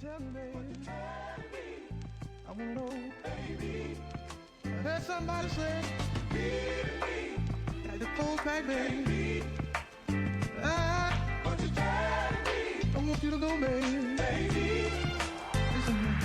tell me, baby? I wanna know, Baby, I heard somebody say, leave me, like the cold back, baby. baby. I What you tell me, want you to go, baby. baby? Listen,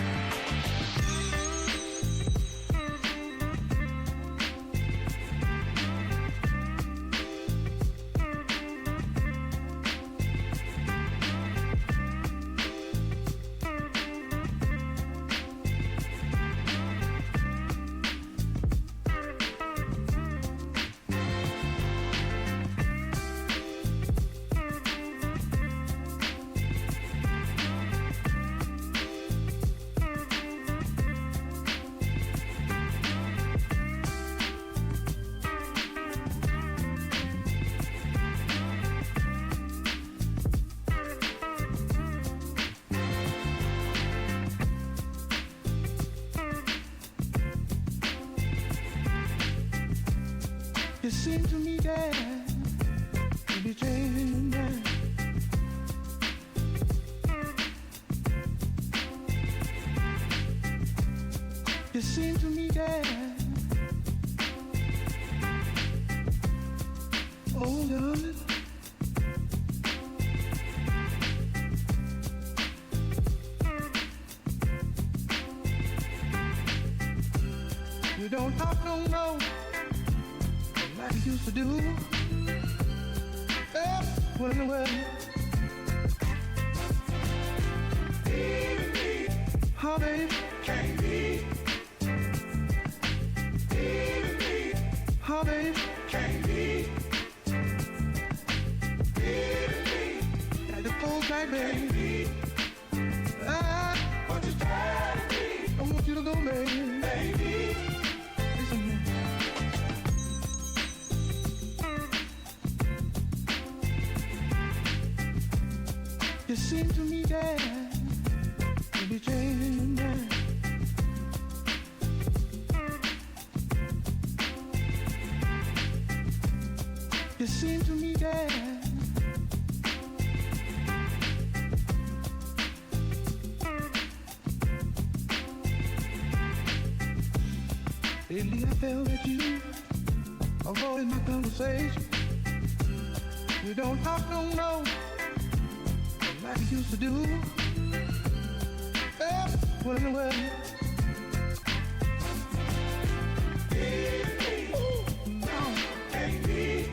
it seems to me that you be changing your mind. It seems to me that oh darling, you don't talk no more like you used to do. What in the world? Leave me, How baby? can't be. Leave me, How baby? can't be. Leave me, Like the cold back, can't baby. be. What you tell me, I want you to go, baby. baby? Listen, it seems to me that you be changing your mind. It seems to me that lately I felt that you avoided my conversation. You don't talk no more like you used to do. What in the world? Leave me, No, can't be.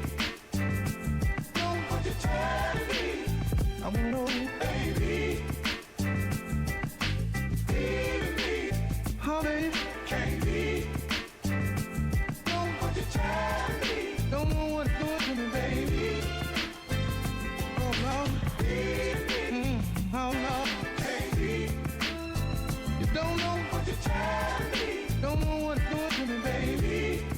no, What you tell me, I wanna know baby? Leave me, how baby. can't be. No, What you tell me, don't know what to do to me, baby. baby? Oh Lord, Leave me, oh Lord, can't be. you don't know, What you tell me, don't know what to do to me, baby. baby?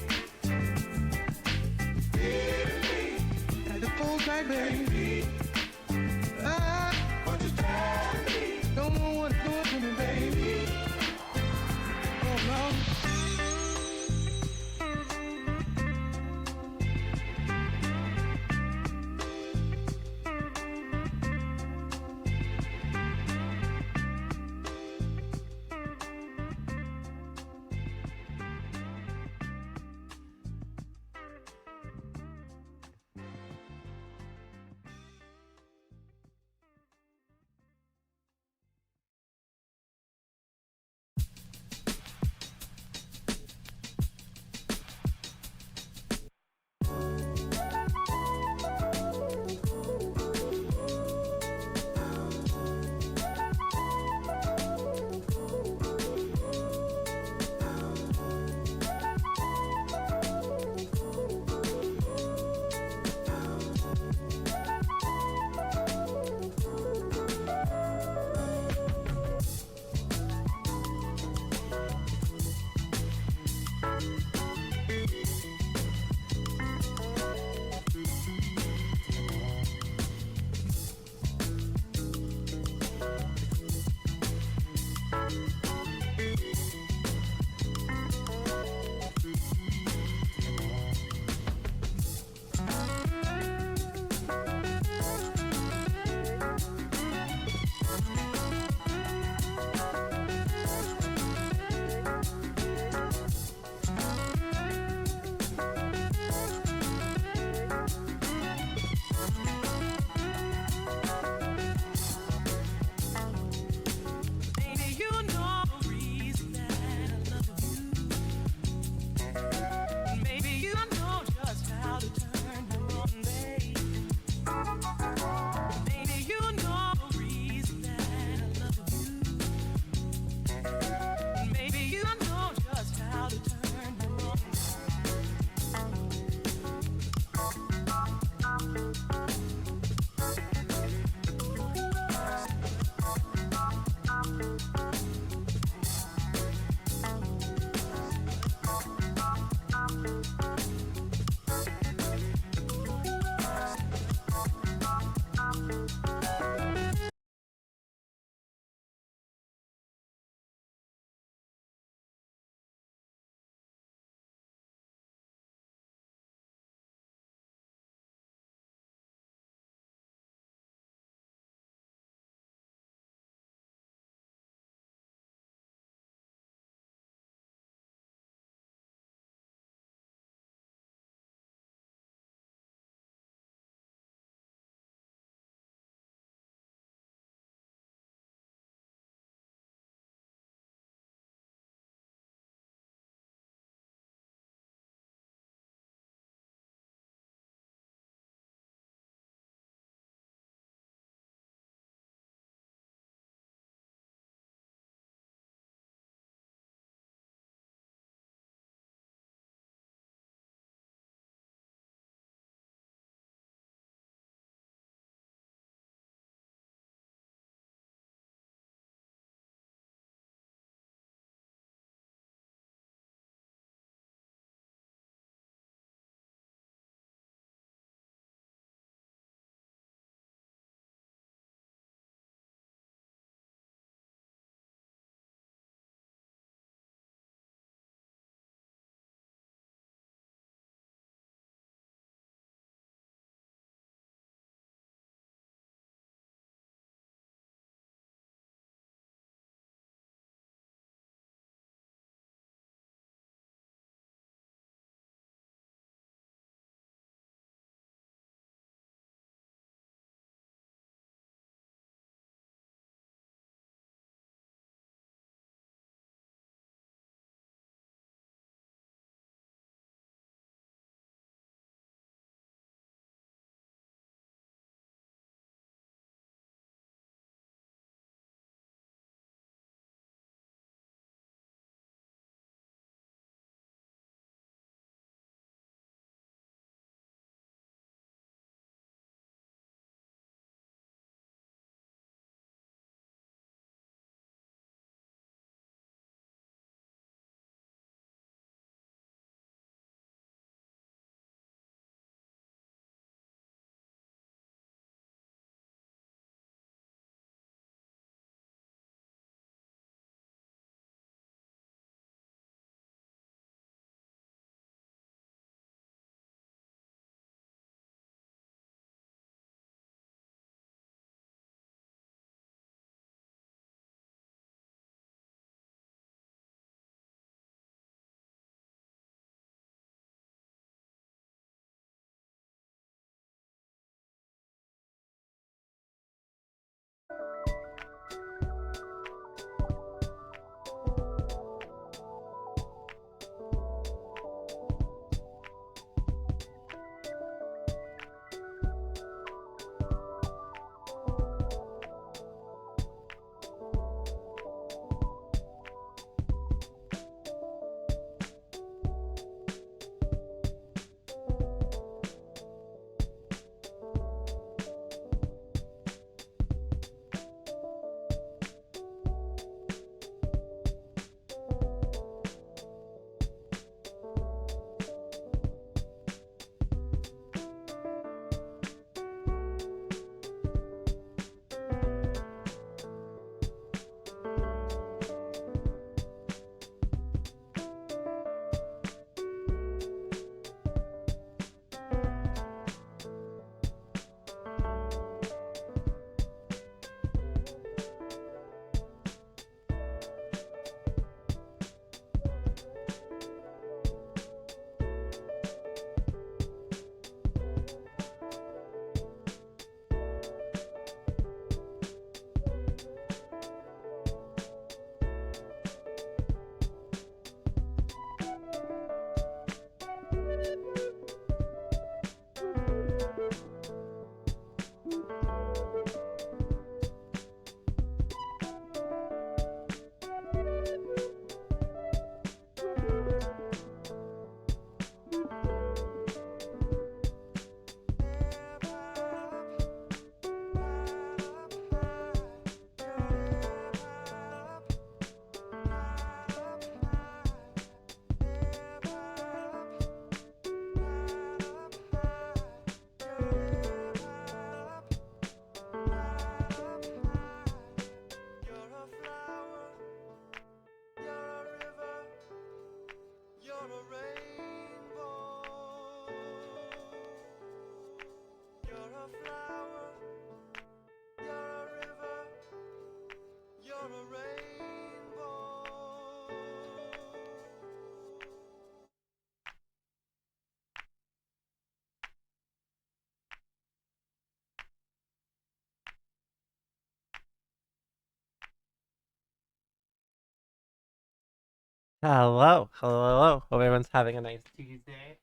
Hello, hello. Hope everyone's having a nice Tuesday.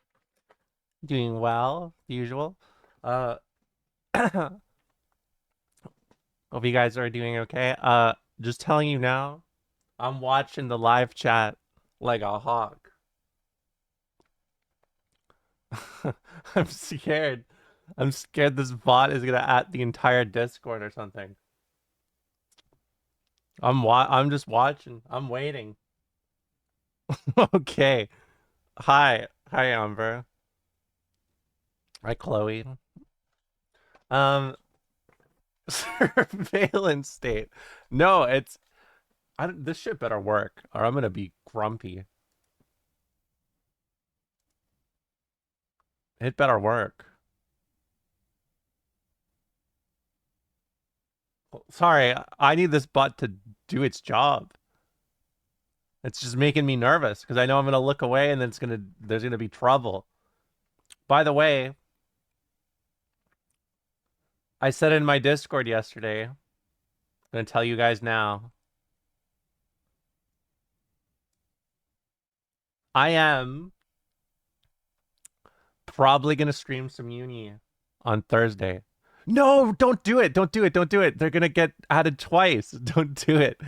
Doing well, usual. Uh, hope you guys are doing okay. Just telling you now, I'm watching the live chat like a hawk. I'm scared. I'm scared this bot is gonna at the entire Discord or something. I'm just watching. I'm waiting. Okay. Hi, Amber. Hi, Chloe. Um, surveillance state. No, this shit better work, or I'm gonna be grumpy. It better work. Sorry, I need this bot to do its job. It's just making me nervous because I know I'm gonna look away and then there's gonna be trouble. By the way, I said in my Discord yesterday, I'm gonna tell you guys now. I am probably gonna stream some uni on Thursday. No, don't do it. Don't do it. Don't do it. They're gonna get added twice. Don't do it.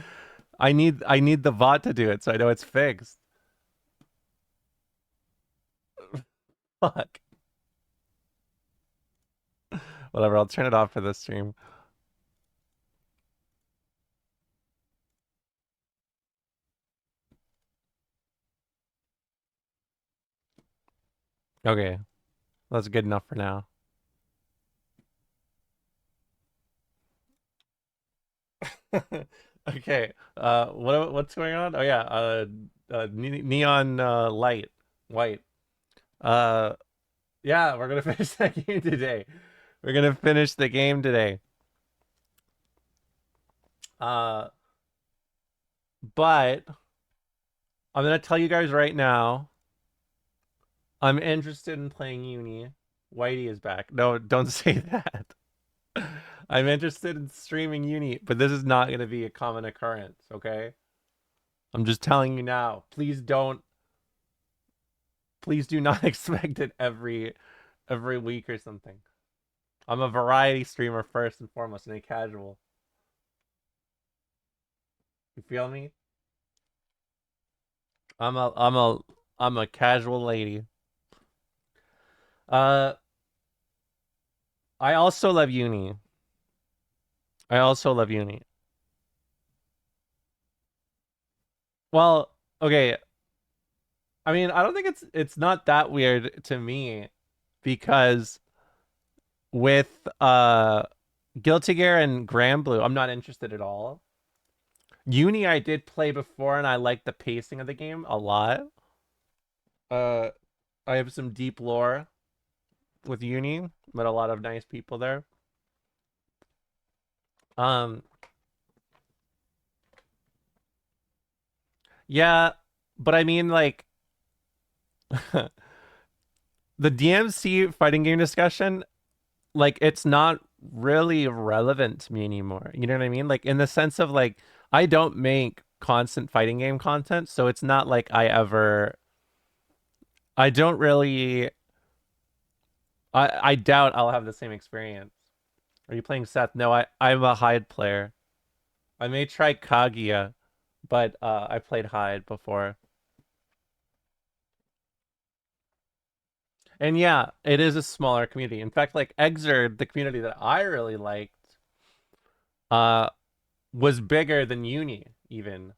I need the bot to do it so I know it's fixed. Fuck. Whatever, I'll turn it off for this stream. Okay. That's good enough for now. Okay. What's going on? Oh yeah, neon light. White. Uh yeah, we're gonna finish that game today. We're gonna finish the game today. Uh but I'm gonna tell you guys right now, I'm interested in playing Uni. Whitey is back. No, don't say that. I'm interested in streaming Uni, but this is not gonna be a common occurrence, okay? I'm just telling you now. Please do not expect it every week or something. I'm a variety streamer first and foremost, and a casual. You feel me? I'm a I'm a I'm a casual lady. Uh I also love uni. I also love uni. Well, okay. I mean, I don't think it's not that weird to me because with Guilty Gear and Granblue, I'm not interested at all. Uni I did play before and I liked the pacing of the game a lot. Uh I have some deep lore with Uni, met a lot of nice people there. Um yeah, but I mean like the DMC fighting game discussion, like it's not really relevant to me anymore. You know what I mean? Like in the sense of like I don't make constant fighting game content, so it's not like I don't really I doubt I'll have the same experience. Are you playing Seth? No, I'm a Hyde player. I may try Kaguya, but I played Hyde before. And yeah, it is a smaller community. In fact, like Exerd, the community that I really liked, uh, was bigger than Uni even.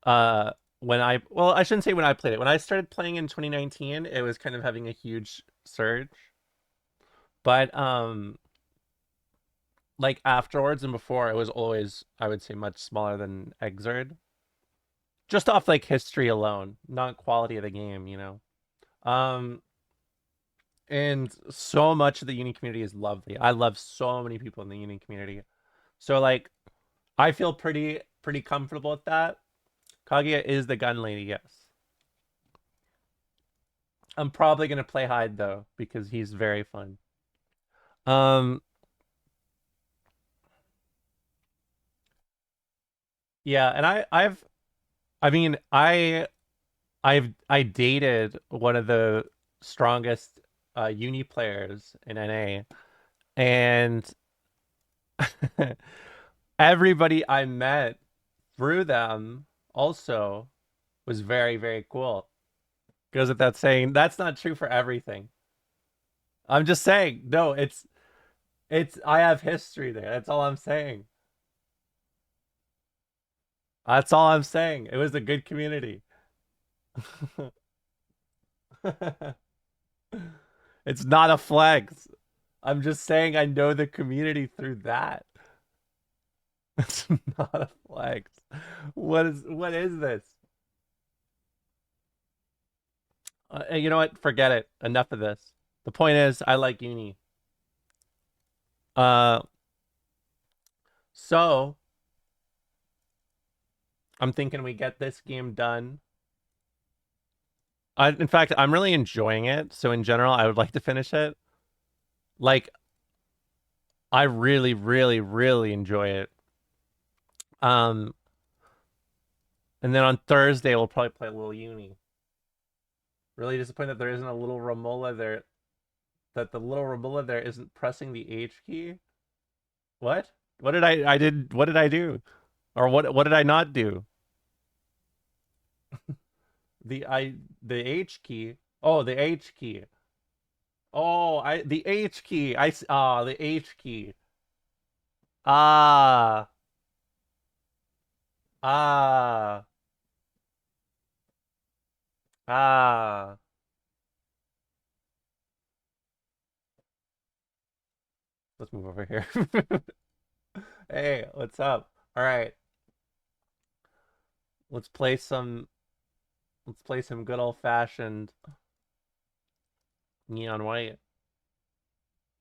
When I shouldn't say when I played it. When I started playing in 2019, it was kind of having a huge surge. But like afterwards and before, it was always, I would say, much smaller than Exerd. Just off like history alone, not quality of the game, you know. Um, and so much of the Uni community is lovely. I love so many people in the Uni community. So like I feel pretty comfortable with that. Kaguya is the gun lady, yes. I'm probably gonna play Hyde though, because he's very fun. Um yeah, and I've I mean, I dated one of the strongest uni players in NA, and everybody I met through them also was very, very cool. Goes with that saying, that's not true for everything. I'm just saying, no, it's I have history there. That's all I'm saying. That's all I'm saying. It was a good community. It's not a flex. I'm just saying I know the community through that. It's not a flex. What is this? You know what? Forget it. Enough of this. The point is, I like uni. So I'm thinking we get this game done. In fact, I'm really enjoying it. So in general, I would like to finish it. Like, I really, really, really enjoy it. And then on Thursday, we'll probably play a little uni. Really disappointed that there isn't a little Romola there. That the little Romola there isn't pressing the H key. What? What did I did? What did I do? Or what did I not do? The H key. Oh, the H key. Oh, the H key. The H key. Ah. Ah. Ah. Let's move over here. Hey, what's up? All right. Let's play some good old-fashioned Neon White.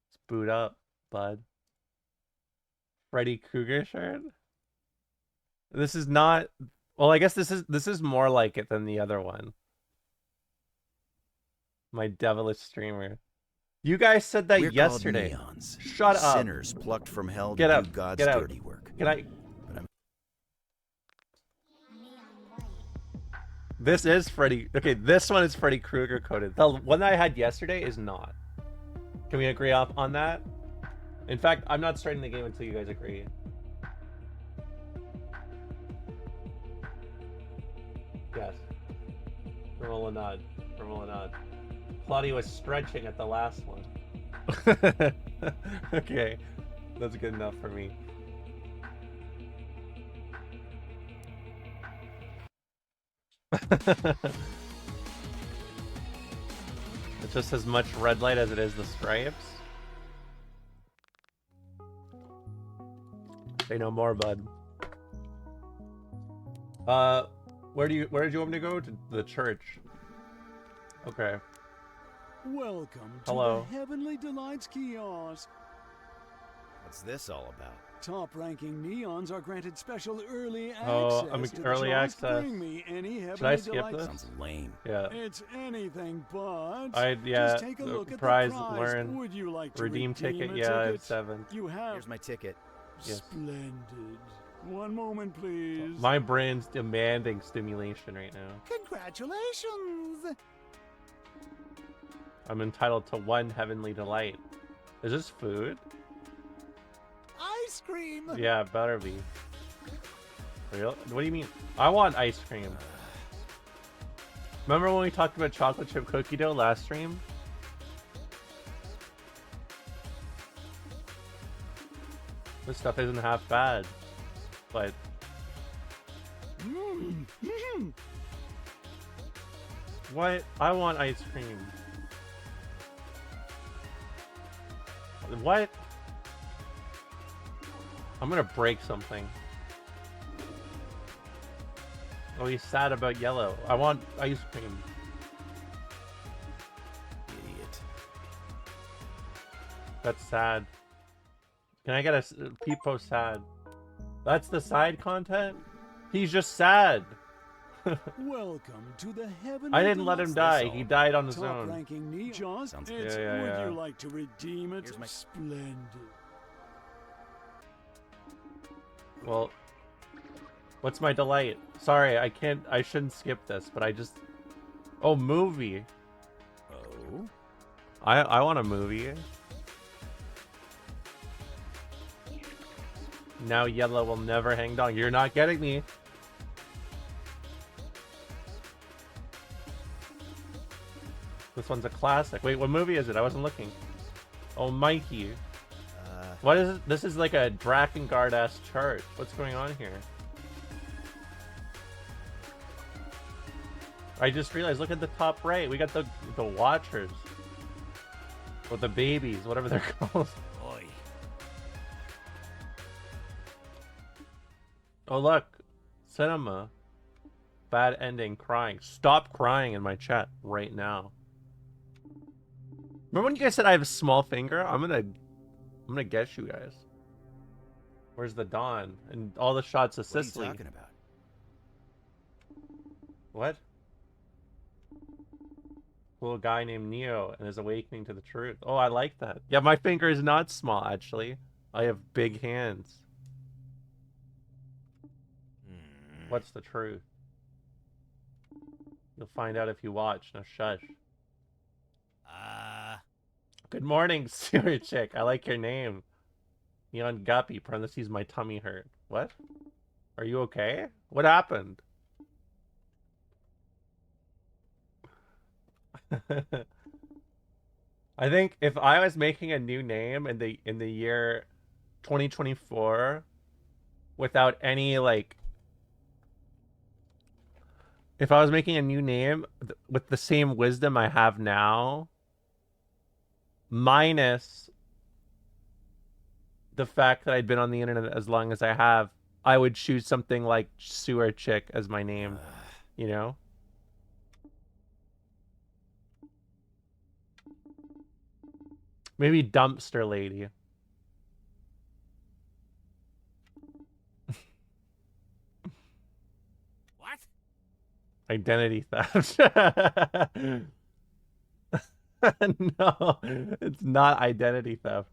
Let's boot up, bud. Freddy Krueger shirt? This is not, well, I guess this is more like it than the other one. My devilish streamer. You guys said that We're yesterday. Called neons, Shut up. Sinners plucked from hell Get to up. do God's Get out. dirty work. Can I? But I'm... This is Freddy. Okay, this one is Freddy Krueger coded. The one that I had yesterday is not. Can we agree on that? In fact, I'm not starting the game until you guys agree. Yes. Roll a nod. Roll a nod. Claudia was stretching at the last one. Okay, that's good enough for me. It's just as much red light as it is the stripes. Say no more, bud. Where did you want me to go? To the church. Okay. Welcome Hello. to the Heavenly Delights kiosk. What's this all about? Top-ranking neons are granted special early access. Oh, I'm to the early Just access. Bring me any Should I Heavenly skip Delights. this? Sounds lame. Yeah. It's anything but. Yeah. Just take a look at prize, the prize. learn, Would you like to redeem ticket. a Yeah, I have ticket? 7. You have. Here's my ticket. Yes. Splendid. One moment, please. My brain's demanding stimulation right now. Congratulations. I'm entitled to 1 heavenly delight. Is this food? Ice cream. Yeah, it better be. Real? What do you mean? I want ice cream. Remember when we talked about chocolate chip cookie dough last stream? This stuff isn't half bad, but what? I want ice cream. What? I'm gonna break something. Oh, he's sad about yellow. I want ice cream. Idiot. That's sad. Can I get a Peepo sad? That's the side content? He's just sad. Welcome to the Heavenly I didn't let him die. He died on his own. Top-ranking neon. Just Sounds it's, good. Yeah, would yeah. you like to redeem it? Here's my- Splendid. Well, What's my delight? Sorry, I can't. I shouldn't skip this, but I just. Oh, movie. Oh? I want a movie. Now yellow will never hang dong. You're not getting me. This one's a classic. Wait, what movie is it? I wasn't looking. Oh, Mikey. What is it? This is like a Drakengard-ass church. What's going on here? I just realized, look at the top right. We got the Watchers. Or the babies, whatever they're called. Oi. Oh, look. Cinema. Bad ending, crying. Stop crying in my chat right now. Remember when you guys said I have a small finger? I'm gonna guess you guys. Where's the dawn? And all the shots of What are Sicily. you talking about? What? Cool guy named Neo and his awakening to the truth. Oh, I like that. Yeah, my finger is not small, actually. I have big hands. What's the truth? You'll find out if you watch. Now shush. Good morning, sewer chick. I like your name. Neon Guppy, parentheses, my tummy hurt. What? Are you okay? What happened? I think if I was making a new name in the year 2024 without any like if I was making a new name with the same wisdom I have now minus the fact that I'd been on the internet as long as I have, I would choose something like Sewer Chick as my name, you know? Maybe Dumpster Lady. What? Identity theft. No, it's not identity theft.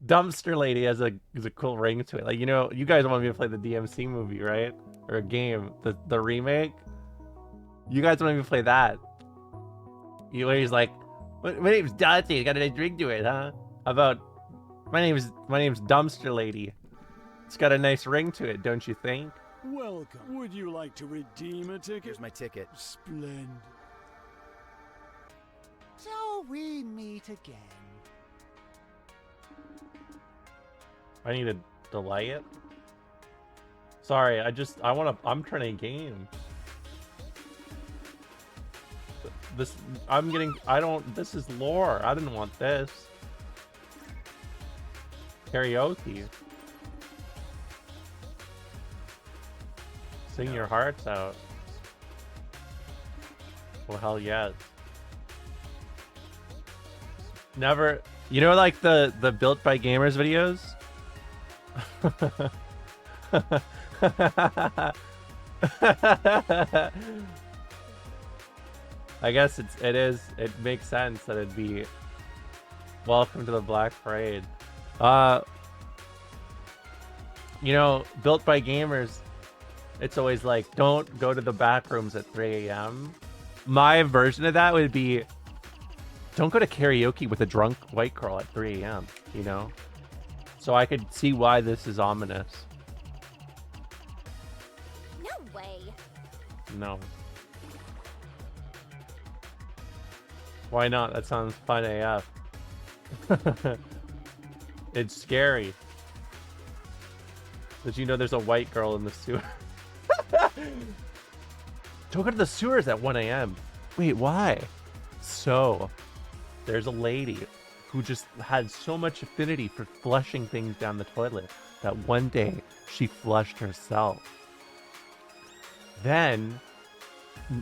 Dumpster Lady has a cool ring to it. Like, you know, you guys want me to play the DMC movie, right? Or a game, the remake. You guys want me to play that? He's like, my name's Dante. Got a nice ring to it, huh? How about my name's Dumpster Lady. It's got a nice ring to it, don't you think? Welcome. Would you like to redeem a ticket? Here's my ticket. Splendid. So we meet again. I need to delay it. Sorry, I'm trying to game. This is lore. I didn't want this. Karaoke. Sing your hearts out. Well, hell yes. Never, you know, like the Built by Gamers videos? I guess it makes sense that it'd be welcome to the Black Parade. You know, Built by Gamers, it's always like, don't go to the back rooms at 3 a.m. My version of that would be, don't go to karaoke with a drunk white girl at 3 a.m., you know? So I could see why this is ominous. No way. No. Why not? That sounds fun AF. It's scary. Did you know there's a white girl in the sewer? Don't go to the sewers at 1 a.m. Wait, why? So, there's a lady who just had so much affinity for flushing things down the toilet that one day she flushed herself. Then,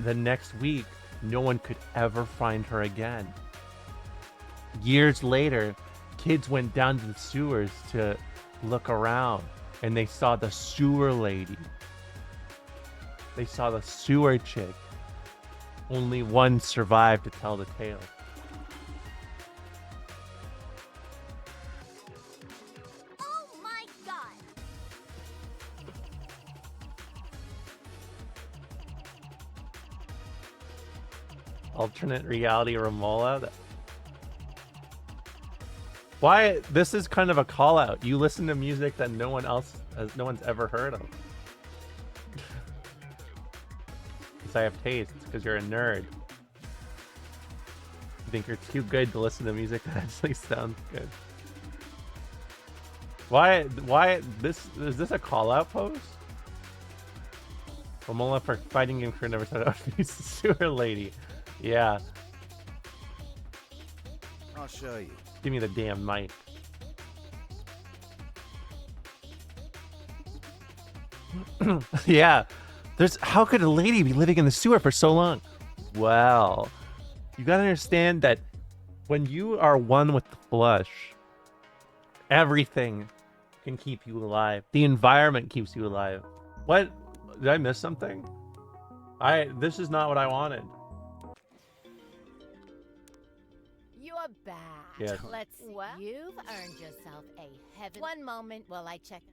the next week, no one could ever find her again. Years later, kids went down to the sewers to look around, and they saw the sewer lady. They saw the sewer chick. Only one survived to tell the tale. Oh my god. Alternate reality Romola. Why? This is kind of a call out. You listen to music that no one's ever heard of. Because I have taste. Because you're a nerd. You think you're too good to listen to music that actually sounds good. Why? This is this a call out post? Romola for fighting game crew never said I sewer lady. Yeah. I'll show you. Give me the damn mic. Yeah. How could a lady be living in the sewer for so long? Well, you gotta understand that when you are one with the flush, everything can keep you alive. The environment keeps you alive. What? Did I miss something? This is not what I wanted. You're back. Yes. Let's see. Well, you've earned yourself a heaven. One moment while I check.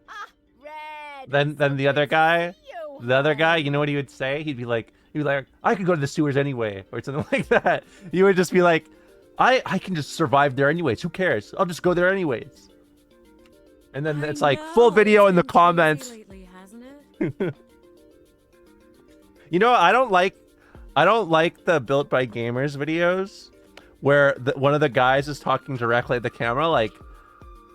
Ah, Red. Then the other guy, You, the other guy, hon. you know what he would say? He'd be like, I could go to the sewers anyway, or something like that. You would just be like, I can just survive there anyways. Who cares? I'll just go there anyways. And then it's like full video in the comments. Lately, hasn't it? You know, I don't like the Built by Gamers videos where one of the guys is talking directly at the camera, like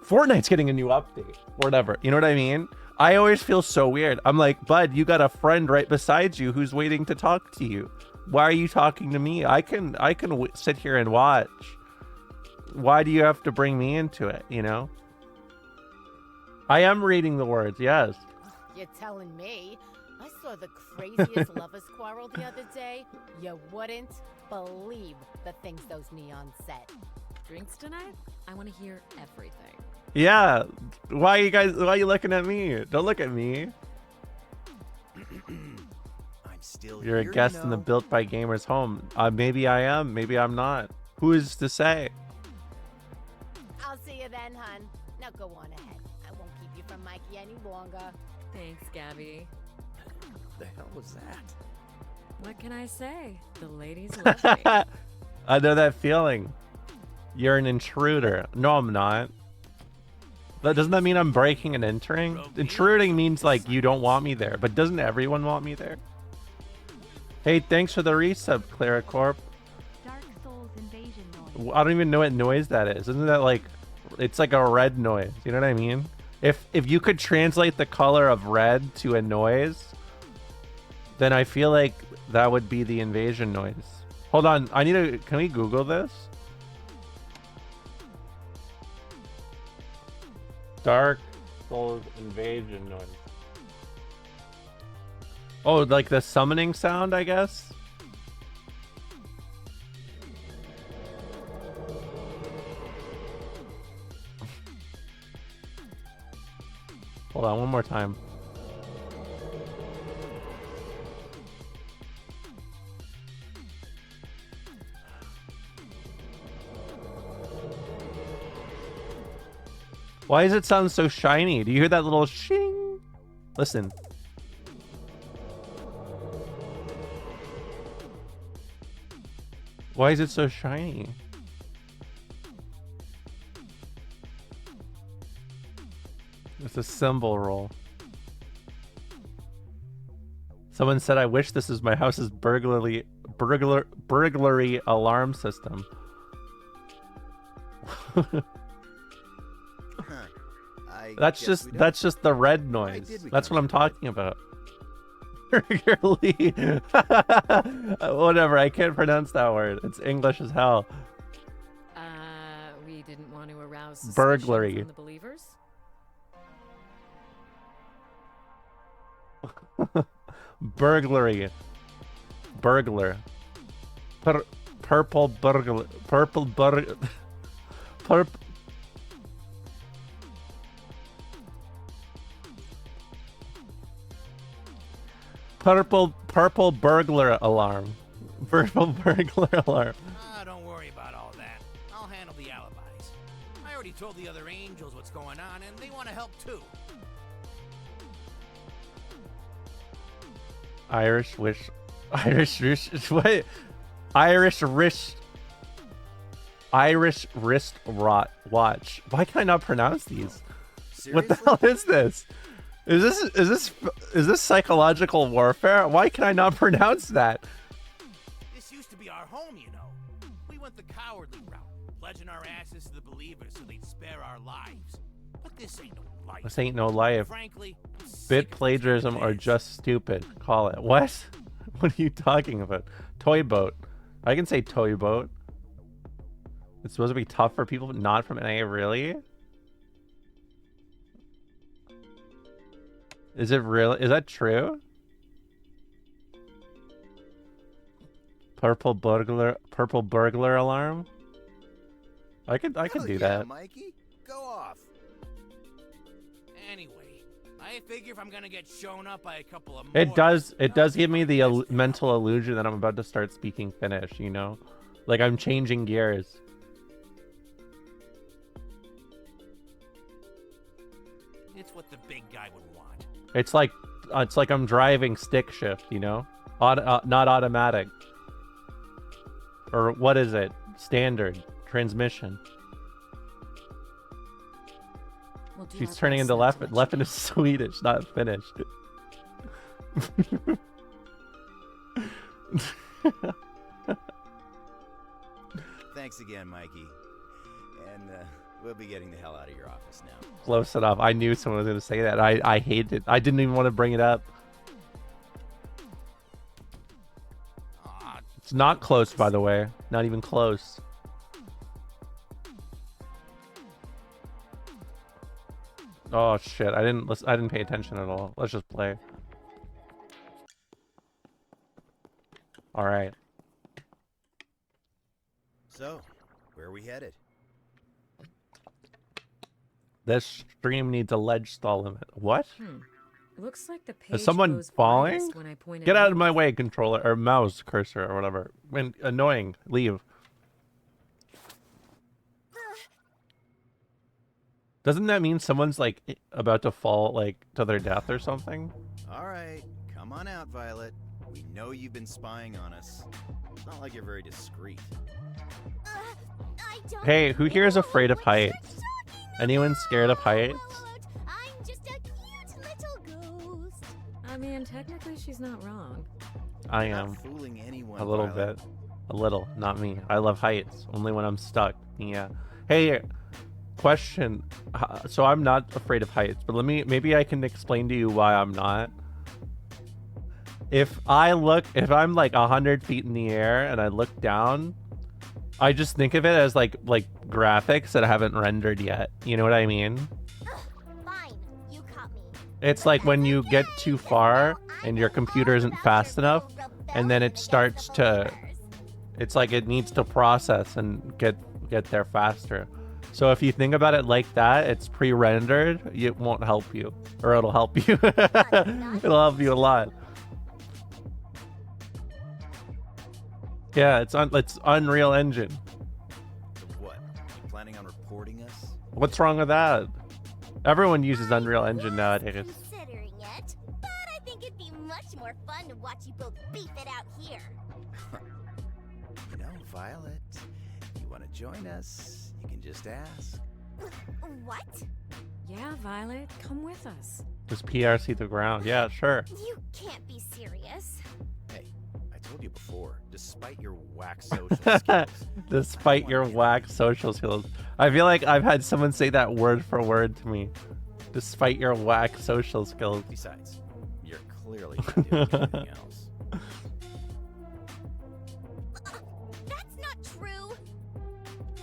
Fortnite's getting a new update or whatever. You know what I mean? I always feel so weird. I'm like, bud, you got a friend right beside you who's waiting to talk to you. Why are you talking to me? I can sit here and watch. Why do you have to bring me into it? You know? I am reading the words. Yes. You're telling me? I saw the craziest lovers quarrel the other day. You wouldn't believe the things those neons said. Drinks tonight? I want to hear everything. Yeah. Why are you looking at me? Don't look at me. I'm still You're a here, guest you in the know. Built by Gamers home. Maybe I am. Maybe I'm not. Who is to say? I'll see you then, hun. Now go on ahead. I won't keep you from Mikey any longer. Thanks, Gabby. The hell was that? What can I say? The ladies love me. I know that feeling. You're an intruder. No, I'm not. Doesn't that mean I'm breaking and entering? Intruding means like you don't want me there, but doesn't everyone want me there? Hey, thanks for the resub, Clara Corp. Dark Souls invasion noise. I don't even know what noise that is. Isn't that like, it's like a red noise? You know what I mean? If you could translate the color of red to a noise, then I feel like that would be the invasion noise. Hold on, can we Google this? Dark Souls invasion noise. Oh, like the summoning sound, I guess? Hold on, one more time. Why does it sound so shiny? Do you hear that little shing? Listen. Why is it so shiny? It's a symbol roll. Someone said, I wish this is my house's burglary alarm system. That's just the red noise. That's what I'm talking about. Burglary. Whatever, I can't pronounce that word. It's English as hell. We didn't want to arouse suspicion Burglary. from the believers. Burglary. Burglar. Purple burglar. Purple burglar. Purple burglar alarm. Purple burglar alarm. Don't worry about all that. I'll handle the alibis. I already told the other angels what's going on, and they want to help too. Irish wish. Irish wrist. What? Irish wrist. Irish wrist rot watch. Why can I not pronounce these? What the hell is this? Is this psychological warfare? Why can I not pronounce that? This used to be our home, you know. We went the cowardly route, pledging our asses to the believers so they'd spare our lives. But this ain't no life. This ain't no life. Frankly, I'm sick Bit of this plagiarism or biz. just stupid. Call it. What? What are you talking about? Toy boat. I can say toy boat. It's supposed to be tough for people not from NA, really? Is it real? Is that true? Purple burglar alarm? I could Hell do yeah, that. Mikey, go off. Anyway, I figure if I'm gonna get shown up by a couple of It does morons, give me the I'll just mental illusion that I'm about to start speaking Finnish, you know? Like I'm changing gears. It's what the big guy would want. It's like I'm driving stick shift, you know? Not automatic. Or what is it? Standard transmission. We'll do She's our turning best into not to Leffen. let you Leffen is Swedish, not Finnish. Thanks again, Mikey. And we'll be getting the hell out of your office now. Close enough. I knew someone was going to say that. I hated it. I didn't even want to bring it up. Aw, It's not close, by the way. Not even close. Oh shit! I didn't pay attention at all. Let's just play. All right. So, where are we headed? This stream needs a ledge stall limit. What? Looks like the page someone goes falling? quietest when I point it Get out of out. my way, controller or mouse cursor or whatever. Annoying. Leave. Doesn't that mean someone's like about to fall like to their death or something? All right, come on out, Violet. We know you've been spying on us. It's not like you're very discreet. I don't Hey, who here is afraid of know what you're heights? talking Anyone about. scared of heights? I'm just a cute little ghost. I mean, technically she's not wrong. I You're not am. fooling anyone, A little Violet. bit. A little, not me. I love heights. Only when I'm stuck. Yeah. Hey, question. So I'm not afraid of heights, but maybe I can explain to you why I'm not. If I'm like 100 feet in the air and I look down, I just think of it as like graphics that haven't rendered yet. You know what I mean? Fine, you caught me. It's like when you get too far and your computer isn't fast enough, and then it starts to, it's like it needs to process and get there faster. So if you think about it like that, it's pre-rendered, it won't help you. Or it'll help you. It'll help you a lot. Yeah, it's Unreal Engine. So what? You planning on reporting us? What's wrong with that? Everyone uses Unreal Engine I was nowadays. considering it, but I think it'd be much more fun to watch you both beef it out here. You know, Violet, if you want to join us, you can just ask. What? Yeah, Violet, come with us. Just PRC the ground. Yeah, sure. You can't be serious. Hey, I told you before, despite your whack social skills, Despite your whack social skills. I feel like I've had someone say that word for word to me. Despite your whack social skills. besides, you're clearly not doing anything else. That's not true.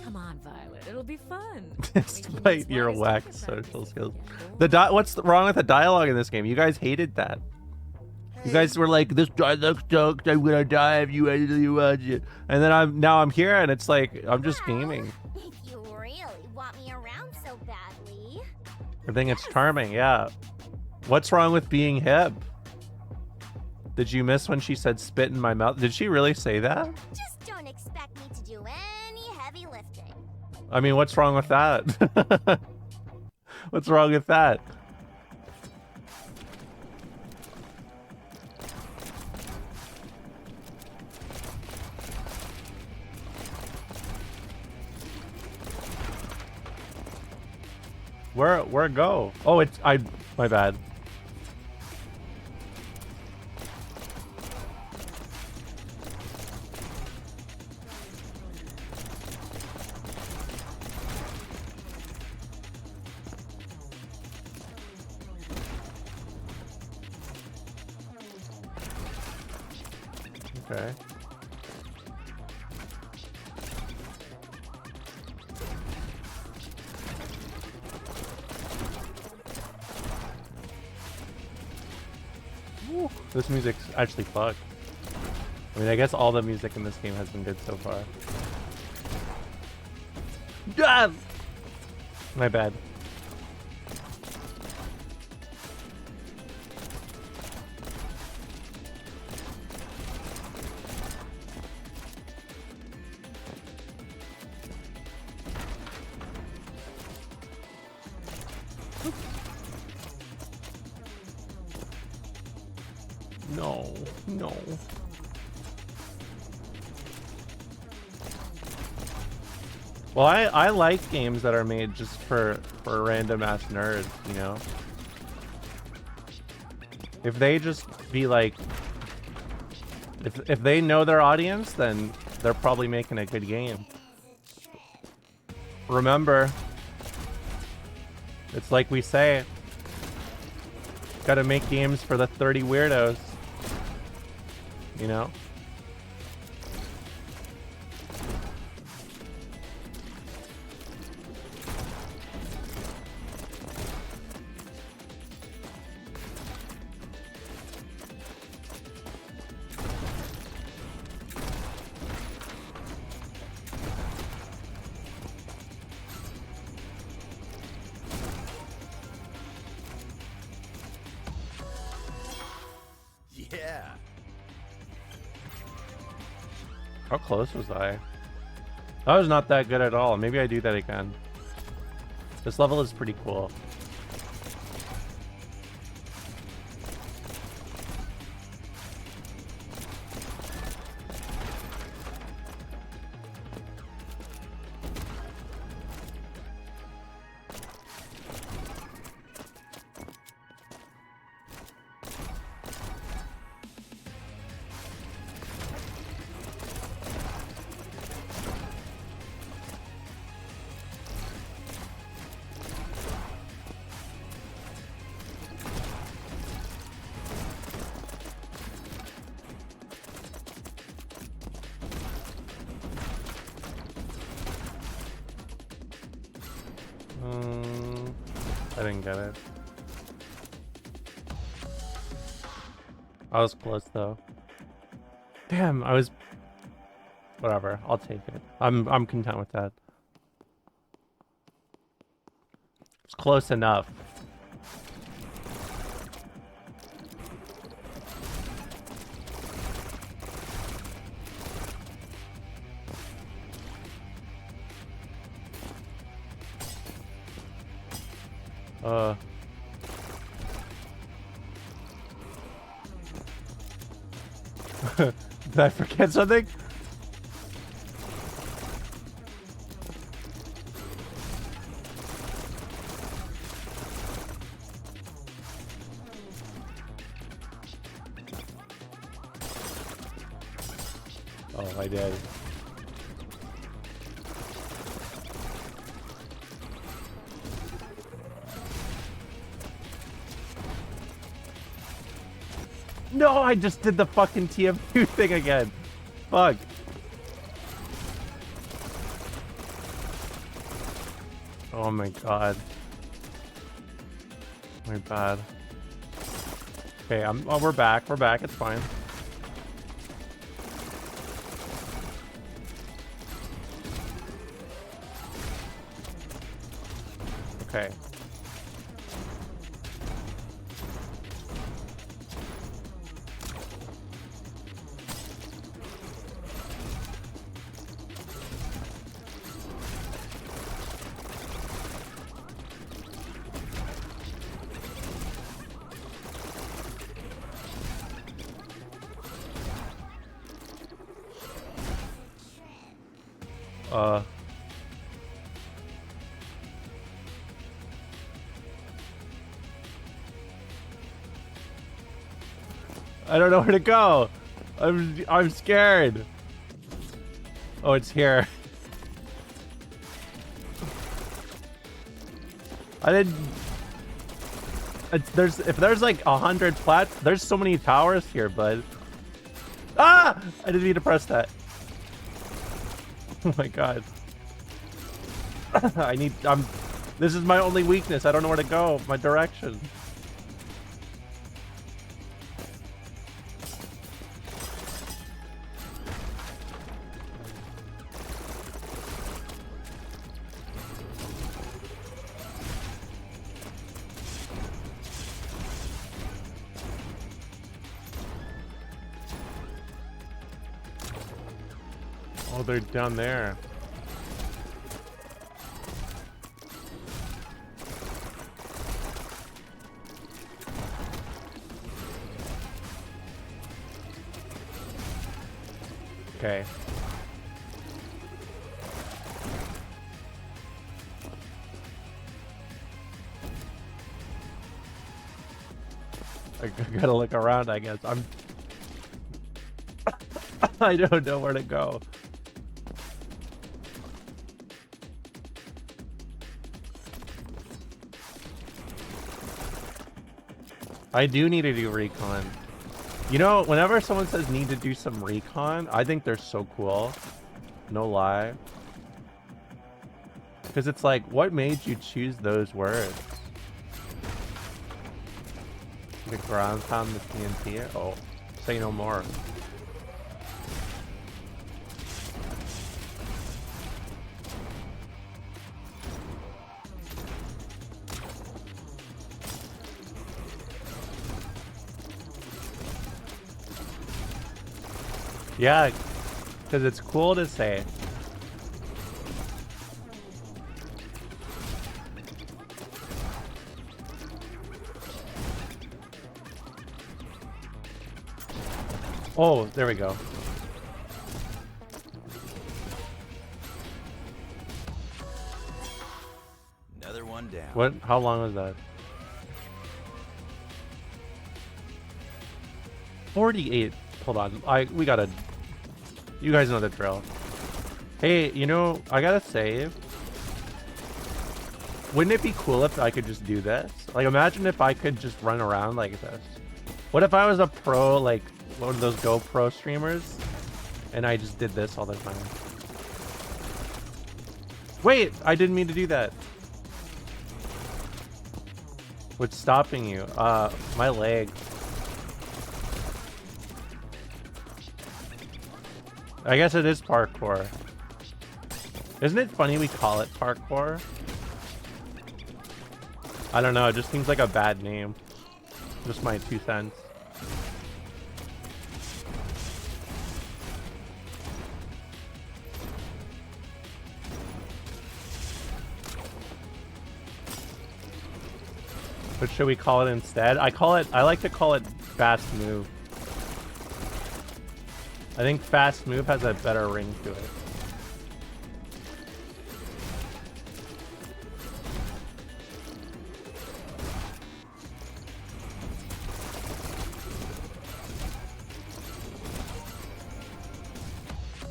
Come on, Violet, it'll be fun. Despite your whack social skills. What's wrong with the dialogue in this game? You guys hated that. You guys were like, "This dialogue sucks. I'm gonna die if you actually watch it." And then I'm here, and it's like I'm just gaming. If you really want me around so badly. I think it's charming. Yeah. What's wrong with being hip? Did you miss when she said "spit in my mouth"? Did she really say that? Just don't expect me to do any heavy lifting. I mean, what's wrong with that? What's wrong with that? Where go? Oh, it's my bad. Okay. Woo, this music's actually fucked. I mean, I guess all the music in this game has been good so far. Ah! My bad. No, no. Well, I like games that are made just for random ass nerds, you know? If they just be like, if they know their audience, then they're probably making a good game. Remember, it's like we say, gotta make games for the 30 weirdos, you know? Yeah. How close was I? That was not that good at all. Maybe I do that again. This level is pretty cool. I didn't get it. I was close though. Damn, I was. Whatever, I'll take it. I'm content with that. It's close enough. Did I forget something? Oh, I did. No, I just did the fucking TF2 thing again. Fuck. Oh my god. My bad. Okay, oh, we're back. We're back. It's fine. Okay. I don't know where to go. I'm scared. Oh, it's here. I didn't. If there's like 100 plats, there's so many towers here, bud. Ah! I didn't need to press that. Oh my god. This is my only weakness. I don't know where to go. My direction. Oh, they're down there. Okay. I gotta look around, I guess. I don't know where to go. I do need to do recon. You know, whenever someone says need to do some recon, I think they're so cool. No lie. Because it's like, what made you choose those words? The ground pound the TNT? Oh, say no more. Yeah, because it's cool to say. Oh, there we go. Another one down. What? How long was that? 48. Hold on. We gotta. You guys know the drill. Hey, you know, I gotta say, wouldn't it be cool if I could just do this? Like, imagine if I could just run around like this. What if I was a pro, like one of those GoPro streamers, and I just did this all the time? Wait, I didn't mean to do that. What's stopping you? My leg. I guess it is parkour. Isn't it funny we call it parkour? I don't know, it just seems like a bad name. Just my 2 cents. What should we call it instead? I like to call it fast move. I think fast move has a better ring to it.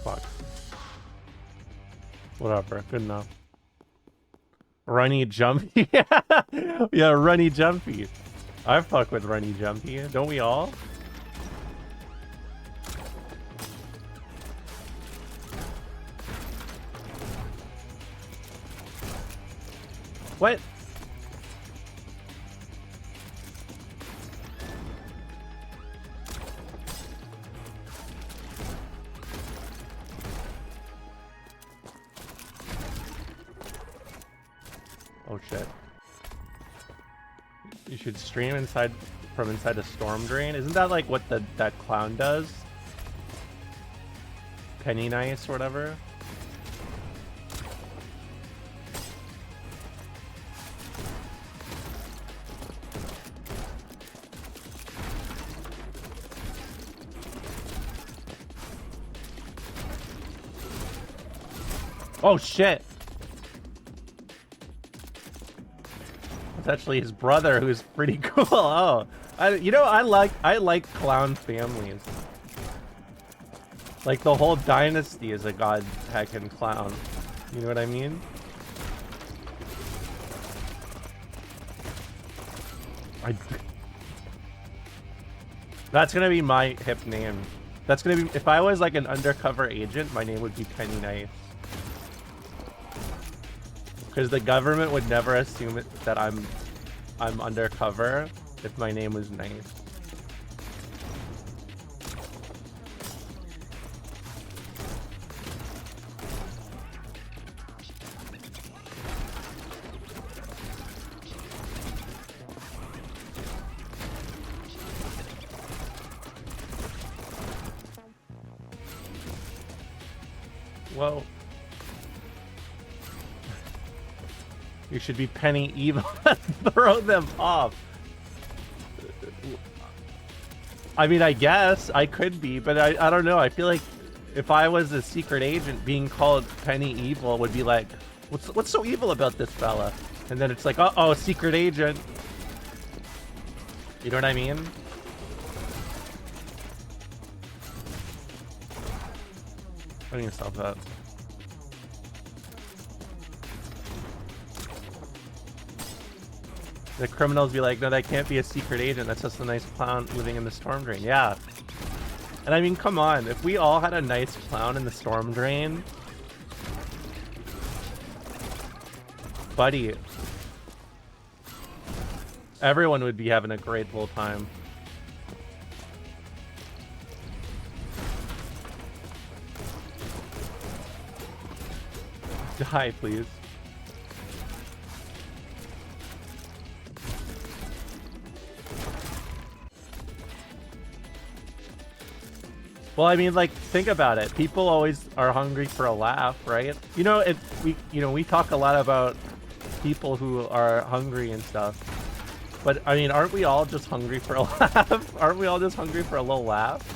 Fuck. Whatever, good enough. Runny jumpy. Yeah, runny jumpy. I fuck with runny jumpy. Don't we all? What? Oh shit. You should stream from inside a storm drain. Isn't that like what that clown does? Penny Nice or whatever? Oh shit! potentially his brother, who's pretty cool. Oh, I like clown families. Like the whole dynasty is a god heckin' clown. You know what I mean? That's gonna be my hip name. That's gonna be, if I was like an undercover agent, my name would be Penny Nice. Because the government would never assume that I'm undercover if my name was Nice. Whoa. You should be Penny Evil and throw them off. I mean, I guess I could be, but I don't know. I feel like if I was a secret agent, being called Penny Evil would be like, what's so evil about this fella? And then it's like, uh-oh, secret agent. You know what I mean? Putting yourself up. The criminals be like, no, that can't be a secret agent. That's just a nice clown living in the storm drain. Yeah. And I mean, come on. If we all had a nice clown in the storm drain, buddy, everyone would be having a great old time. Die, please. Well, I mean, like, think about it. People always are hungry for a laugh, right? You know, we talk a lot about people who are hungry and stuff. But I mean, aren't we all just hungry for a laugh? Aren't we all just hungry for a little laugh?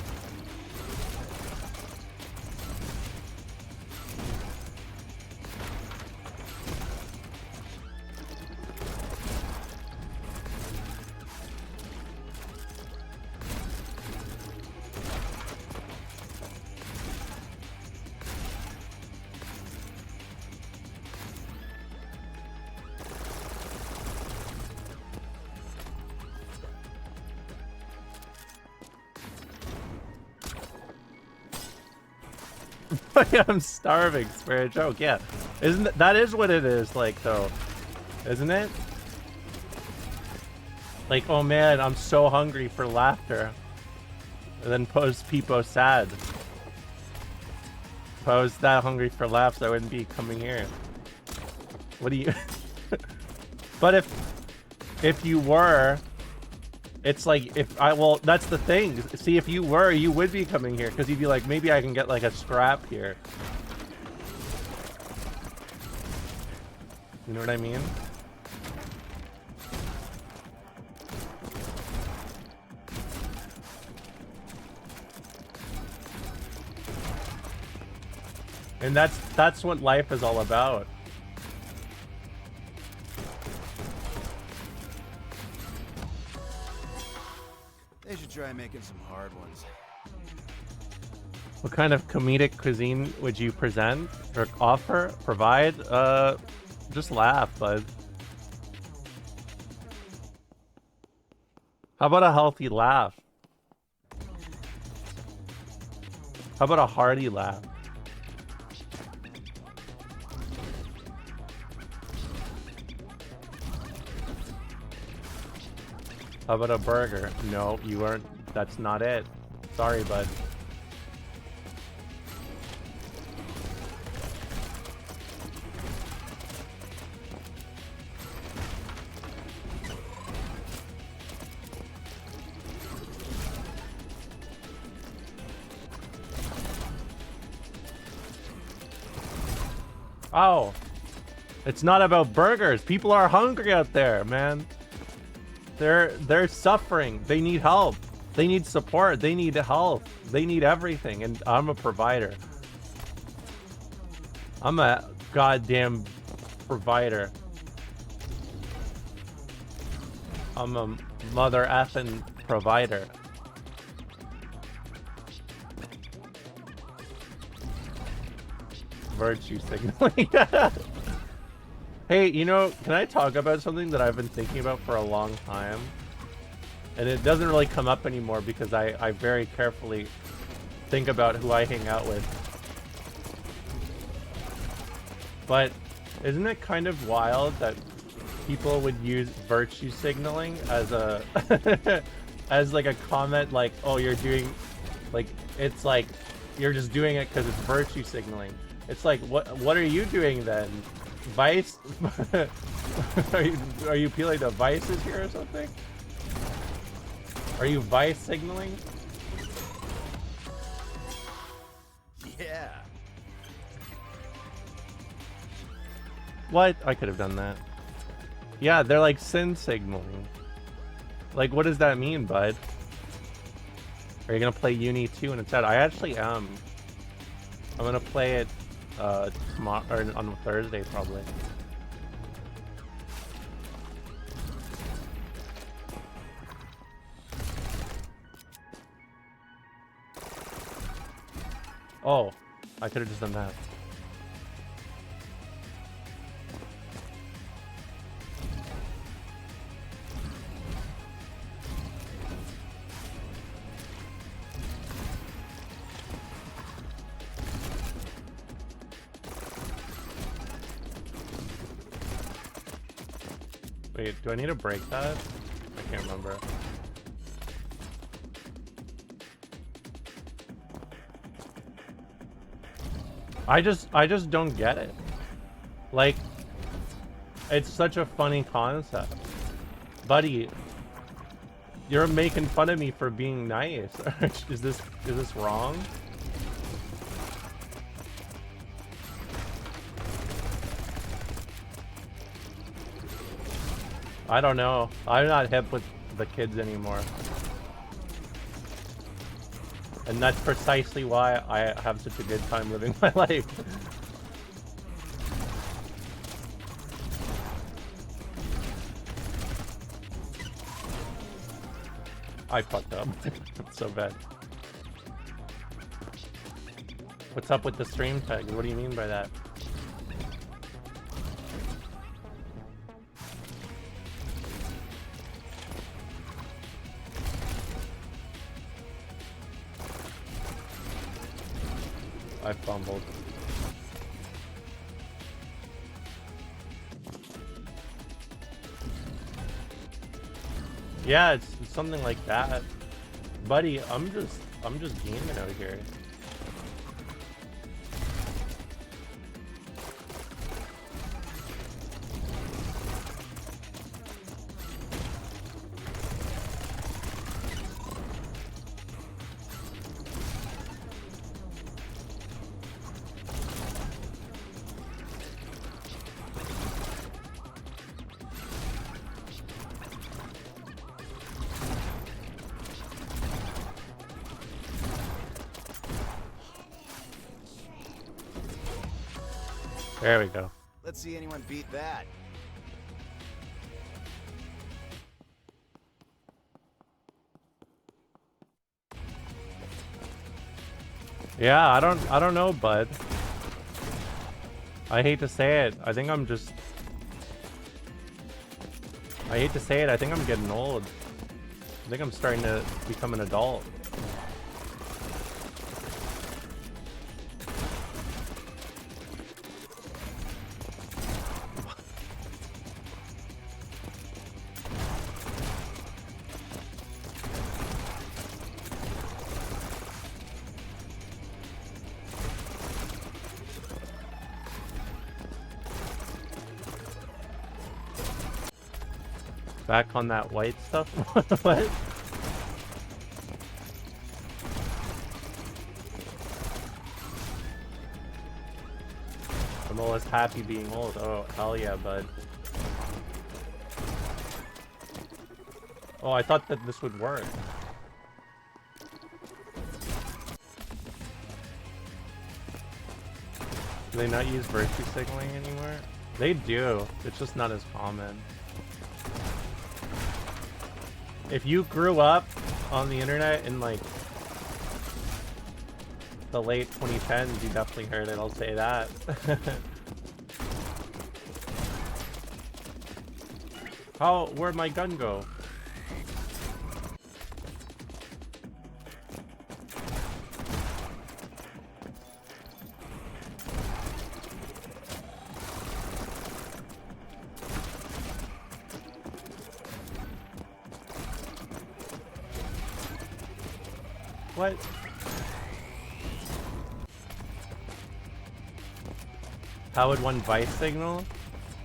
I'm starving, spare a joke. Yeah, that is what it is like, though, isn't it? Like, oh man, I'm so hungry for laughter. And then pose Peepo sad. If I was that hungry for laughs, I wouldn't be coming here. What do you? But if you were, it's like, well, that's the thing. See, if you were, you would be coming here, because you'd be like, maybe I can get like a scrap here. You know what I mean? And that's what life is all about. They should try making some hard ones. What kind of comedic cuisine would you present or offer, provide? Just laugh, bud. How about a healthy laugh? How about a hearty laugh? How about a burger? No, you aren't. That's not it. Sorry, bud. Oh, it's not about burgers. People are hungry out there, man. They're suffering. They need help. They need support. They need health. They need everything. And I'm a provider. I'm a goddamn provider. I'm a mother effing provider. Virtue signaling. Hey, you know, can I talk about something that I've been thinking about for a long time? And it doesn't really come up anymore because I very carefully think about who I hang out with. But isn't it kind of wild that people would use virtue signaling as a as like a comment, like, oh, you're doing, like, it's like you're just doing it because it's virtue signaling. It's like, what are you doing then? Vice? are you appealing to vices here or something? Are you vice signaling? Yeah. What? I could have done that. Yeah, they're like sin signaling. Like, what does that mean, bud? Are you gonna play Uni 2 instead? I actually am. I'm gonna play it tomorrow, or on Thursday probably. Oh, I could have just done that. Wait, do I need to break that? I can't remember. I just don't get it. Like, it's such a funny concept. Buddy, you're making fun of me for being nice. Is this wrong? I don't know. I'm not hip with the kids anymore. And that's precisely why I have such a good time living my life. I fucked up. So bad. What's up with the stream tags? What do you mean by that? I fumbled. Yeah, it's something like that. Buddy, I'm just gaming out here. There we go. Let's see anyone beat that. Yeah, I don't know, bud. I hate to say it. I think I'm just... I hate to say it. I think I'm getting old. I think I'm starting to become an adult. Back on that white stuff? What? I'm always happy being old. Oh, hell yeah, bud. Oh, I thought that this would work. Do they not use virtue signaling anymore? They do. It's just not as common. If you grew up on the internet in like the late 2010s, you definitely heard it, I'll say that. Where'd my gun go? What? How would one vice signal?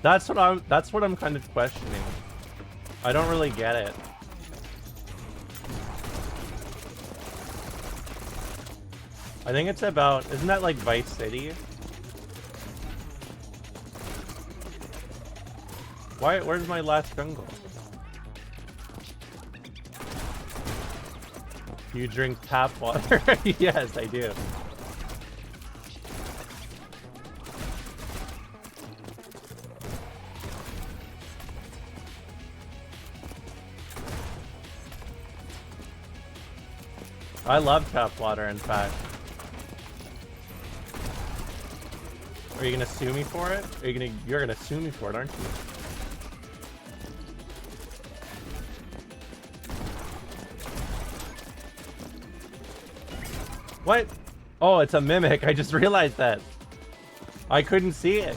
That's what I'm kind of questioning. I don't really get it. I think it's about, isn't that like Vice City? Where's my last gun go? You drink tap water? Yes, I do. I love tap water, in fact. Are you gonna sue me for it? You're gonna sue me for it, aren't you? What? Oh, it's a mimic. I just realized that. I couldn't see it.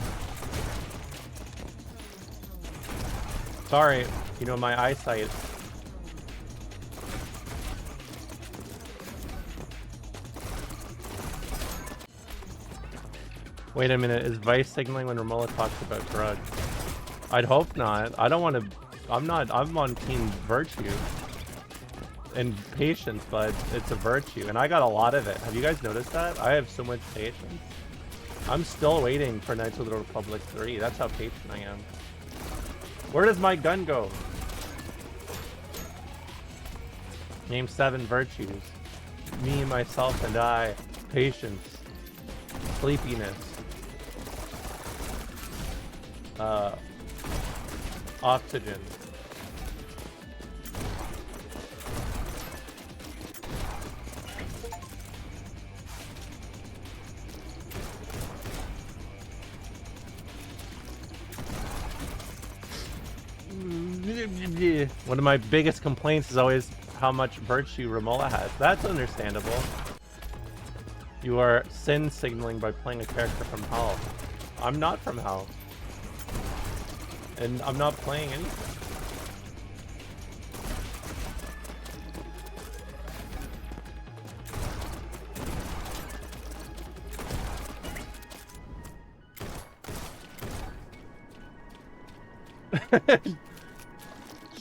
Sorry. You know, my eyesight. Wait a minute. Is Vice signaling when Romola talks about drugs? I'd hope not. I don't want to... I'm on team virtue. And patience, but it's a virtue, and I got a lot of it. Have you guys noticed that? I have so much patience. I'm still waiting for Knights of the Republic 3. That's how patient I am. Where does my gun go? Name 7 virtues. Me, myself, and I. Patience. Sleepiness. Oxygen. One of my biggest complaints is always how much virtue Romola has. That's understandable. You are sin signaling by playing a character from hell. I'm not from hell. And I'm not playing anything.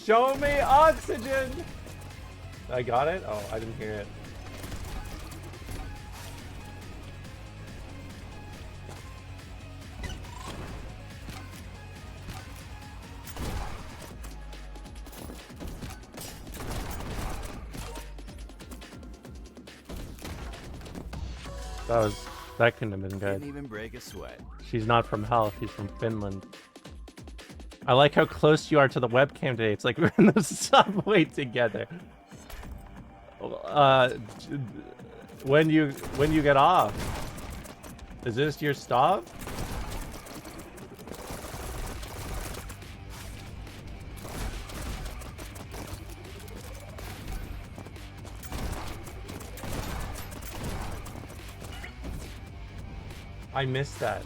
Show me oxygen! I got it? Oh, I didn't hear it. That couldn't have been good. Didn't even break a sweat. She's not from hell, she's from Finland. I like how close you are to the webcam today. It's like we're in the subway together. When you get off, is this your stop? I missed that.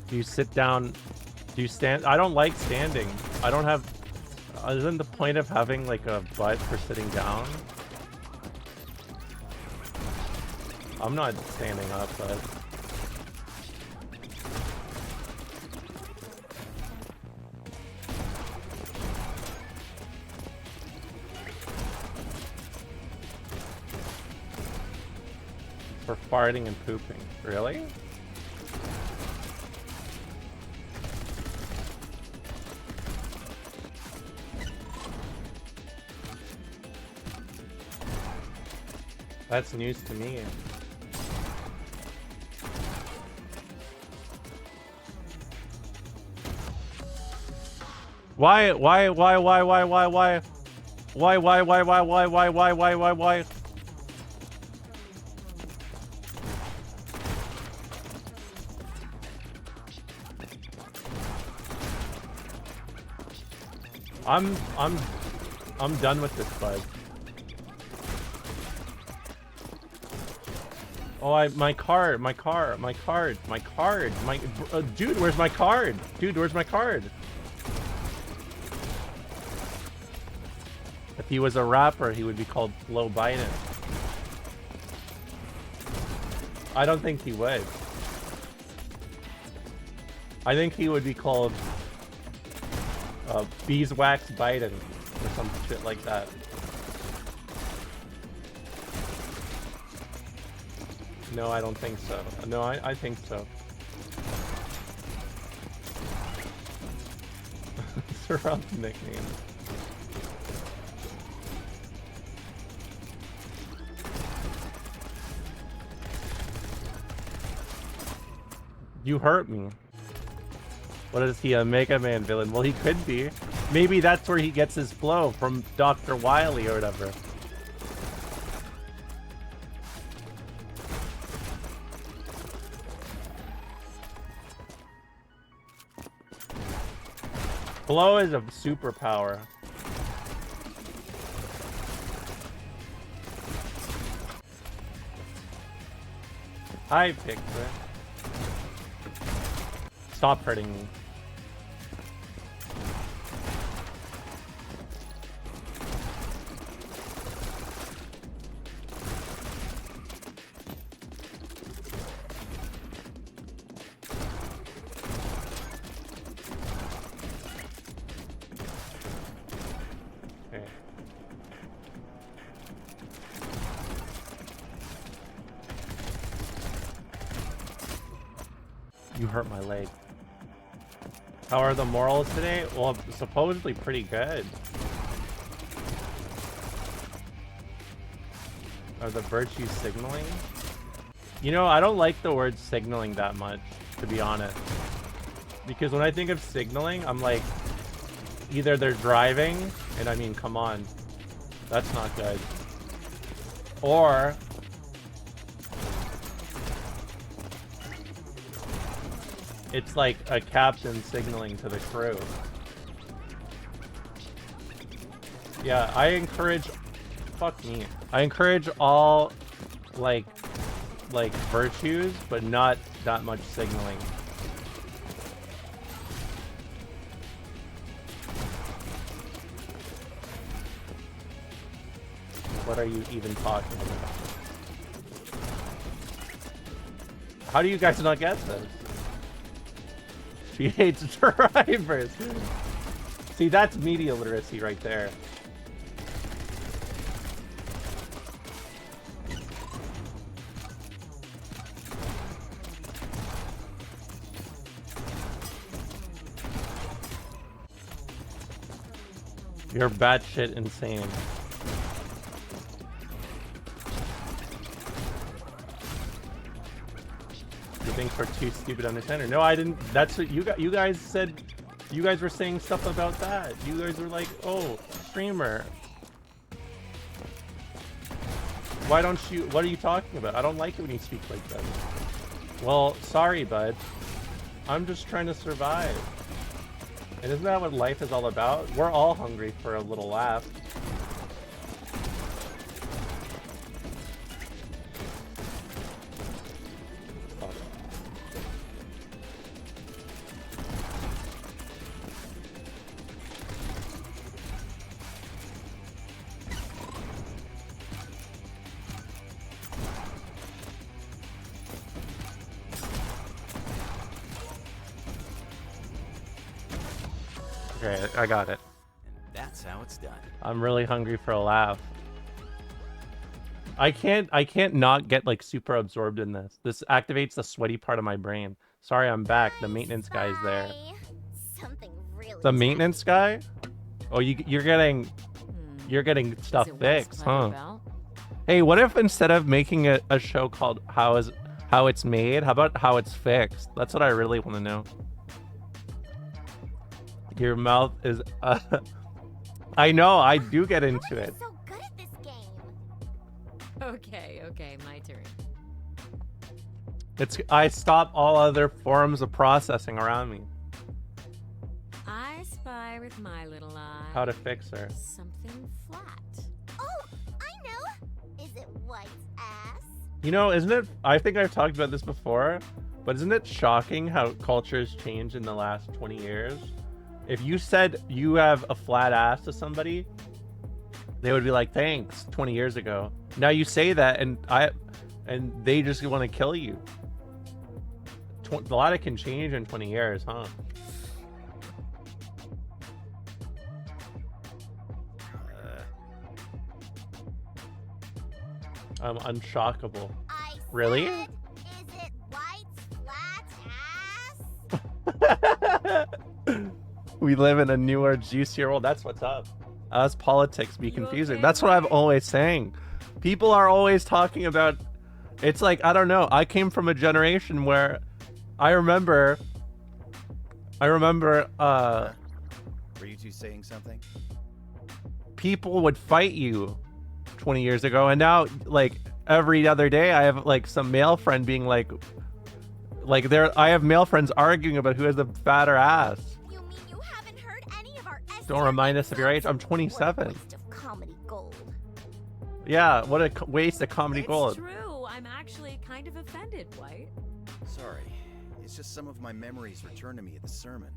Do you sit down? Do you stand? I don't like standing. I don't have... Isn't the point of having like a butt for sitting down? I'm not standing up, but... For farting and pooping. Really? That's news to me. Why? Why? I'm done with this, bud. Oh, my card, dude, where's my card? Dude, where's my card? If he was a rapper, he would be called Flo Biden. I don't think he would. I think he would be called Beeswax Biden or some shit like that. No, I don't think so. No, I think so. Surround nickname. You hurt me. What is he, a Mega Man villain? Well, he could be. Maybe that's where he gets his flow, from Dr. Wily or whatever. Flow is a superpower. Hi, Picture. Stop hurting me. Okay. You hurt my leg. How are the morals today? Well, supposedly pretty good. Are the virtues signaling? You know, I don't like the word signaling that much, to be honest. Because when I think of signaling, I'm like, either they're driving, and I mean, come on. That's not good. Or it's like a captain signaling to the crew. Yeah, I encourage... Fuck me. I encourage all, like virtues, but not that much signaling. What are you even talking about? How do you guys not get this? She hates drivers. See, that's media literacy right there. You're batshit insane. You think we're too stupid to understand her? No, I didn't. That's what you guys said. You guys were saying stuff about that. You guys were like, "Oh, streamer. Why don't you? What are you talking about? I don't like it when you speak like that." Well, sorry, bud. I'm just trying to survive. And isn't that what life is all about? We're all hungry for a little laugh. Okay, I got it. And that's how it's done. I'm really hungry for a laugh. I can't not get like super absorbed in this. This activates the sweaty part of my brain. Sorry, I'm back. The maintenance guy is there. Something really The maintenance guy? Oh, you're getting stuff fixed, huh? Hey, what if instead of making a show called How It's Made, how about How It's Fixed? That's what I really want to know. Your mouth is. I know. I do get into it. So good at this game. Okay, my turn. It's. I stop all other forms of processing around me. I spy with my little eye. How to fix her? Something flat. Oh, I know. Is it White's ass? You know, isn't it? I think I've talked about this before, but isn't it shocking how cultures changed in the last 20 years? If you said you have a flat ass to somebody, they would be like, "Thanks." 20 years ago, now you say that, and they just want to kill you. A lot can change in 20 years, huh? I'm unshockable. Really? Is it White's flat ass? We live in a newer, juicier world. That's what's up. Us politics be confusing. okay, That's what I'm White? always saying. People are always talking about. It's like, I don't know. I came from a generation where I remember. Were you two saying something? People would fight you 20 years ago, and now like every other day I have like some male friend being like there. I have male friends arguing about who has the fatter ass. You mean you haven't heard any of our Don't remind us of your age. I'm 27. Waste of comedy gold. Yeah, what a waste of comedy It's gold. true. I'm actually kind of offended, White. Sorry. It's just some of my memories return to me at the sermon.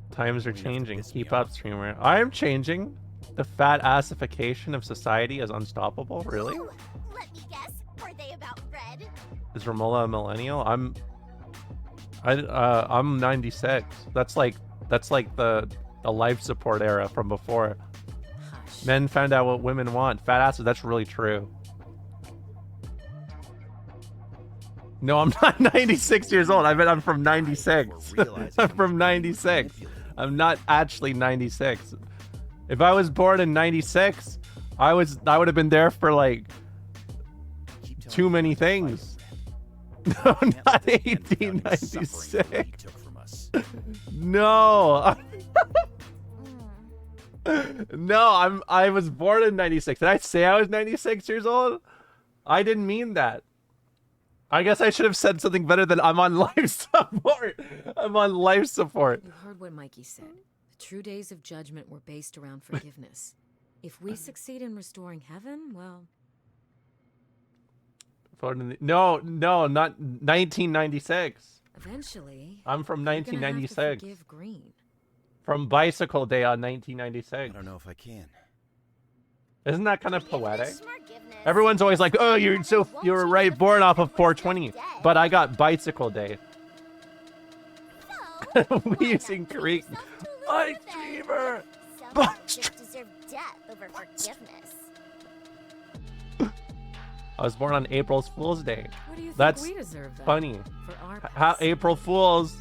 Times are You have to changing. piss me Keep up, off. streamer. I am changing. The fat assification of society is unstoppable. Really? Ooh, let me guess. Are they about red? Is Romola a millennial? I'm 96. That's like the life support era from before. Hush. Men found out what women want. Fat asses. That's really true. No, I'm not 96 years old. I bet I'm from 96. I'm from 96. I'm not actually 96. If I was born in 96, I would have been there for like Keep telling too me many not to fight things. over No, that. not Can't let this man without any suffering for what 1896. he took from us. No. Mm. No, I was born in 96. Did I say I was 96 years old? I didn't mean that. I guess I should have said something better than I'm on life support. I'm on life support. You heard what Mikey said. The true days of judgment were based around forgiveness. If we succeed in restoring heaven, well, No, not 1996. eventually. I'm from you're gonna have to 1996. forgive Green. From Bicycle Day on I 1996. don't know if I can. Isn't that kind of poetic? Forgiveness. Everyone's always like, "Oh, you were right, born off of 420." But I got Bicycle Day. So, We why using not put Greek. yourself to a I loser then? dreamer. Some But- just deserve death over forgiveness. I was born on April's Fool's Day. What do you think That's we deserve then? funny. For our How past? April Fools?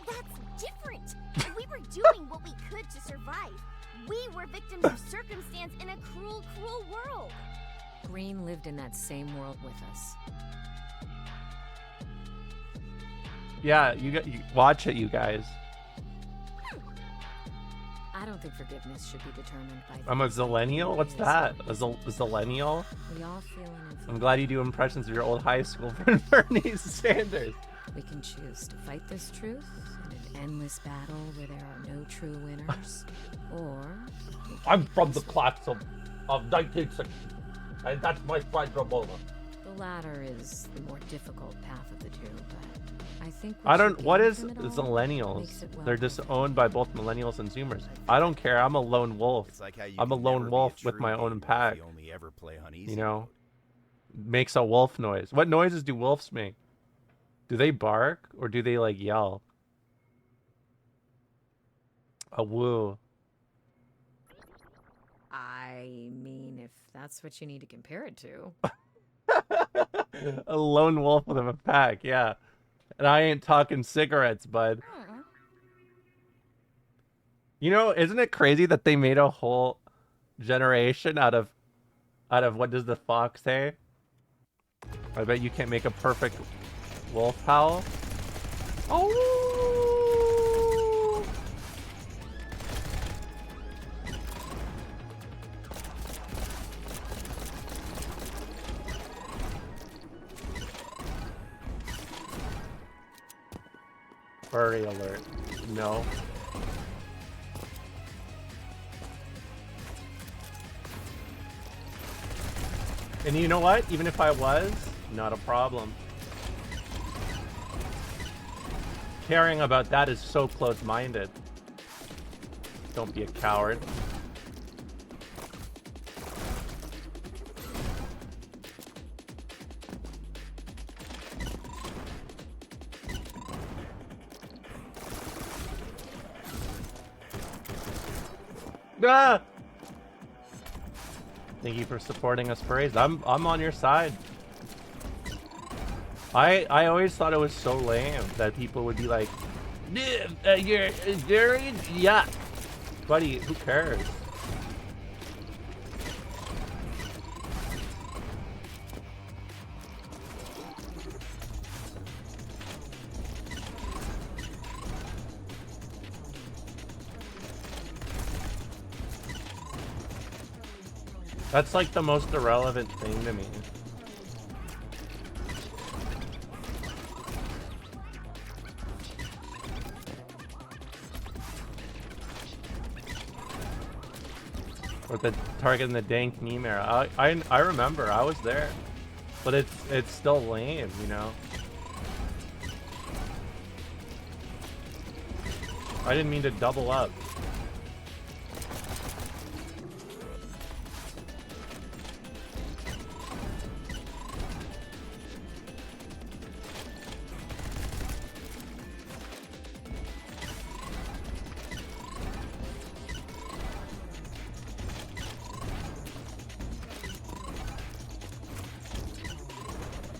That's different. We were doing what we could to survive. We were victims of circumstance in a cruel, cruel world. Green lived in that same world with us. Yeah, you watch it, you guys. I don't think forgiveness should be determined by. I'm a things like zillennial. What's years. that? A zillennial? We all feel an influence. I'm glad you do impressions of your old high school friend Bernie Sanders. We can choose to fight this truth in an endless battle where there are no true winners, or we can I'm make from the peace with class of 1960, and that's my friend Romola. The latter is the more difficult path of the two, but I think I what don't. you What gain is from it all zillennials? makes it well They're just worth it. owned by both millennials and Zoomers. I don't care. I'm a lone wolf. It's like how you I'm a can lone never be wolf with true my own gamer if pack. You only ever play on easy You know, mode. makes a wolf noise. What noises do wolves make? Do they bark or do they like yell? A woo. I mean, if that's what you need to compare it to. A lone wolf with a pack, yeah. And I ain't talking cigarettes, bud. You know, isn't it crazy that they made a whole generation out of what does the fox say? I bet you can't make a perfect wolf howl. Oh! Furry alert. No. And you know what? Even if I was, not a problem. Caring about that is so close-minded. Don't be a coward. Ah! Thank you for supporting us, furries. I'm on your side. I always thought it was so lame that people would be like, you're very yeah, buddy. Who cares? That's like the most irrelevant thing to me. Or the target in the dank meme era. I remember, I was there. But it's still lame, you know? I didn't mean to double up.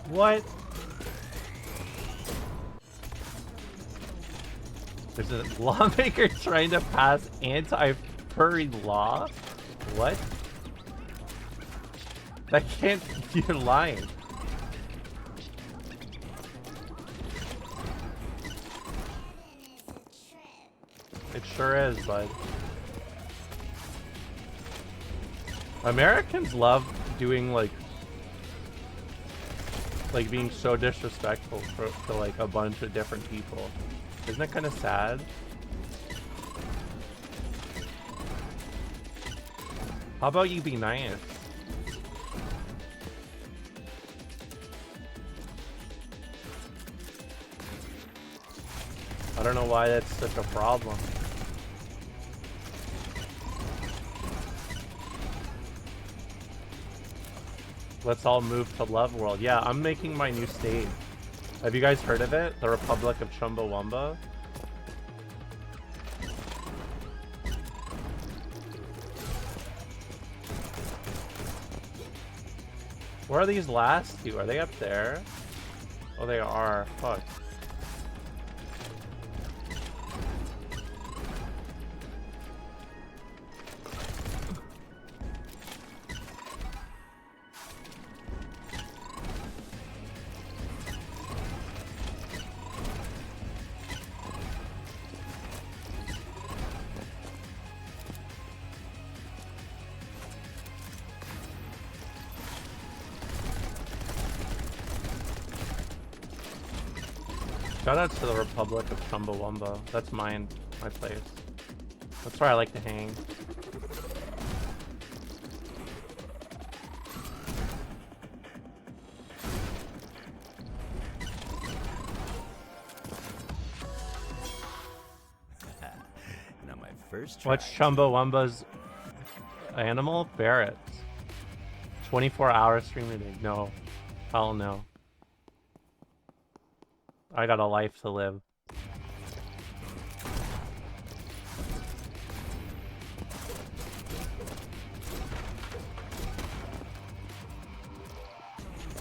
What? There's a lawmaker trying to pass anti-furry law? What? That can't be your line. It sure is, bud. Americans love doing like being so disrespectful to like a bunch of different people. Isn't that kind of sad? How about you be nice? I don't know why that's such a problem. Let's all move to Love World. Yeah, I'm making my new state. Have you guys heard of it? The Republic of Chumbawamba? Where are these last two? Are they up there? Oh, they are. Fuck. Shoutouts to the Republic of Chumbawamba. That's mine, my place. That's where I like to hang. Not my first try. What's Chumbawamba's animal? Ferrets. 24-hour stream today. No. Hell no. I got a life to live.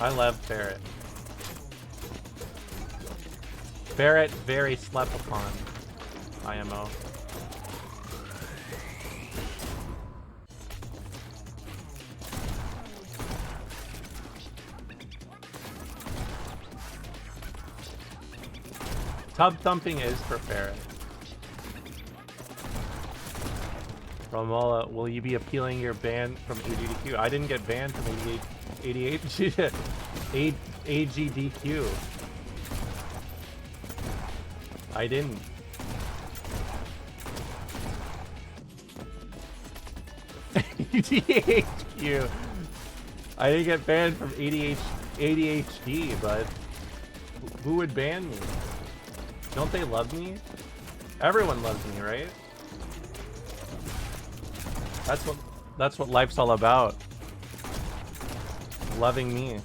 I love Ferret. Ferret very slept upon. IMO. Tub thumping is for Ferret. Romola, will you be appealing your ban from AGDQ? I didn't get banned from AGDQ. I didn't. ADHQ. I didn't get banned from ADHD, but who would ban me? Don't they love me? Everyone loves me, right? That's what life's all about. Loving me.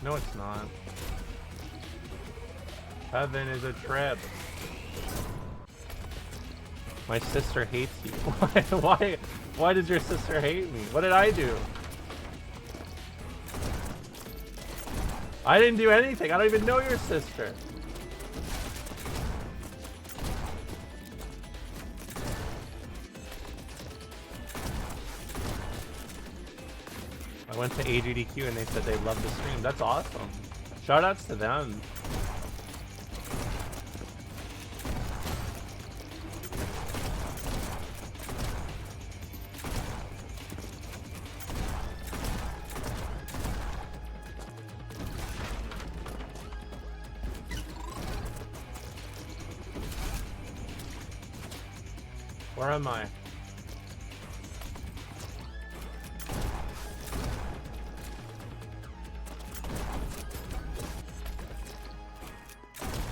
No, it's not. Heaven is a trip. My sister hates you. Why does your sister hate me? What did I do? I didn't do anything. I don't even know your sister. I went to AGDQ and they said they loved the stream. That's awesome. Shoutouts to them. Where am I?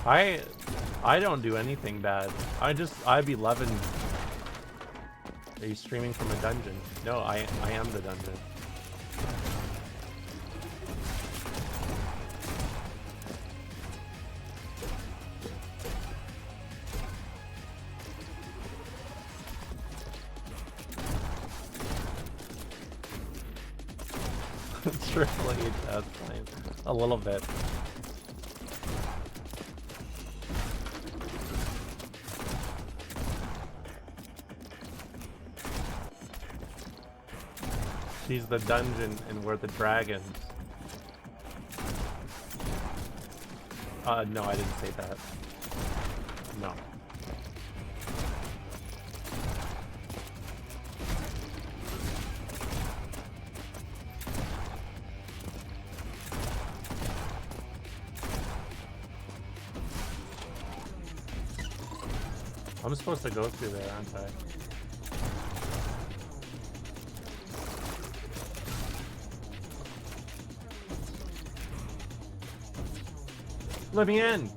I don't do anything bad. I'd be loving. Are you streaming from a dungeon? No, I am the dungeon. Triple H, that's fine. A little bit. She's the dungeon and we're the dragons. No, I didn't say that. No. I'm supposed to go through there, aren't I? Let me in!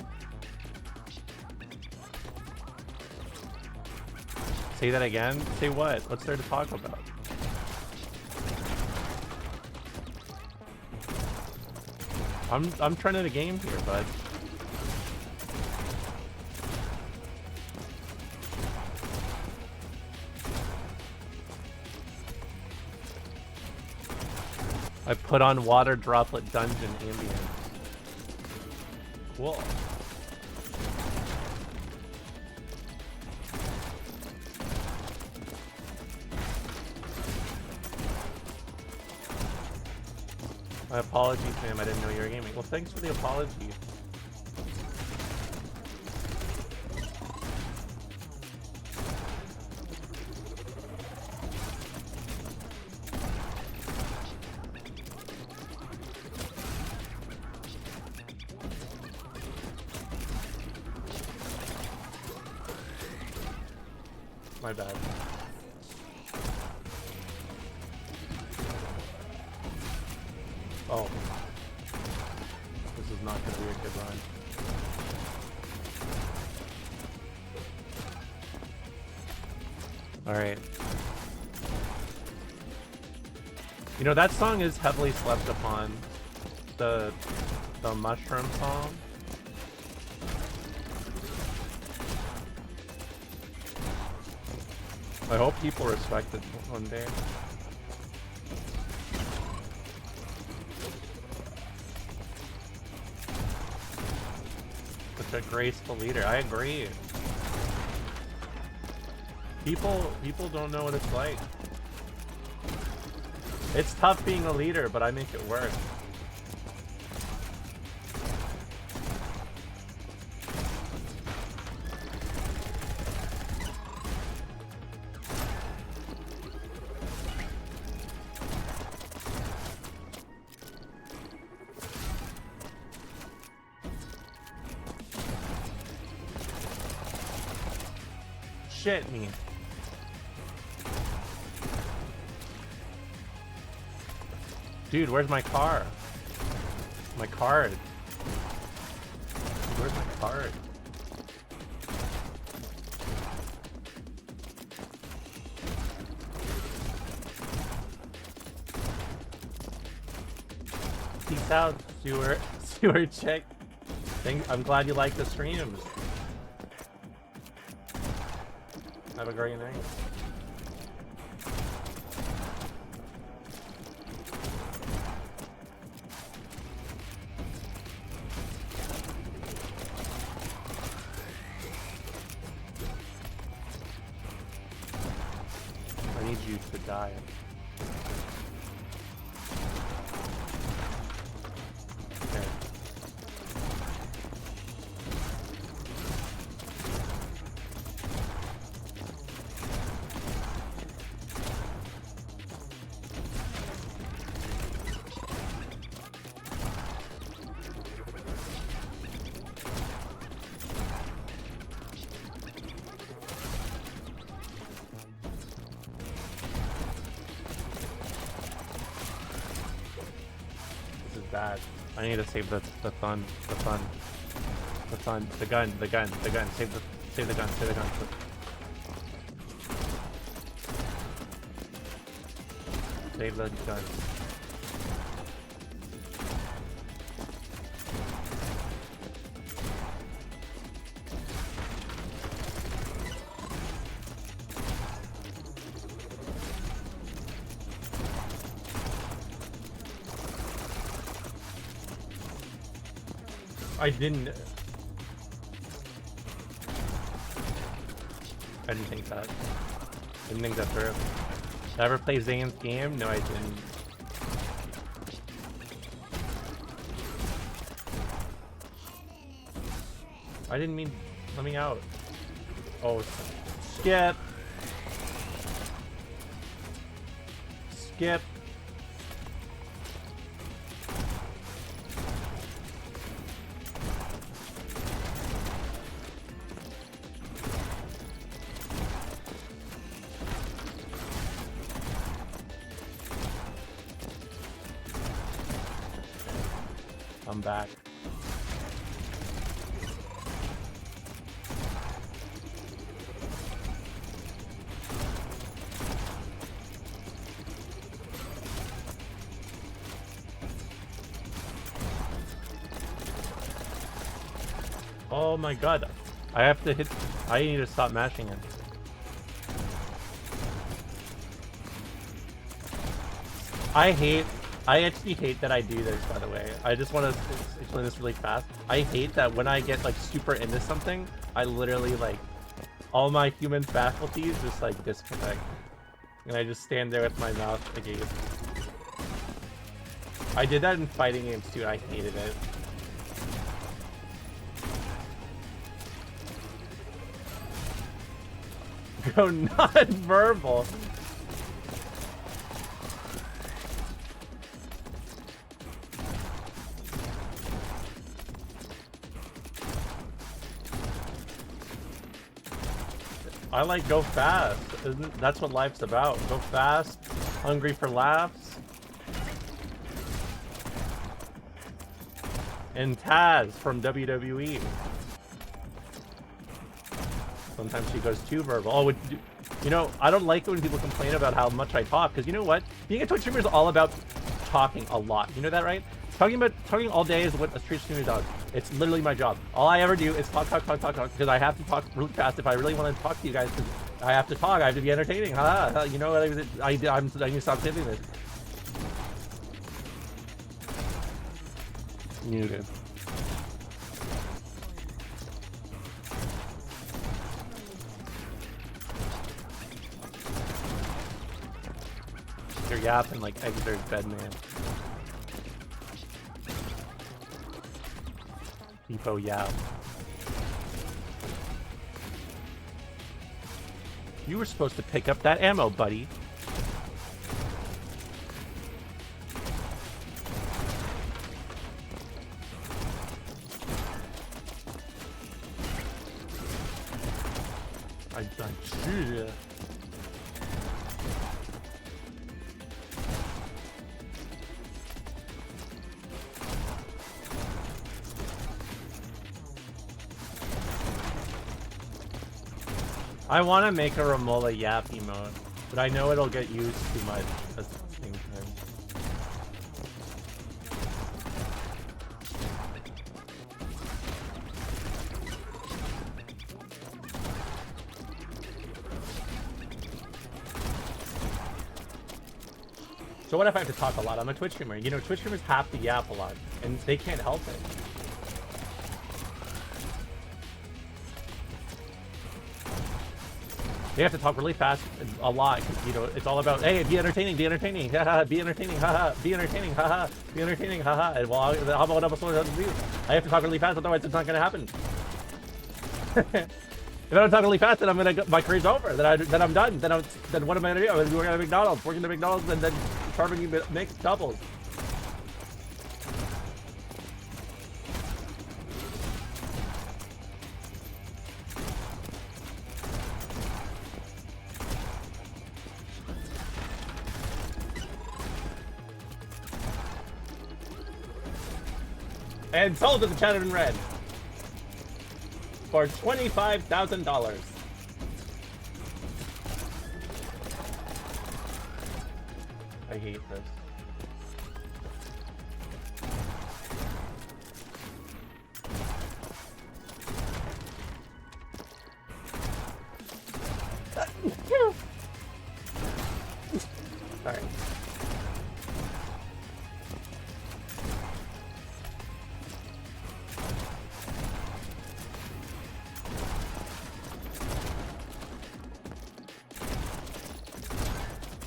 Say that again? Say what? What's there to talk about? I'm trying to game here, bud. I put on water droplet dungeon ambient. Cool. My apologies, ma'am. I didn't know you were gaming. Well, thanks for the apology. My bad. Oh. This is not gonna be a good run. Alright. You know, that song is heavily slept upon. The mushroom song. I hope people respect it one day. Such a graceful leader. I agree. People don't know what it's like. It's tough being a leader, but I make it work. shit me? Dude, where's my car? My card. Where's my card? Peace out, sewer chick. I'm glad you like the streams. Have a great night. I need you to die. Okay. This is bad. I need to save the gun. Save the gun. Save the gun. Save the gun. I didn't think that. Didn't think that through. Did I ever play Zane's game? No, I didn't. I didn't mean. Let me out. Oh, skip. Skip. I'm back. Oh my god. I have to hit. I need to stop mashing it. I actually hate that I do this, by the way. I just want to explain this really fast. I hate that when I get like super into something, I literally like all my human faculties just like disconnect. And I just stand there with my mouth agape. I did that in fighting games too. I hated it. Go non-verbal. I like go fast. That's what life's about. Go fast, hungry for laughs. And Taz from WWE. Sometimes she goes too verbal. Oh, you know, I don't like it when people complain about how much I talk, because you know what? Being a Twitch streamer is all about talking a lot. You know that, right? Talking all day is what a Twitch streamer does. It's literally my job. All I ever do is talk, because I have to talk really fast if I really want to talk to you guys, because I have to talk. I have to be entertaining. You know, I need to stop saying this. Muted. You're yapping like Exeter's Bedman. Depot yap. You were supposed to pick up that ammo, buddy. I I want to make a Romola Yap emote, but I know it'll get used too much at the same time. So what if I have to talk a lot? I'm a Twitch streamer. You know, Twitch streamers have to yap a lot, and they can't help it. They have to talk really fast a lot. You know, it's all about, hey, be entertaining, haha, be entertaining, haha, be entertaining, haha, be entertaining, haha. And well, how about what episode of you? I have to talk really fast, otherwise it's not gonna happen. If I don't talk really fast, then I'm gonna my career's over. Then I'm done. Then what am I gonna do? I'm gonna be working at McDonald's, and then charming you mixed doubles. And sold to the Chattered in Red for $25,000. I hate this. Sorry.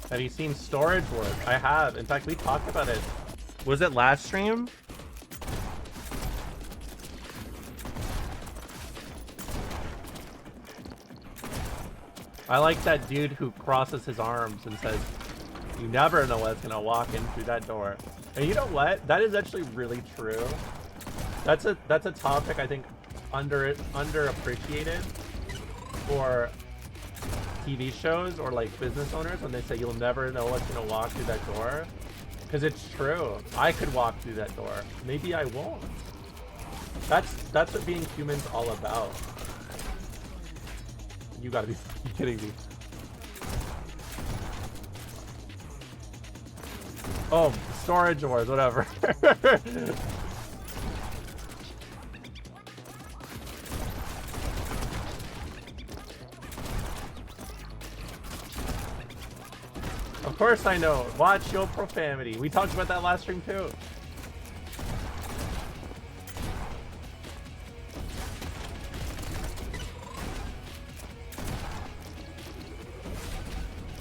Have you seen Storage Wars? I have. In fact, we talked about it. Was it last stream? I like that dude who crosses his arms and says, "You never know what's gonna walk in through that door." And you know what? That is actually really true. That's a topic I think underappreciated for TV shows or like business owners when they say you'll never know what's gonna walk through that door, because it's true. I could walk through that door. Maybe I won't. That's what being human's all about. You gotta be kidding me. Oh, Storage Wars, whatever. Of course I know. Watch your profanity. We talked about that last stream too.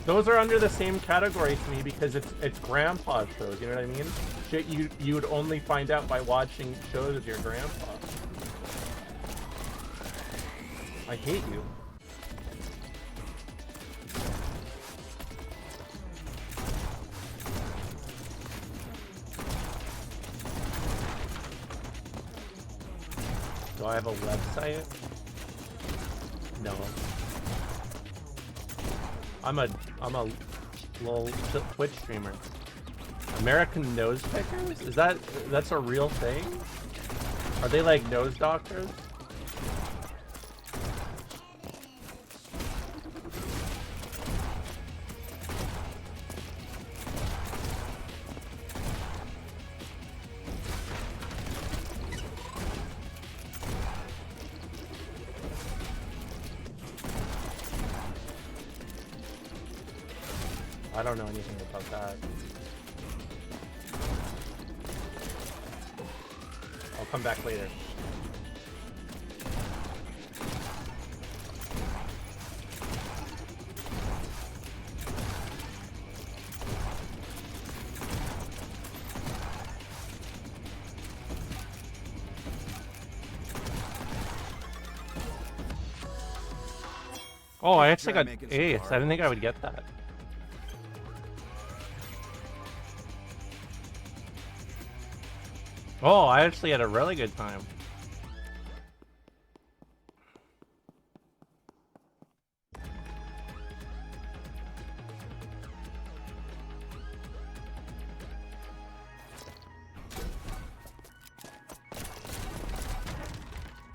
Those are under the same category to me because it's grandpa shows, you know what I mean? Shit you would only find out by watching shows with your grandpa. I hate you. Do I have a website? No. I'm a little Twitch streamer. American Nose Pickers? That's a real thing? Are they like nose doctors? I don't know anything about that. I'll come back later. Oh, I actually got ace. I didn't think I would get that. Oh, I actually had a really good time.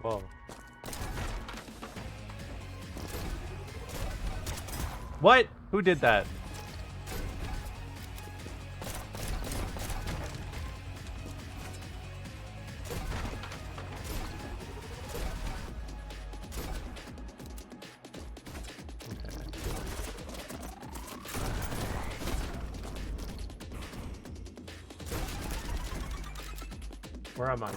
Whoa. What? Who did that? Where am I?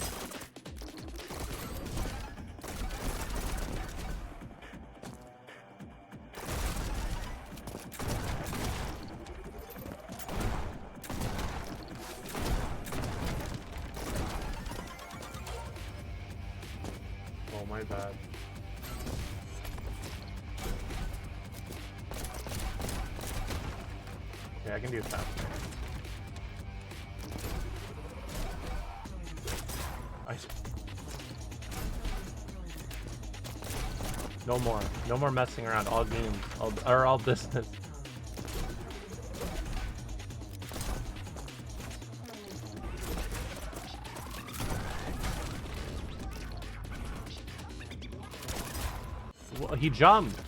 Oh, my bad. Okay, I can do that. No more. No more messing around. All games. All business. Well, he jumped.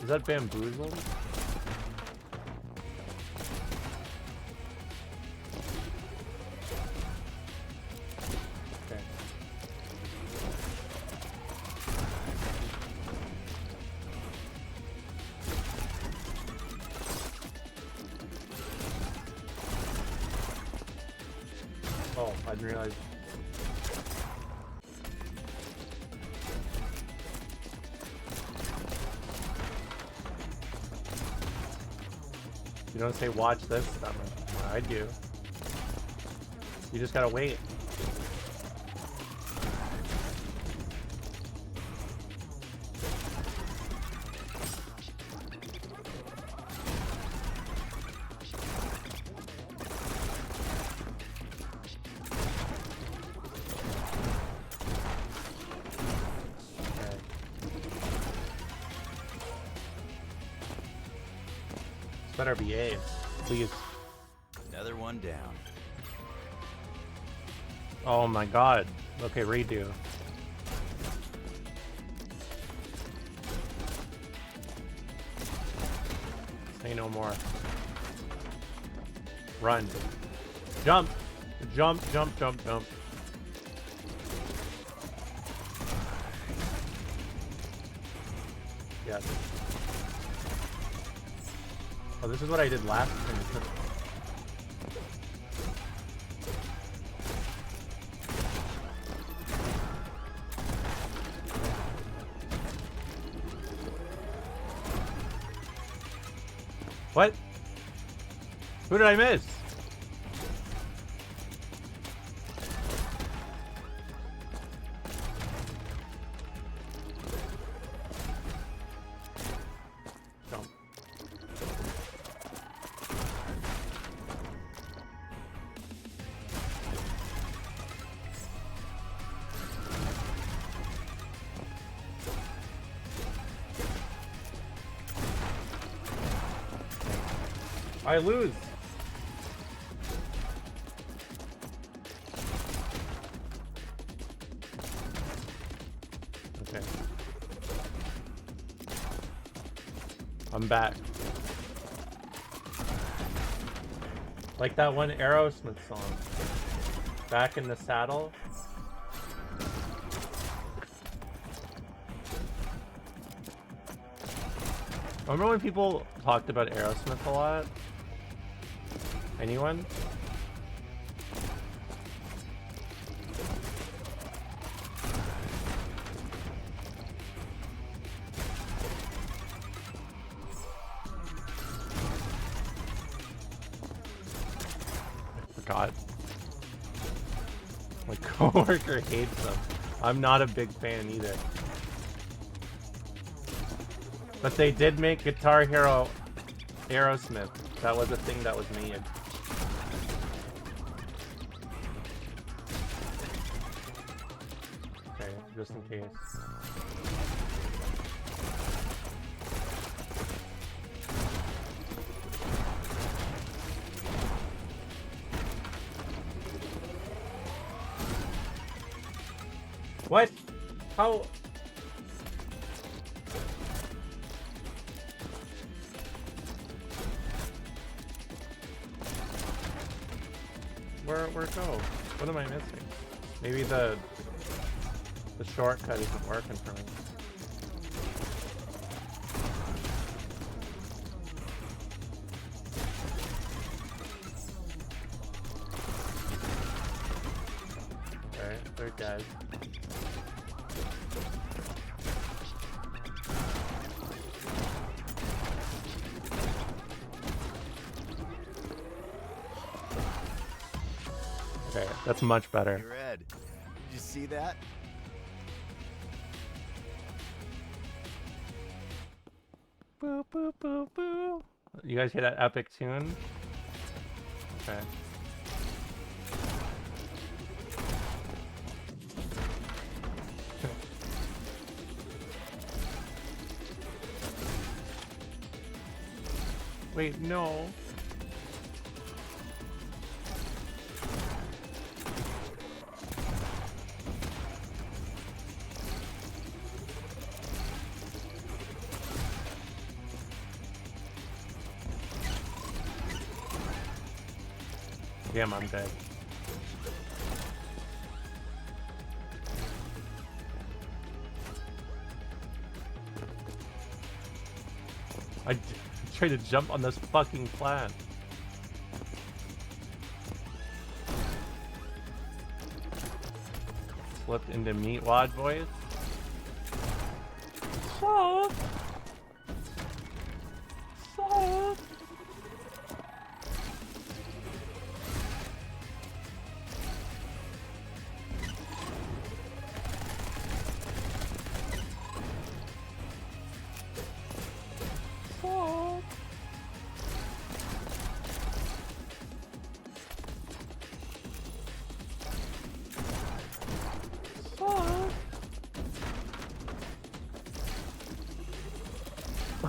Is that bamboozled? Okay. Oh, I didn't realize. You don't say watch this stuff. I do. You just gotta wait. Better behave, please. Another one down. Oh my god. Okay, redo. Say no more. Run. Jump. Jump, jump, jump, jump. Yes. Oh, this is what I did last time. What? Who did I miss? Jump. I lose. Okay. I'm back. Like that one Aerosmith song. Back in the saddle. Remember when people talked about Aerosmith a lot? Anyone? I forgot. My coworker hates them. I'm not a big fan either. But they did make Guitar Hero Aerosmith. That was a thing that was made. Okay, just in case. What? How? Where go? What am I missing? Maybe the shortcut isn't working for me. Okay, third guys. Okay, that's much better. Hey, Red, did you see that? Boo, boo, boo, boo. You guys hear that epic tune? Okay. Wait, no. Damn, I'm dead. I tried to jump on this fucking plant. Slipped into Meatwad voice. So.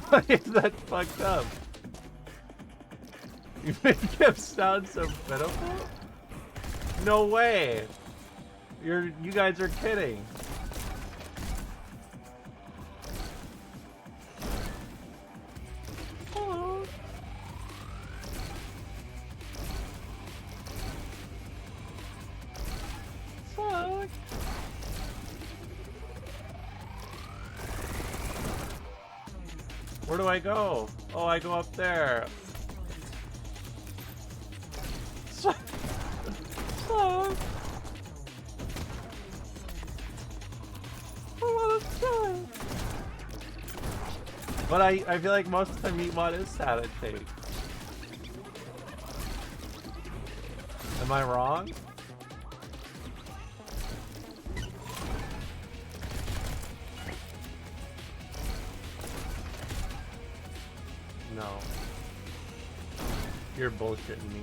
Why is that fucked up? You make him sound so pitiful? No way! You guys are kidding. Oh. Fuck. Where do I go? Oh, I go up there. But I feel like most of the Meatwad is salad shake. Am I wrong? No. You're bullshitting me.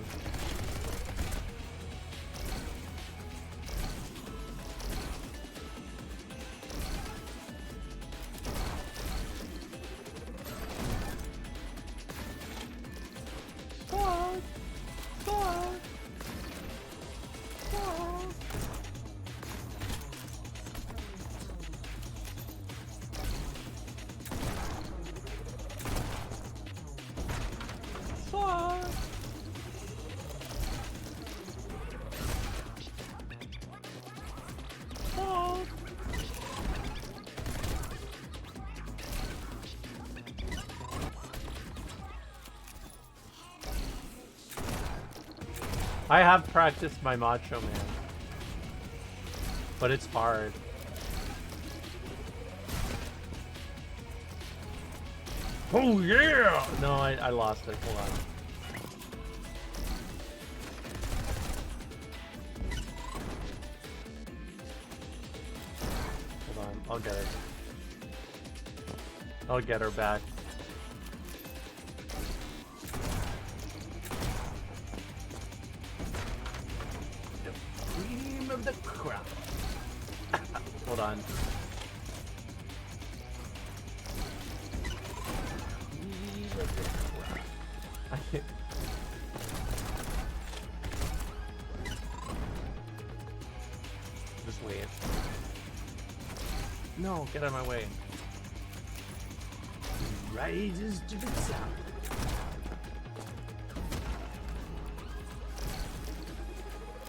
I have practiced my Macho Man, but it's hard. Oh yeah! No, I lost it. Hold on. Hold on. I'll get it. I'll get her back. Cream of the crop. Hold on. Cream of the crop. I can't. Just wait. No, get out of my way. Rises to the top.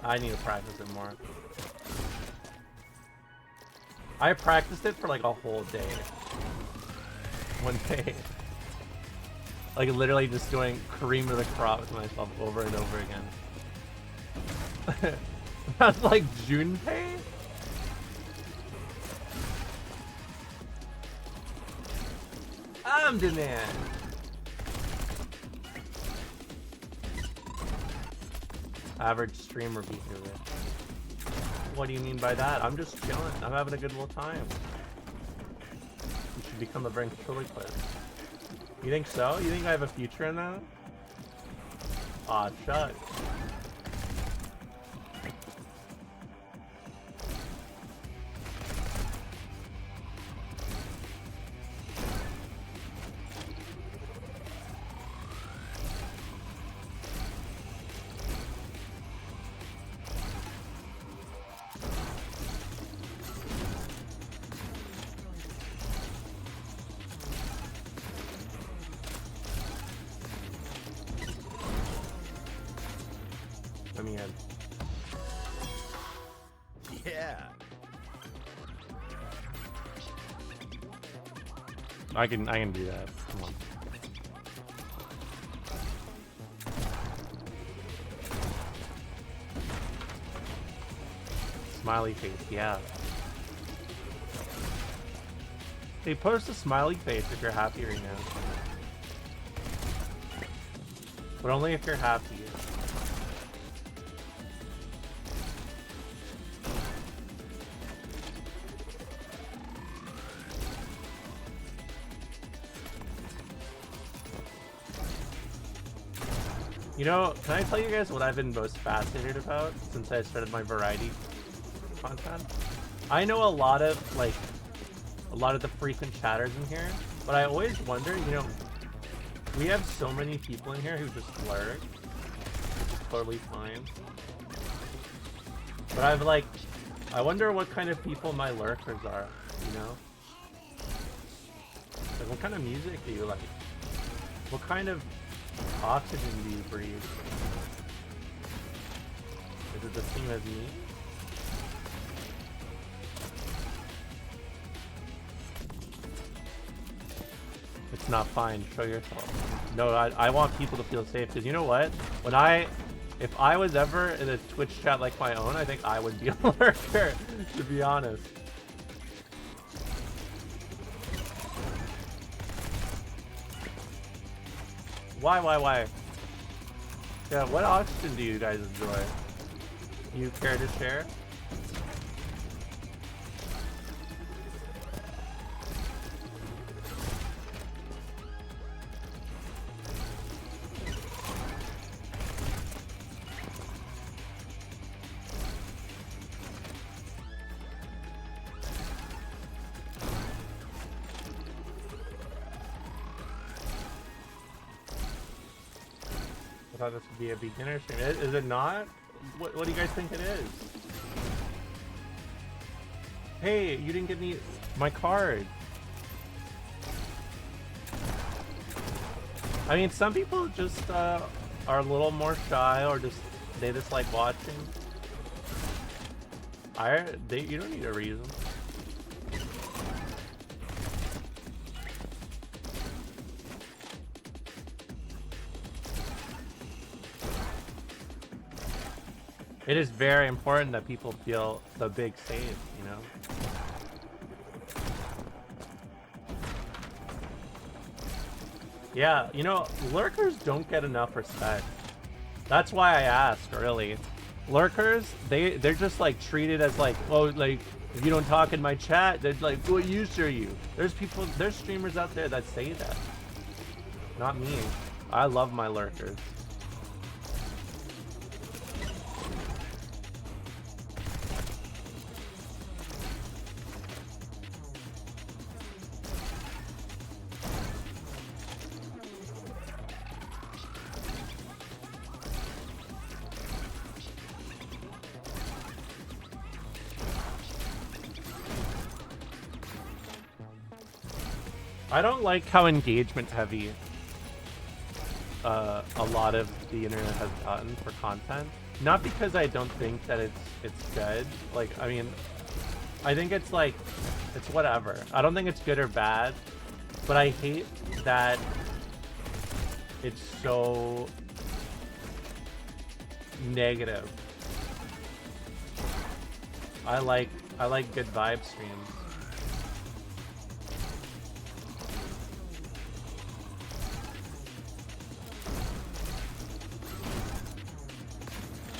I need to practice it more. I practiced it for like a whole day. One day. Like literally just doing cream of the crop with myself over and over again. That's like Junpei? I'm the man. Average streamer behavior. What do you mean by that? I'm just chilling. I'm having a good little time. You should become a ventriloquist. You think so? You think I have a future in that? Aw, shucks. Let me in. Yeah. I can do that. Come on. Smiley face, yeah. Hey, post a smiley face if you're happy right now. But only if you're happy. You know, can I tell you guys what I've been most fascinated about since I started my variety content? I know a lot of the frequent chatters in here, but I always wonder, you know, we have so many people in here who just lurk, which is totally fine. But I wonder what kind of people my lurkers are, you know? Like, what kind of music do you like? What kind of oxygen do you breathe? Is it the same as me? It's not fine. Show yourself. No, I want people to feel safe, because you know what? If I was ever in a Twitch chat like my own, I think I would be a lurker, to be honest. Why? Yeah, what oxygen do you guys enjoy? You care to share? I thought this would be a beginner stream. Is it not? What do you guys think it is? Hey, you didn't give me my card. I mean, some people just are a little more shy, or they just like watching. You don't need a reason. It is very important that people feel the big save, you know? Yeah, you know, lurkers don't get enough respect. That's why I asked, really. Lurkers, they're just like treated as like, oh, like, if you don't talk in my chat, they're like, what use are you? There's streamers out there that say that. Not me. I love my lurkers. I don't like how engagement heavy a lot of the internet has gotten for content. Not because I don't think that it's good. Like, I mean, I think it's like, it's whatever. I don't think it's good or bad, but I hate that it's so negative. I like good vibe streams.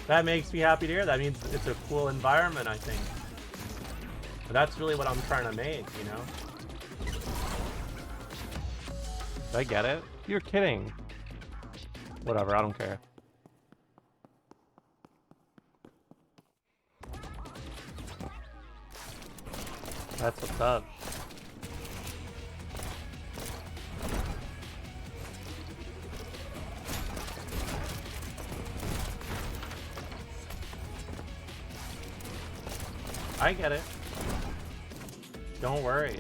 That makes me happy to hear. That means it's a cool environment, I think. But that's really what I'm trying to make, you know? Did I get it? You're kidding. Whatever, I don't care. That's what's up. I get it. Don't worry.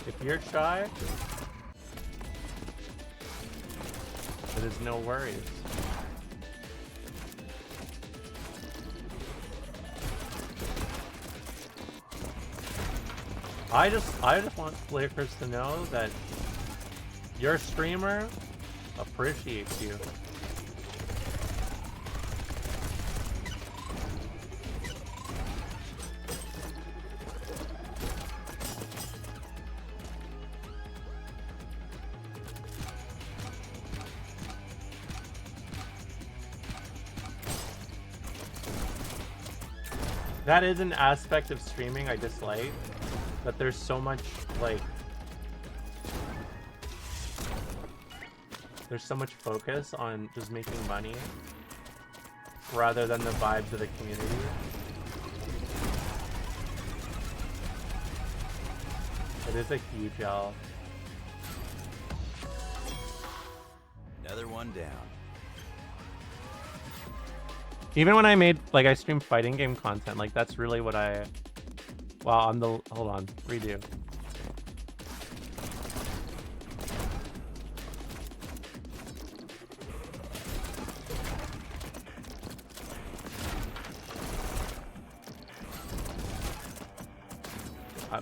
If you're shy, it is no worries. I just want Flickers to know that your streamer appreciates you. That is an aspect of streaming I dislike, that there's so much, like, there's so much focus on just making money rather than the vibes of the community. It is a huge L. Another one down. Even when I made, like, I streamed fighting game content, like, that's really what I... Wow, I'm the... Hold on. Redo.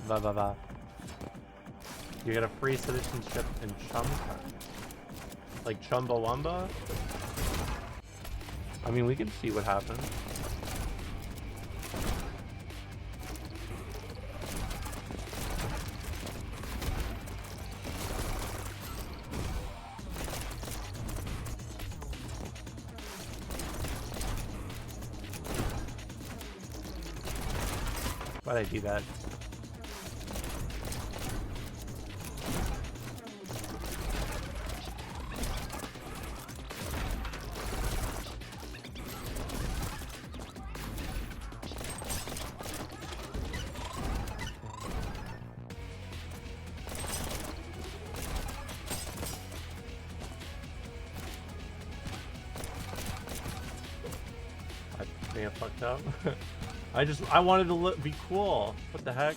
Blah, blah, blah. You get a free citizenship in Chumka. Like Chumbawamba? I mean, we can see what happens. Why'd I do that? I fucked up. I wanted to be cool. What the heck?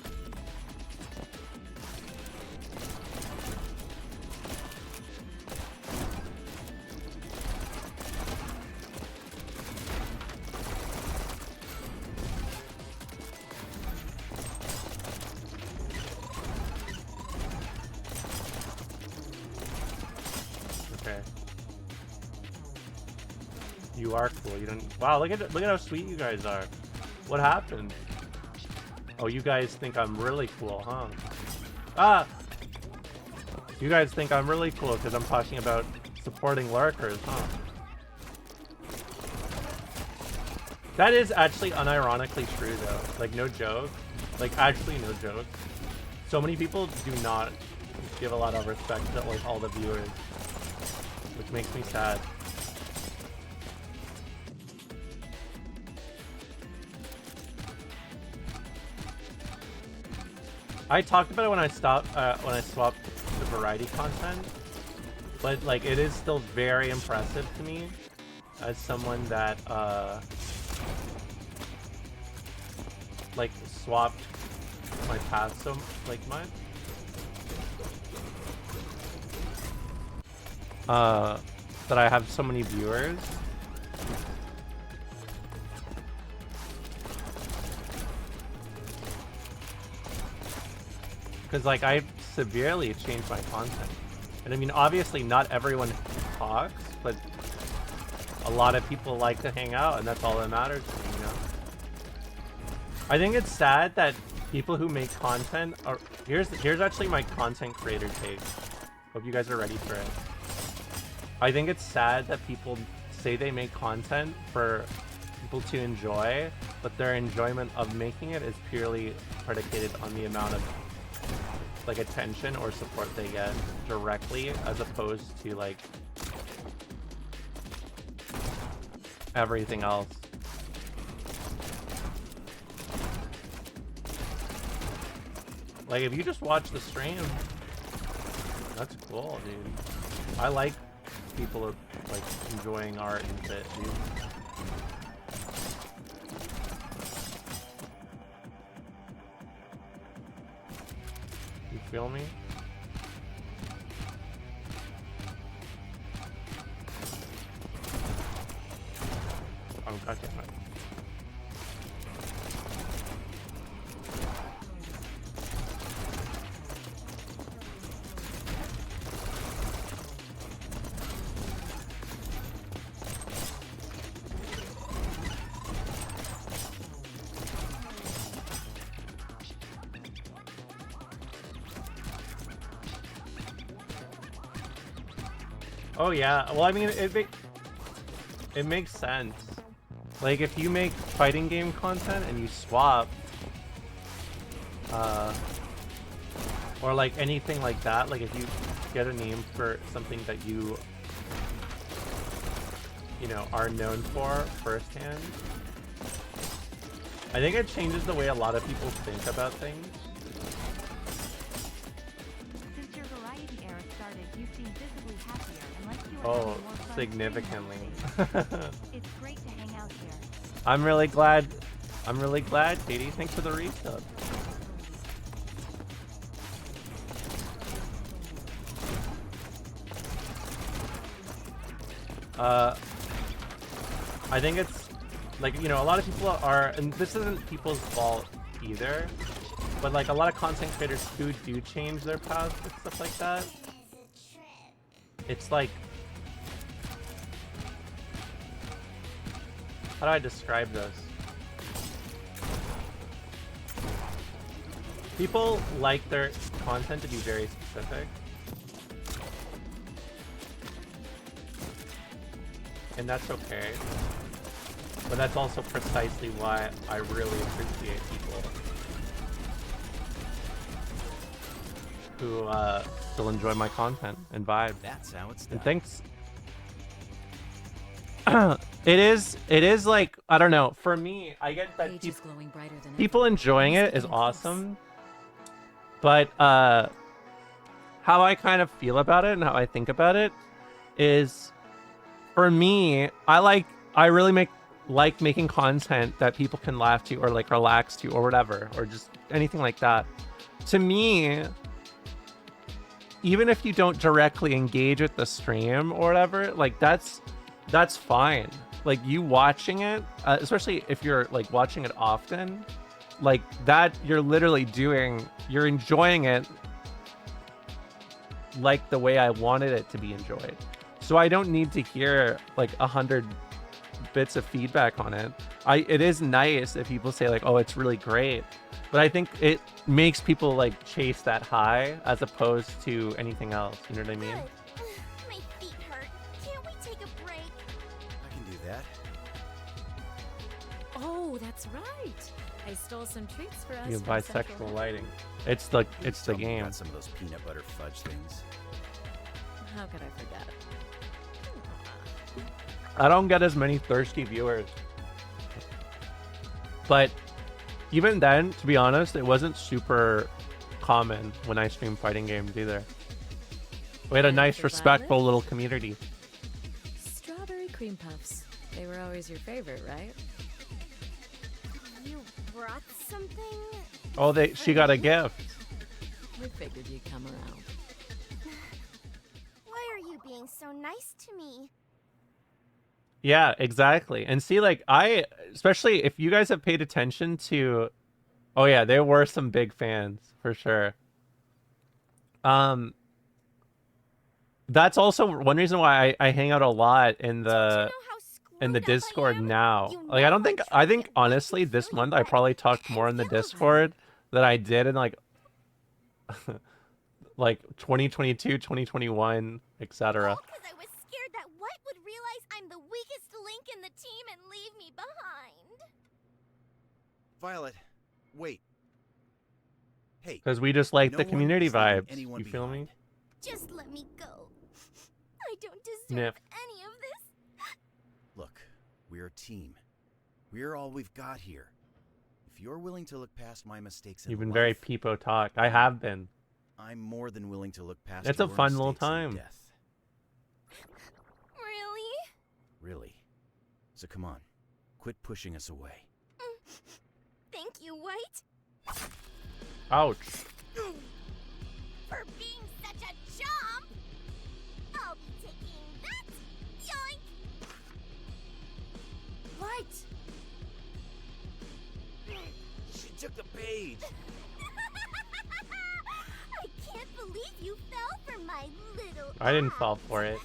Okay. You are cool. You don't. Wow, look at how sweet you guys are. What happened? Oh, you guys think I'm really cool, huh? Ah! You guys think I'm really cool because I'm talking about supporting lurkers, huh? That is actually unironically true, though. Like, no joke. Like, actually, no joke. So many people do not give a lot of respect to, like, all the viewers. Which makes me sad. I talked about it when I swapped the variety content, but like it is still very impressive to me as someone that like swapped my path so like much. that I have so many viewers. Because like I severely changed my content. And I mean, obviously not everyone talks, but a lot of people like to hang out, and that's all that matters to me, you know? I think it's sad that people who make content are... Here's actually my content creator take. Hope you guys are ready for it. I think it's sad that people say they make content for people to enjoy, but their enjoyment of making it is purely predicated on the amount of like attention or support they get directly, as opposed to like everything else. Like if you just watch the stream, that's cool, dude. I like people like enjoying art and shit, dude. You feel me? Oh, goddammit. Oh yeah, well I mean it makes sense. Like if you make fighting game content and you swap, or like anything like that, like if you get a name for something that you know are known for firsthand, I think it changes the way a lot of people think about things. Oh, significantly. It's great to hang out here. I'm really glad, Katie. Thanks for the resub. I think it's like, you know, a lot of people are, and this isn't people's fault either, but like a lot of content creators who do change their paths and stuff like that, it's like, how do I describe this? People like their content to be very specific. And that's okay. But that's also precisely why I really appreciate people who still enjoy my content and vibe. That's how it's done. And thanks. It is like, I don't know, for me, I get that people enjoying it is awesome, but how I kind of feel about it and how I think about it is, for me, I really like making content that people can laugh to or like relax to or whatever, or just anything like that. To me, even if you don't directly engage with the stream or whatever, like that's fine. Like you watching it, especially if you're like watching it often, like that, you're enjoying it like the way I wanted it to be enjoyed. So I don't need to hear like 100 bits of feedback on it. It is nice if people say like, oh, it's really great, but I think it makes people like chase that high as opposed to anything else. You know what I mean? My feet hurt. Can't we take a break? I can do that. Oh, that's right. I stole some treats for us. You from bisexual Central. lighting. It's the Tell me you game. got some of those peanut butter fudge things. How could I forget? I don't get as many thirsty viewers. But even then, to be honest, it wasn't super common when I streamed fighting games either. We had a nice, respectful little community. Strawberry cream puffs. They were always your favorite, right? You brought something? Oh, she got a gift. We figured you'd come around. Why are you being being so nice to me. Yeah, exactly. And see, like, especially if you guys have paid attention to, oh yeah, there were some big fans for sure. That's also one reason why I hang out a lot in the Discord now. Like, I think honestly this month I probably talked more in the Discord than I did in like like 2022, 2021, etc. Because I was scared that White would realize I'm the weakest link in the team and leave me behind. Violet, wait. Hey. Because we just like no the one community is leaving vibes. anyone You feel me? behind. Just let me go. I don't deserve Sniff. any of this. Look, we're a team. We're all we've got here. If you're willing to look past my mistakes in You've been life, very peepo talk. I have been. I'm more than willing to look past It's a your fun little mistakes in time. death. Really? Really. So come on. Quit pushing us away. Thank you, White. Ouch. For being such a chump. I'll be taking that. Yoink. White! She took the page. I can't believe you fell for my little I didn't act. fall for it.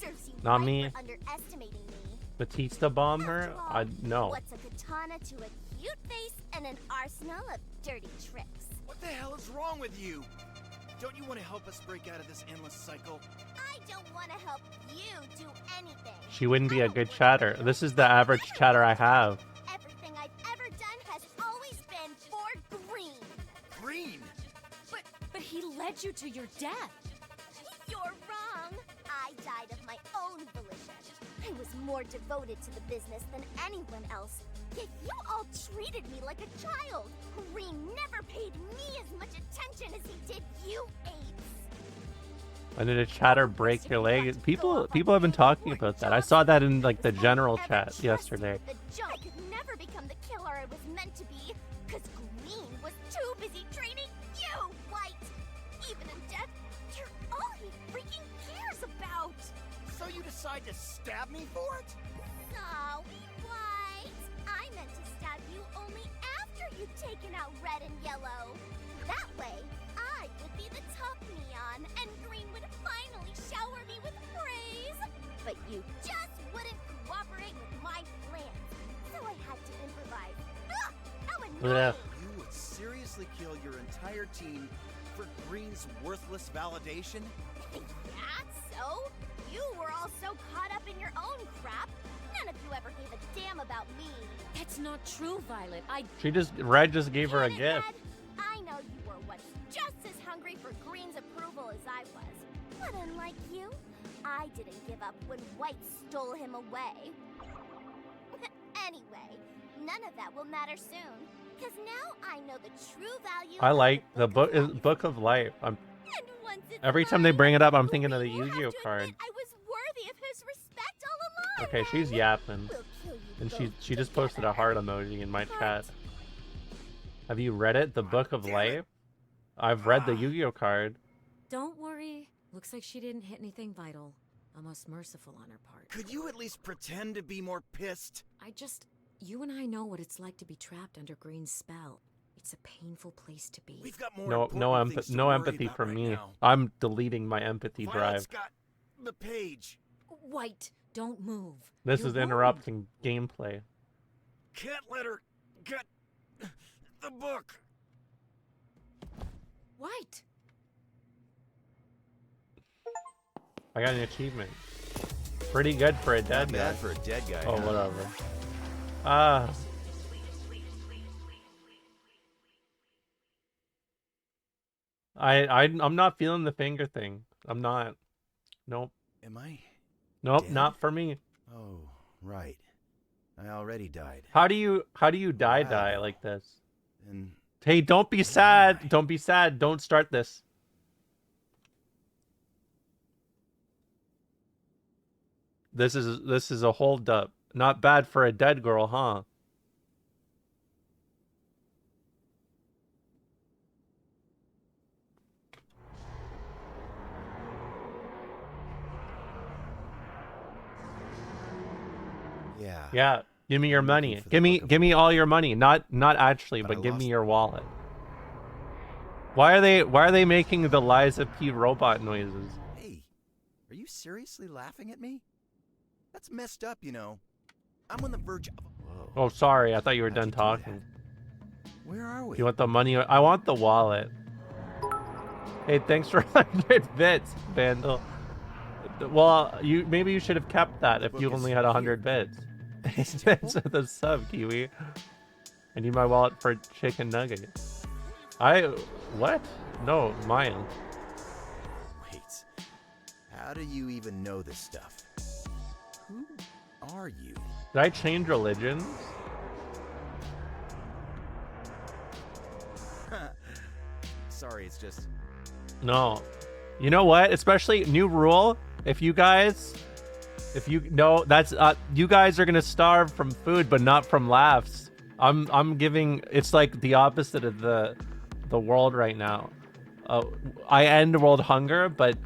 Serves you Not right me. for underestimating me. Batista bomb her? After all, No. What's a katana to a cute face and an arsenal of dirty tricks? What the hell is wrong with you? Don't you want to help us break out of this endless cycle? I don't want to help you do anything. She wouldn't be a good chatter. This is the average chatter I have. Everything I've ever done has always been for Green. Green! But he led you to your death. You're wrong. I died of my own volition. I was more devoted to the business than anyone else. Yet you all treated me like a child. Green never paid me as much attention as he did you apes. And did a chatter break your leg? People have been talking about that. I saw that in like the general chat yesterday. The junk could never become the killer I was meant to be, because Green was too busy training you, White. Even in death, you're all he freaking cares about. So you decide to stab me for it? Sorry, White. I meant to stab you only after you'd taken out Red and Yellow. That way, I would be the top neon, and Green would finally shower me with praise. But you just wouldn't cooperate with my plans, so I had to improvise. Ugh, how annoying! Yeah. You would seriously kill your entire team for Green's worthless validation? Yeah, so? You were all so caught up in your own crap. None of you ever gave a damn about me. That's not true, Violet. Red just gave her a Get it, gift. Red? I know you were once just as hungry for Green's approval as I was. But unlike you, I didn't give up when White stole him away. Anyway, none of that will matter soon. Because now I know the true value I of like the Book of Life. Book of Life. And once it's Every time they mine, bring it up, I'm thinking of the Green will have Yu-Gi-Oh to card. admit I was worthy of his respect all along. Okay, she's then. yapping. We'll kill you And both she just posted a heart emoji in my chat. Have you read it? The Book of Life? I've read the Yu-Gi-Oh card. Don't worry. Looks like she didn't hit anything vital. Almost merciful on her part. Could you at least pretend to be more pissed? You and I know what it's like to be trapped under Green's spell. It's a painful place to be. We've got more No important things to no worry empathy about from right me. now. I'm deleting my empathy Violet's drive. got the page. White, don't move. This You're is wrong. interrupting gameplay. Can't let her get the book. White! I got an achievement. Pretty good for a dead Not guy. bad for a dead guy. Oh, huh? whatever. I'm not feeling the finger thing. I'm not. Nope. Am I? Nope, Dead? not for me. Oh, right. I already died. How do you die Wow. like this? And Hey, don't be sad. Don't be sad. Don't start this. This is a hold up. Not bad for a dead girl, huh? Yeah. Yeah, give me your I'm looking money. for the Give me all your money. Not actually, But I but give me lost your wallet. Why are they making the Liza P robot noises? Hey, are you seriously laughing at me? That's messed up, you know. I'm on the verge of. Whoa. Oh, sorry. I thought you were How'd done you do talking. that? Where are we? You want the money? I want the wallet. Hey, thanks for 100 bits, Vandal. Well, maybe you should have kept that if book you is only had 100 bits. Thanks for the sub, Kiwi. I need my wallet for chicken nugget. What? No, mine. Wait. How do you even know this stuff? Who are you? Did I change religions? Sorry, it's just. No. You know what? Especially new rule. If you guys that's you guys are gonna starve from food, but not from laughs. I'm giving. It's like the opposite of the world right now. I end world hunger, but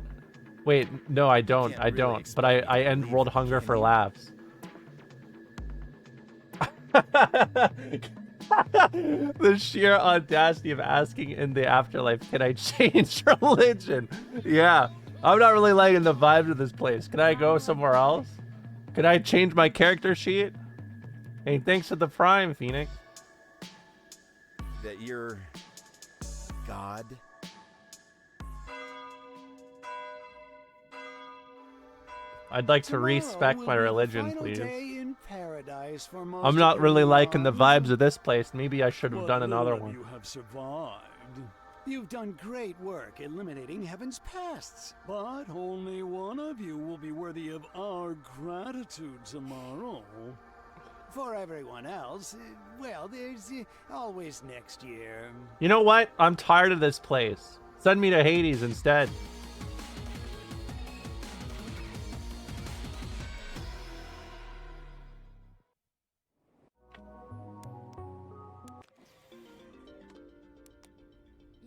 wait, no, I don't. I don't. But I end world hunger for laughs. The sheer audacity of asking in the afterlife, can I change religion? Yeah, I'm not really liking the vibe of this place. Can I go somewhere else? Can I change my character sheet? Hey, thanks for the prime, Phoenix. That you're God? I'd like to Tomorrow respect will my be the religion, final please. day in paradise for most I'm not of really the liking the gods. vibes of this place. Maybe I should have What done another little of one. You have survived. You've done great work eliminating heaven's pests, but only one of you will be worthy of our gratitude tomorrow. For everyone else, well, there's always next year. You know what? I'm tired of this place. Send me to Hades instead.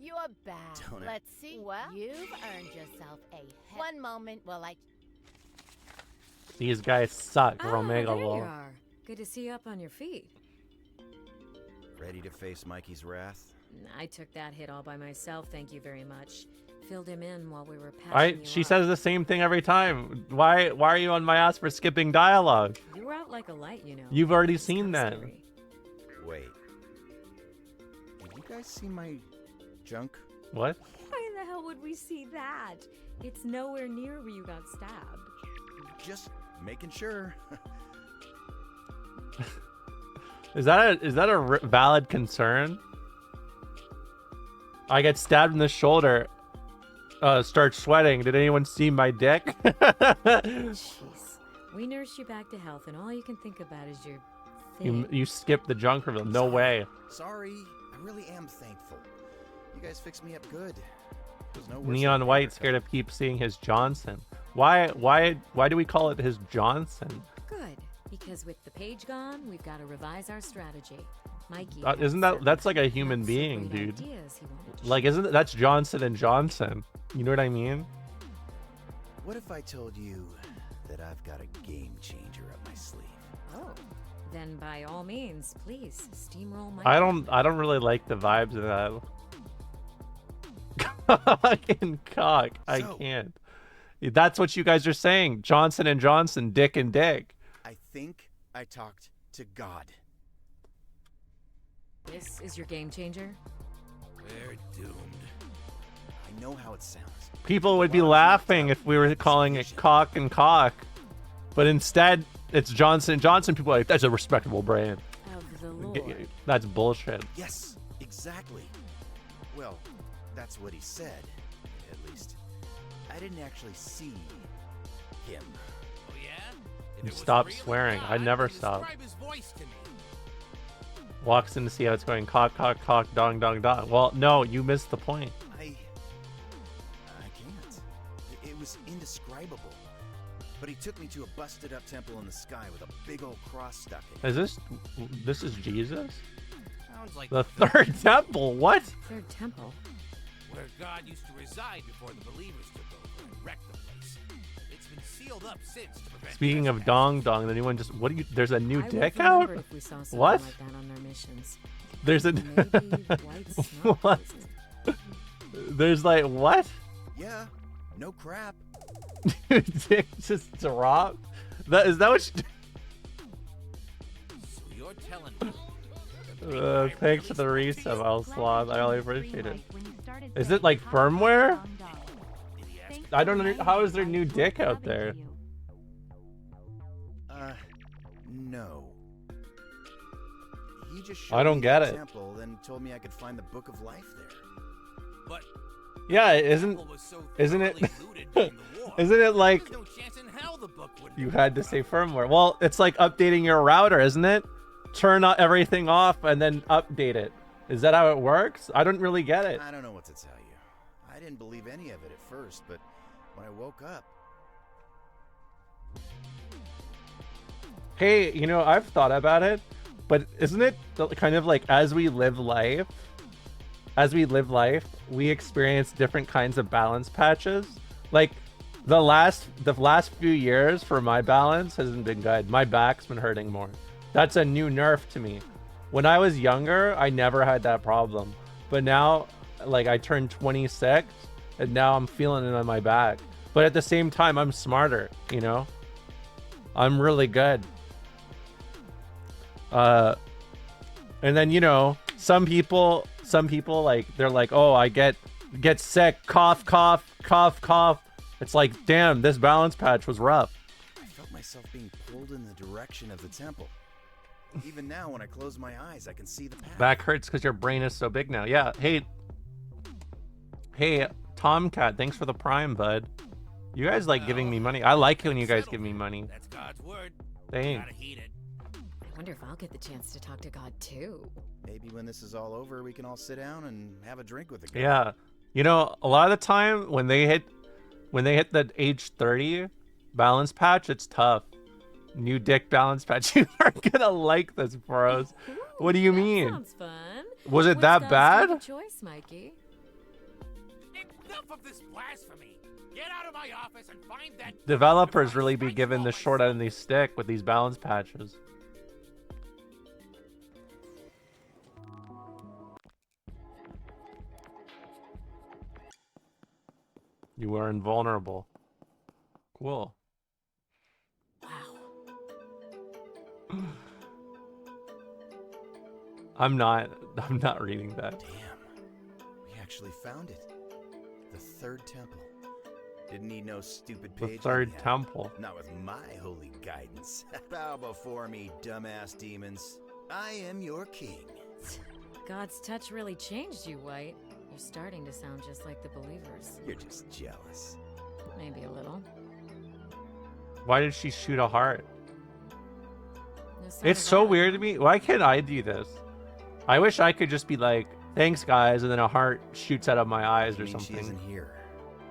You're bad. Don't it? Let's see. Well, you've earned yourself a one moment while I. These guys suck, Romega there you Lol. are. Good to see you up on your feet. Ready to face Mikey's wrath? I took that hit all by myself, thank you very much. Filled him in while we were patching you She up. says the same thing every time. Why are you on my ass for skipping dialogue? You were out like a light, you know. You've already It's seen kinda that. scary. Wait. Did you guys see my junk? What? Why the hell would we see that? It's nowhere near where you got stabbed. Just making sure. Is that a valid concern? I get stabbed in the shoulder. Start sweating. Did anyone see my dick? Jeez. We nursed you back to health, and all you can think about is your thing. you skipped the junk reveal. No way. Sorry, I really am thankful. You guys fixed me up good. There's no worse Neon than White haircut. scared of keep seeing his Johnson. Why do we call it his Johnson? Good, because with the page gone, we've got to revise our strategy. Mikey, Isn't that's like a human being, dude? Like, that's Johnson and Johnson? You know what I mean? What if I told you that I've got a game changer up my sleeve? Oh, then by all means, please steamroll Mikey. I don't really like the vibes of that. Fucking cock. I So- can't. That's what you guys are saying. Johnson and Johnson, Dick and Dick. I think I talked to God. This is your game changer? We're doomed. I know how it sounds. People would be laughing if we were calling it cock and cock. But instead, it's Johnson and Johnson. People are like, that's a respectable brand. Of the Lord. That's bullshit. Yes, exactly. Well, that's what he said, at least. I didn't actually see him. Oh yeah? If You it was stop really swearing. I God, never then stop. describe his voice to me. Walks in to see how it's going. Cock, cock, cock, dong, dong, dong. Well, no, you missed the point. I can't. It was indescribable. But he took me to a busted up temple in the sky with a big old cross stuck in it. This is Jesus? Sounds like The third temple? What? Third temple. where God used to reside before the believers took over and wrecked the place. It's been sealed up since to prevent Speaking of trespass. Dong Dong, did anyone just what do you? There's a new I would dick have out. remembered if we saw something What? like that on their missions. There's a Maybe white smell what? poison. There's like what? Yeah, no crap. Dick just dropped. That is that what? So you're telling me that Thanks for the resub, I'll sloth. I really appreciate it. Is it like firmware? I don't know. How is there new dick out there? No. He just I don't me get the it. temple, then told me I could find the Book of Life there. But Yeah, the isn't temple was so isn't it thoroughly looted during the war, isn't it like there's no chance in hell the book would you had to say firmware? Well, it's like updating your router, isn't it? Turn everything off and then update it. Is that how it works? I don't really get it. I don't know what to tell you. I didn't believe any of it at first, but when I woke up, Hey, you know, I've thought about it, but isn't it kind of like as we live life, we experience different kinds of balance patches? Like the last few years for my balance hasn't been good. My back's been hurting more. That's a new nerf to me. When I was younger, I never had that problem. But now, like I turned 26 and now I'm feeling it on my back. But at the same time, I'm smarter, you know? I'm really good. And then, you know, some people like they're like, oh, I get sick, cough, cough, cough, cough. It's like, damn, this balance patch was rough. I felt myself being pulled in the direction of the temple. Even now, when I close my eyes, I can see the path. Back hurts because your brain is so big now. Yeah. Hey, Tomcat, thanks for the prime, bud. You guys like giving me money. I like it when you guys give me money. That's God's word. Thanks. Gotta heed it. I wonder if I'll get the chance to talk to God too. Maybe when this is all over, we can all sit down and have a drink with the guy. Yeah. You know, a lot of the time when they hit the age 30 balance patch, it's tough. New dick balance patch. You are gonna like this, bros. What do you mean? Sounds fun. Was it What's that God's bad? favorite choice, Mikey? Enough of this blasphemy. Get out of my office and find that Developers really be given the short end of the stick with these balance patches. You are invulnerable. Cool. Wow. I'm not reading that. Damn. We actually found it. The third temple. Didn't need no stupid The page. third anyhow. temple. Not with my holy guidance. Bow before me, dumbass demons. I am your king. God's touch really changed you, White. You're starting to sound just like the believers. You're just jealous. Maybe a little. Why did she shoot a heart? No sign It's of so God. weird to me. Why can't I do this? I wish I could just be like, thanks guys, and then a heart shoots out of my eyes or You mean she something. isn't here.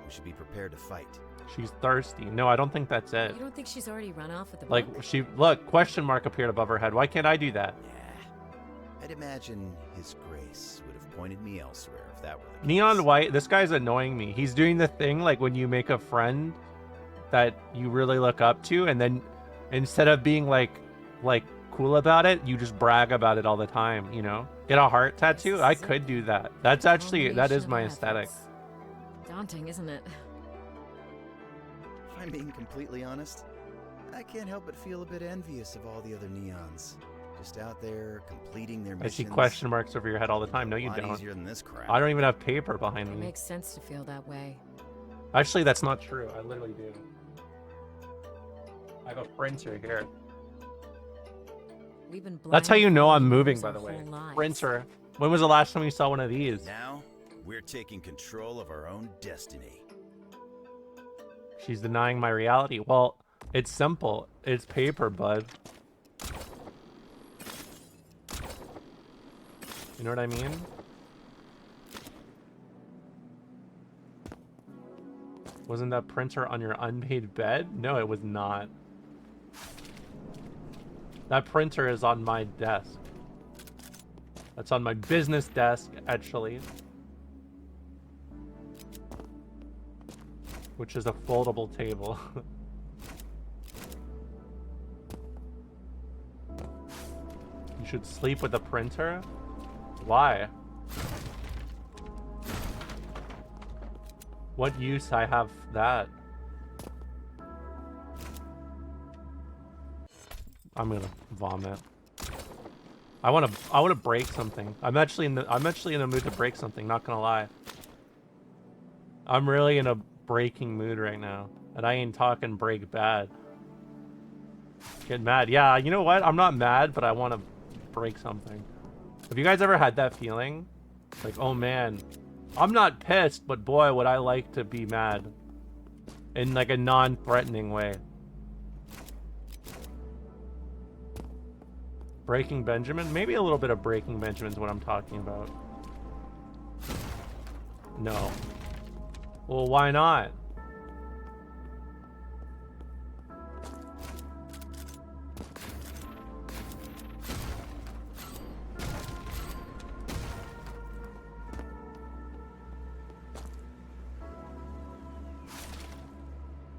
We should be prepared to fight. She's thirsty. No, I don't think that's it. You don't think she's already run off with the Like book? she look, question mark appeared above her head. Why can't I do that? Yeah. I'd imagine His Grace would have pointed me elsewhere if that were the case. Neon White, this guy's annoying me. He's doing the thing like when you make a friend that you really look up to, and then instead of being like cool about it, you just brag about it all the time, you know? Get a heart tattoo? I could do that. That's actually, that is my aesthetic. Daunting, isn't it? If I'm being completely honest, I can't help but feel a bit envious of all the other neons. Just out there completing their I missions. see question marks over your head all the time. No, A you lot don't. easier than this crap. I don't even have paper behind It me. makes sense to feel that way. Actually, that's not true. I literally do. I have a printer here. We've been That's how you know I'm moving, blindfolded by the our way. whole lives. Printer. When was the last time you saw one of these? Now, we're taking control of our own destiny. She's denying my reality. Well, it's simple. It's paper, bud. You know what I mean? Wasn't that printer on your unpaid bed? No, it was not. That printer is on my desk. That's on my business desk, actually. Which is a foldable table. should sleep with a printer? Why? What use I have that? I'm gonna vomit. I wanna break something. I'm actually in the mood to break something, not gonna lie. I'm really in a breaking mood right now. And I ain't talking break bad. Get mad. Yeah, you know what? I'm not mad, but I wanna break something. Have you guys ever had that feeling? Like, oh man, I'm not pissed, but boy, would I like to be mad. In like a non-threatening way. Breaking Benjamin? Maybe a little bit of Breaking Benjamin is what I'm talking about. No. Well, why not?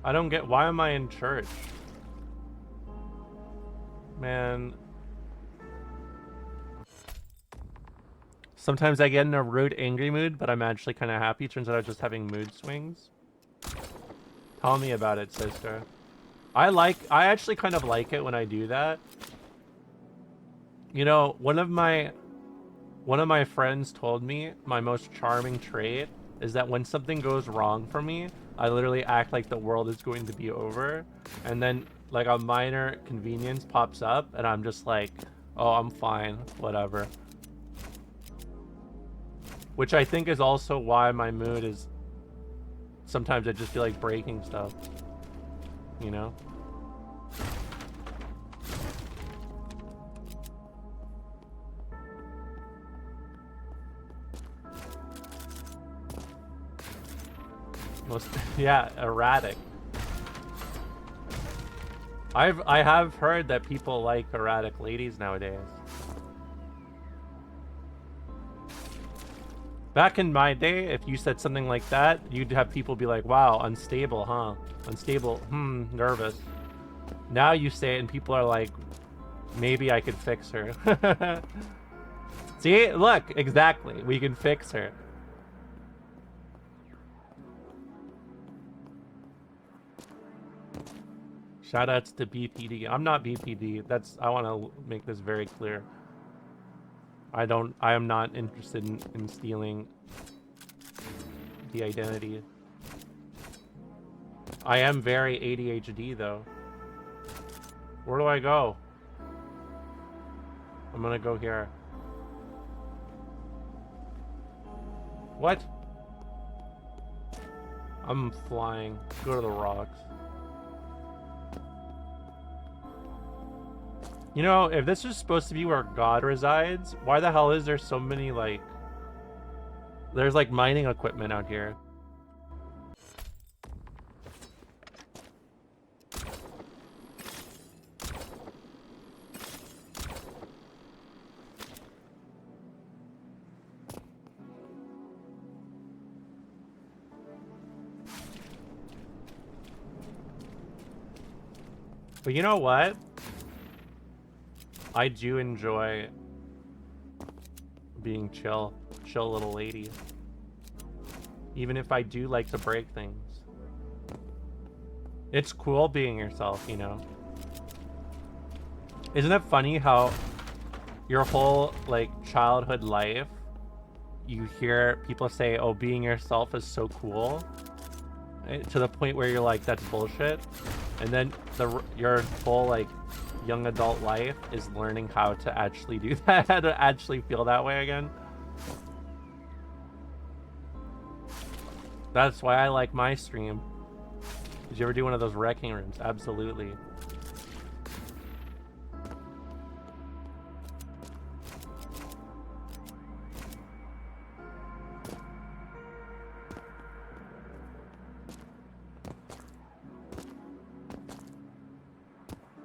I don't get, why am I in church? Man. Sometimes I get in a rude, angry mood, but I'm actually kind of happy. Turns out I was just having mood swings. Tell me about it, sister. I actually kind of like it when I do that. You know, one of my friends told me my most charming trait is that when something goes wrong for me, I literally act like the world is going to be over. And then like a minor convenience pops up and I'm just like, oh, I'm fine, whatever. Which I think is also why my mood is... Sometimes I just feel like breaking stuff. You know? Yeah, erratic. I have heard that people like erratic ladies nowadays. Back in my day, if you said something like that, you'd have people be like, wow, unstable, huh? Unstable, nervous. Now you say it and people are like, maybe I could fix her. See, look, exactly, we can fix her. Shoutouts to BPD. I'm not BPD. I want to make this very clear. I am not interested in stealing the identity. I am very ADHD though. Where do I go? I'm gonna go here. What? I'm flying. Go to the rocks. You know, if this is supposed to be where God resides, why the hell is there so many, like... There's, like, mining equipment out here. But you know what? I do enjoy being chill little lady. Even if I do like to break things. It's cool being yourself, you know? Isn't it funny how your whole, like, childhood life, you hear people say, oh, being yourself is so cool, to the point where you're like, that's bullshit. And then your whole, like, young adult life is learning how to actually do that, how to actually feel that way again. That's why I like my stream. Did you ever do one of those wrecking rooms? Absolutely.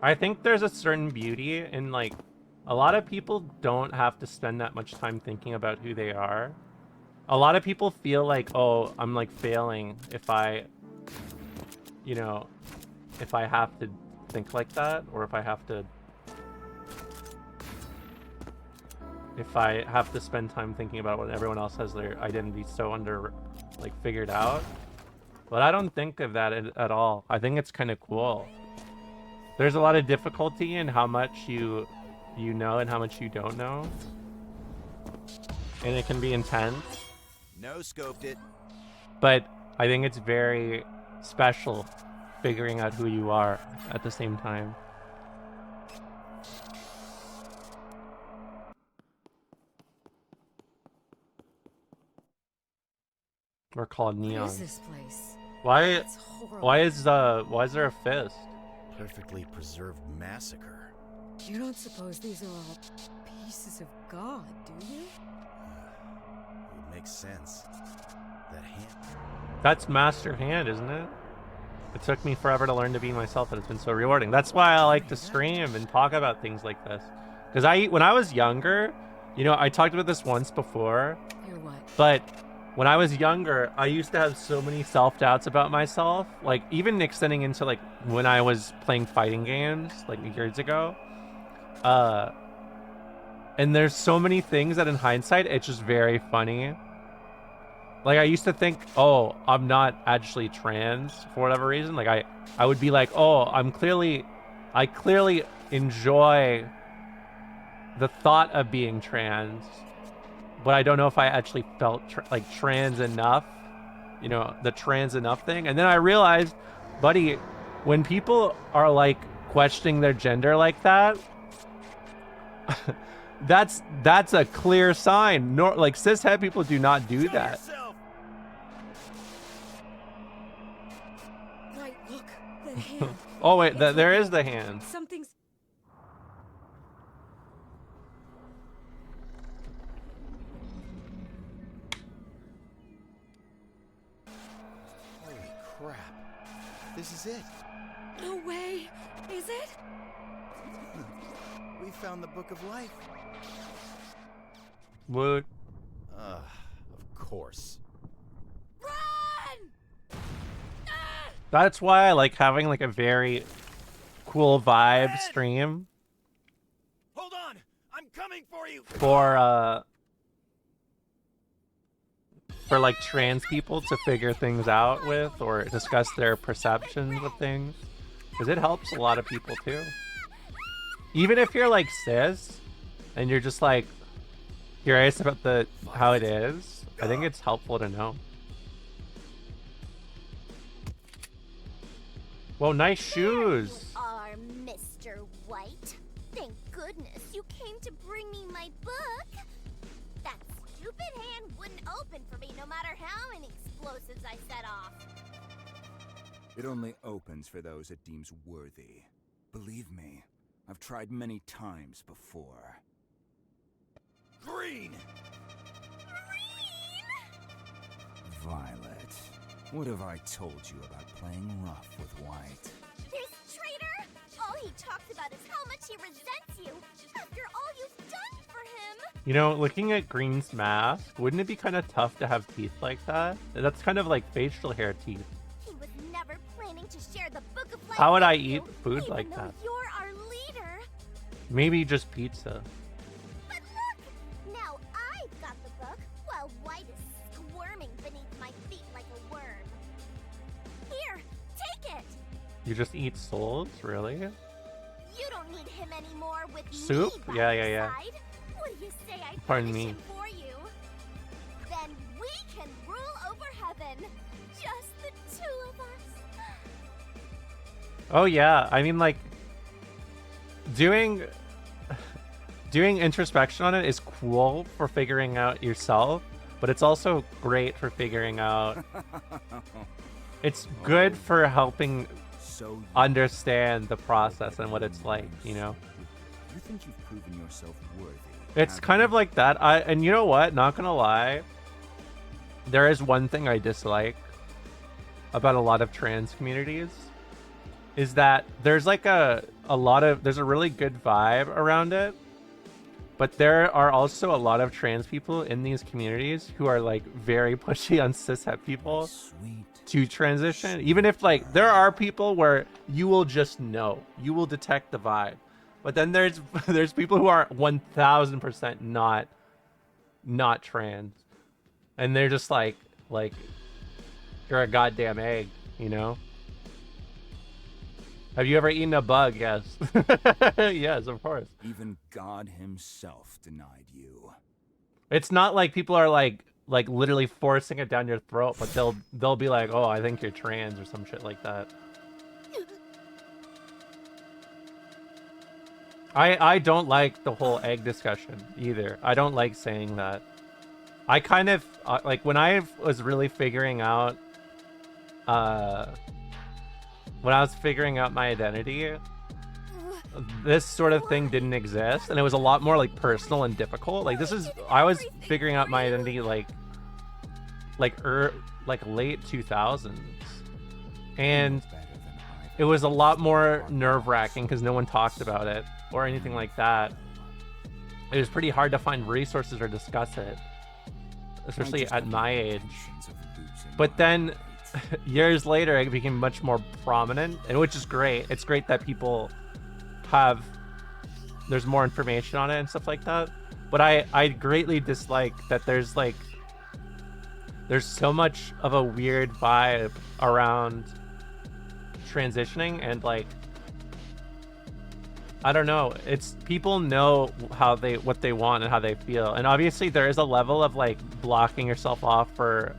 I think there's a certain beauty in, like, a lot of people don't have to spend that much time thinking about who they are. A lot of people feel like, oh, I'm, like, failing if I, you know, if I have to think like that, or if I have to if I have to spend time thinking about when everyone else has their identity so figured out. But I don't think of that at all. I think it's kind of cool. There's a lot of difficulty in how much you know and how much you don't know. And it can be intense. No scoped it. But I think it's very special figuring out who you are at the same time. We're called What Neon. is this place? Why It's horrible. why is there a fist? Perfectly preserved massacre. You don't suppose these are all pieces of God, do you? It would make sense. That hand. That's Master Hand, isn't it? It took me forever to learn to be myself, and it's been so rewarding. That's why I like to stream and talk about things like this. Because when I was younger, you know, I talked about this once before, You're what? but when I was younger, I used to have so many self-doubts about myself, like even extending into like when I was playing fighting games like years ago. And there's so many things that in hindsight, it's just very funny. Like I used to think, oh, I'm not actually trans for whatever reason. Like I would be like, oh, I clearly enjoy the thought of being trans, but I don't know if I actually felt like trans enough, you know, the trans enough thing. And then I realized, buddy, when people are like questioning their gender like that, that's a clear sign. Like cishet people do not do that. Right, look, the hand. Oh wait, It's there like is the hand. Something's. Holy crap. This is it. No way. Is it? We found the Book of Life. What? Of course. Run! That's why I like having like a very cool vibe stream Hold on! I'm coming for you! for like trans people to figure things out with or discuss their perceptions of things, because it helps a lot of people too. Even if you're like cis and you're just like curious about how it is, I think it's helpful to know. Whoa, nice shoes. You are Mr. White. Thank goodness you came to bring me my book. That stupid hand wouldn't open for me no matter how many explosives I set off. It only opens for those it deems worthy. Believe me, I've tried many times before. Green! Violet, what have I told you about playing rough with White? This traitor! All he talks about is how much he resents you after all you've done for him. You know, looking at Green's mask, wouldn't it be kind of tough to have teeth like that? That's kind of like facial hair teeth. He was never planning to share the Book of Life. How would I with you, eat food even like though that? You're our leader. Maybe just pizza. But look! Now I've got the book, while White is squirming beneath my feet like a worm. Here, take it! You just eat souls, really? You don't need him anymore with Soup? me by Yeah, your yeah, yeah. side. What do you say I Pardon punish me. him for you? Then we can rule over heaven. Just the two of us. Oh yeah, I mean like doing introspection on it is cool for figuring out yourself, but it's also great for figuring out. It's good for helping So understand the process and what it's like, you know. you think you've proven yourself worthy? It's kind of like that. And you know what? Not gonna lie, there is one thing I dislike about a lot of trans communities, is that there's like there's a really good vibe around it, but there are also a lot of trans people in these communities who are like very pushy on cishet people to transition. Even if like there are people where you will just know, you will detect the vibe, But then there's people who are 1000% not trans, and they're just like you're a goddamn egg, you know. Have you ever eaten a bug? Yes. Yes, of course. Even God himself denied you. It's not like people are like literally forcing it down your throat, but they'll be like, "Oh, I think you're trans" or some shit like that. I don't like the whole egg discussion either. I don't like saying that. I kind of like when I was really figuring out when I was figuring out my identity, this sort of thing didn't exist, and it was a lot more like personal and difficult. Like I was figuring out my identity like late 2000s, and it was a lot more nerve-wracking because no one talked about it or anything like that. It was pretty hard to find resources or discuss it, especially at my age. But then years later, it became much more prominent, and which is great. It's great that people there's more information on it and stuff like that. But I greatly dislike that there's so much of a weird vibe around transitioning, and like, I don't know, it's people know what they want and how they feel, and obviously there is a level of like blocking yourself off for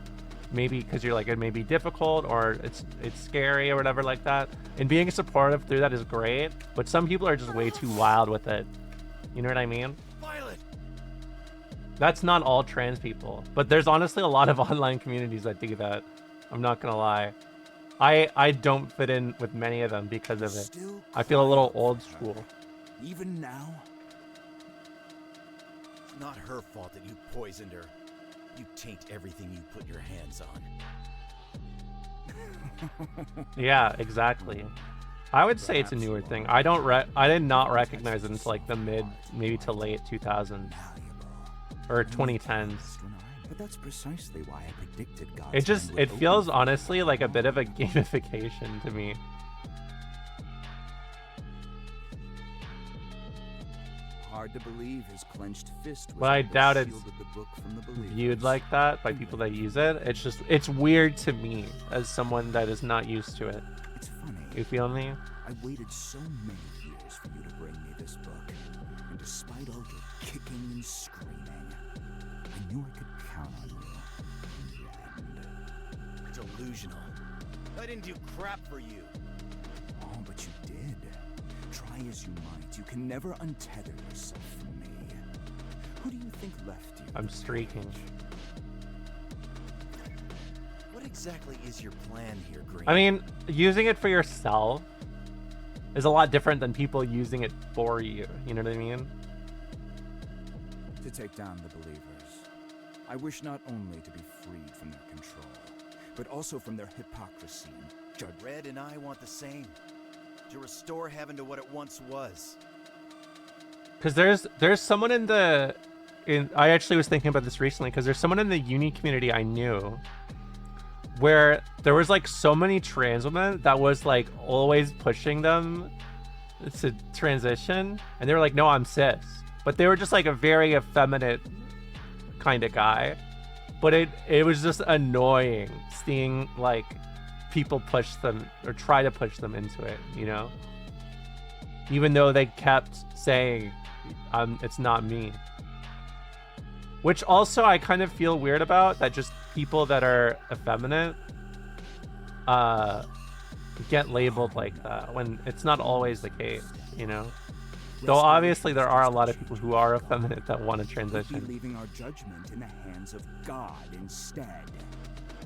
maybe because you're like, it may be difficult or it's scary or whatever like that, and being supportive through that is great, but some people are just way too wild with it, you know what I mean? Violet. That's not all trans people, but there's honestly a lot of online communities that do that. I'm not gonna lie. I don't fit in with many of them because of it. I feel a little old school. Even now? It's not her fault that you poisoned her. You taint everything you put your hands on. Yeah, exactly. I would say it's a newer thing. I did not recognize it until like the maybe to late 2000s or 2010s. But that's precisely why I predicted God. It feels honestly like a bit of a gamification to me. Hard to believe his clenched fist was But I doubt it's shielded the book from the believers. viewed like that by people that use it. It's weird to me as someone that is not used to it. It's funny. You feel me? I waited so many years for you to bring me this book, and despite all your kicking and screaming, I knew I could count on you. Delusional. I didn't do crap for you. Oh, but you did. Try as you might, you can never untether yourself from me. Who do you think left you? I'm streaking. What exactly is your plan here, Green? I mean, using it for yourself is a lot different than people using it for you. You know what I mean? To take down the believers. I wish not only to be freed from their control, but also from their hypocrisy and judgment. Red and I want the same. To restore heaven to what it once was. Because there's someone I actually was thinking about this recently, because there's someone in the uni community I knew where there was like so many trans women that was like always pushing them to transition, and they were like, no, I'm cis, but they were just like a very effeminate kind of guy, but it was just annoying seeing like people push them or try to push them into it, you know, even though they kept saying it's not me, which also I kind of feel weird about, that just people that are effeminate get labeled like that when it's not always the case, you know. Though obviously there are a lot of people who are effeminate that want to transition. Leaving our judgment in the hands of God instead.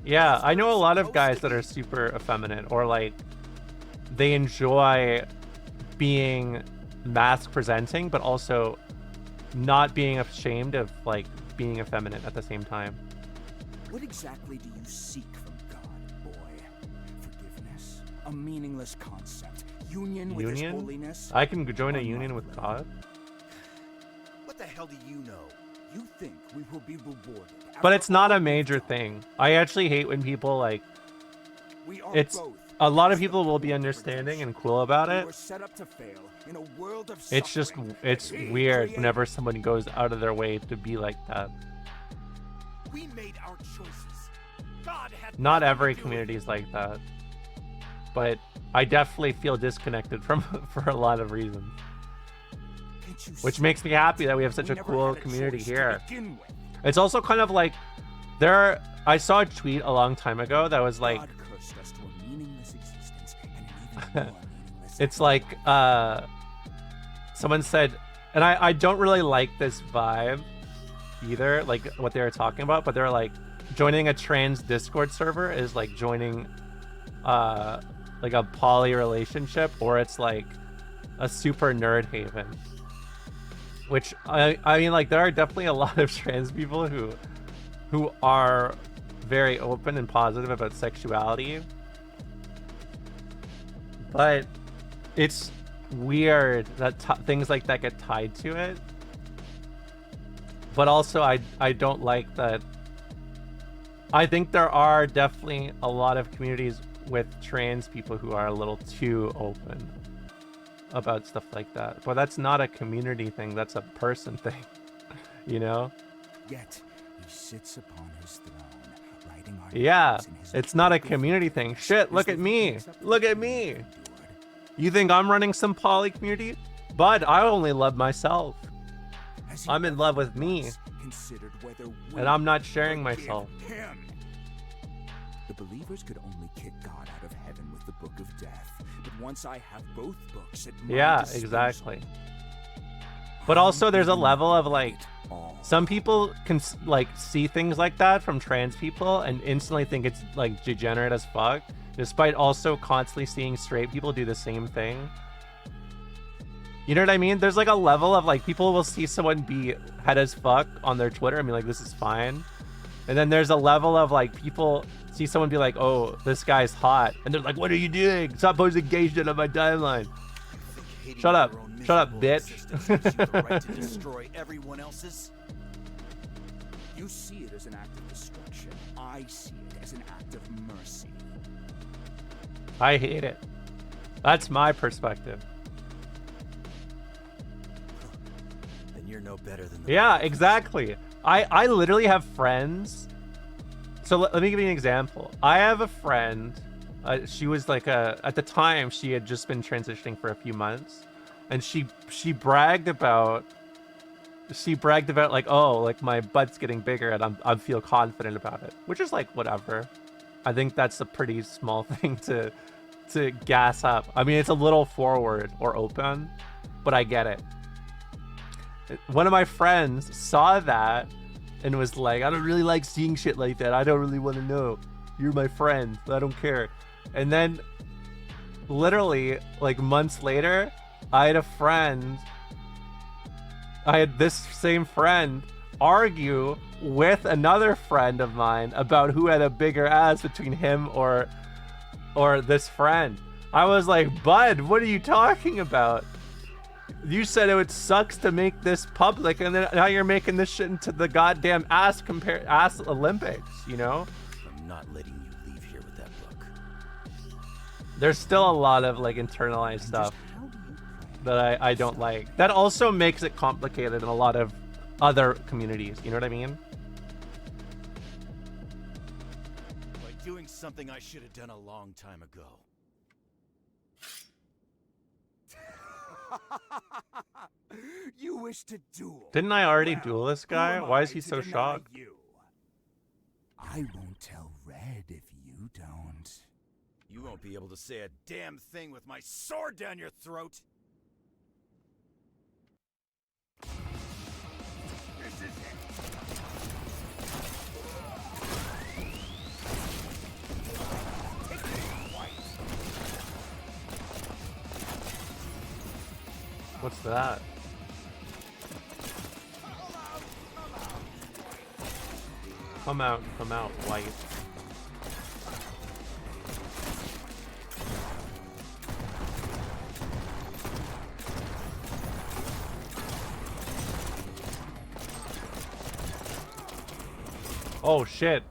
Yeah, I know a lot of guys that are super effeminate, or like they enjoy being mask presenting, but also not being ashamed of like being effeminate at the same time. What exactly do you seek from God, boy? Forgiveness? A meaningless concept. Union with his holiness? I can join a union with God? What the hell do you know? You think we will be But it's not a major thing. I actually hate when people like we are it's both a lot of people will be understanding and cool about We it. were set up to fail in a world of It's just suffering. it's We weird created- whenever someone goes out of their way to be like that. We made our choices. God had Not nothing to every do with community it. is like that, but I definitely feel disconnected from for a lot of reasons, Can't you which see? makes me happy that we have such We a never cool had a community choice to here. begin with. It's also kind of like I saw a tweet a long time ago that was like God cursed us to a meaningless existence and an even more meaningless it's like someone said, and I don't really like this vibe either, like what they were talking about, but they're like joining a trans Discord server is like joining like a poly relationship, or it's like a super nerd haven. Which I mean, like, there are definitely a lot of trans people who are very open and positive about sexuality, but it's weird that things like that get tied to it. But also I don't like that. I think there are definitely a lot of communities with trans people who are a little too open about stuff like that, but that's not a community thing, that's a person thing. You know? Yet he sits upon his throne, writing our Yeah, names in his it's not a objective community thing. Shit, is look that at he me. takes up the Look at pain me. we've endured. You think I'm running some poly community? Bud, I only love myself. Has he I'm in ever love with me, once considered whether we and I'm not sharing forgive myself. him? The believers could only kick God out of heaven with the Book of Death, but once I have both books at my Yeah, disposal, exactly. But also there's a level of like, all. some people can like see things like that from trans people and instantly think it's like degenerate as fuck, despite also constantly seeing straight people do the same thing. You know what I mean? There's like a level of like, people will see someone be head as fuck on their Twitter and be like, this is fine. And then there's a level of like, people see someone be like, oh, this guy's hot. And they're like, what are you doing? Stop posting gay shit on my timeline. Hating Shut up. your own Shut up, miserable bitch. existence gives you the right to destroy everyone else's. You see it as an act of destruction. I see it as an act of mercy. I hate it. That's my perspective. Then you're no better than the Yeah, exactly. I literally have friends. So let me give you an example. I have a friend. She was like at the time she had just been transitioning for a few months, and she bragged about like, oh, like my butt's getting bigger and I feel confident about it, which is like whatever. I think that's a pretty small thing to gas up. I mean, it's a little forward or open, but I get it. One of my friends saw that and was like, I don't really like seeing shit like that. I don't really want to know. You're my friend. I don't care. And then literally like months later, I had this same friend argue with another friend of mine about who had a bigger ass between him or this friend. I was like, bud, what are you talking about? You said it sucks to make this public, and then now you're making this shit into the goddamn ass Olympics, you know? I'm not letting you leave here with that book. There's still a lot of like internalized stuff that I don't like. That also makes it complicated in a lot of other communities, you know what I mean? By doing something I should have done a long time ago. You wish to duel. Didn't I already Well, duel this who guy? am Why I is he to so deny shocked? You? I won't tell Red if you don't. You won't be able to say a damn thing with my sword down your throat. This is it. What's that? Come out, white. Oh shit.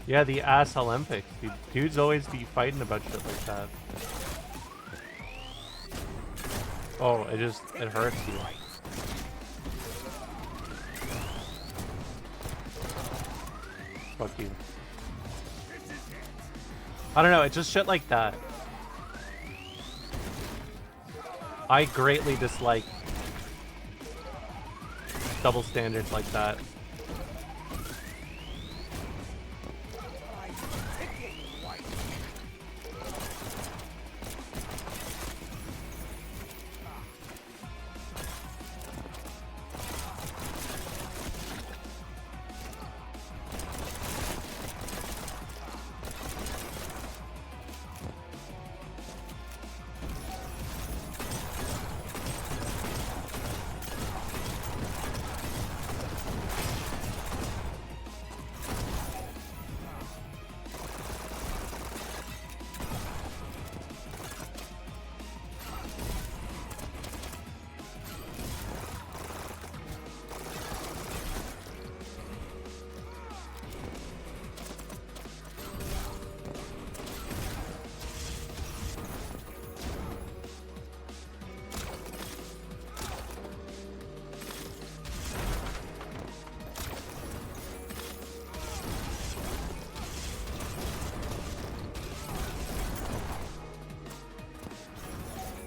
Yeah, the ass Olympics. Dudes always be fighting about shit like that. Oh, it hurts you. Fuck you. I don't know, it's just shit like that. I greatly dislike double standards like that.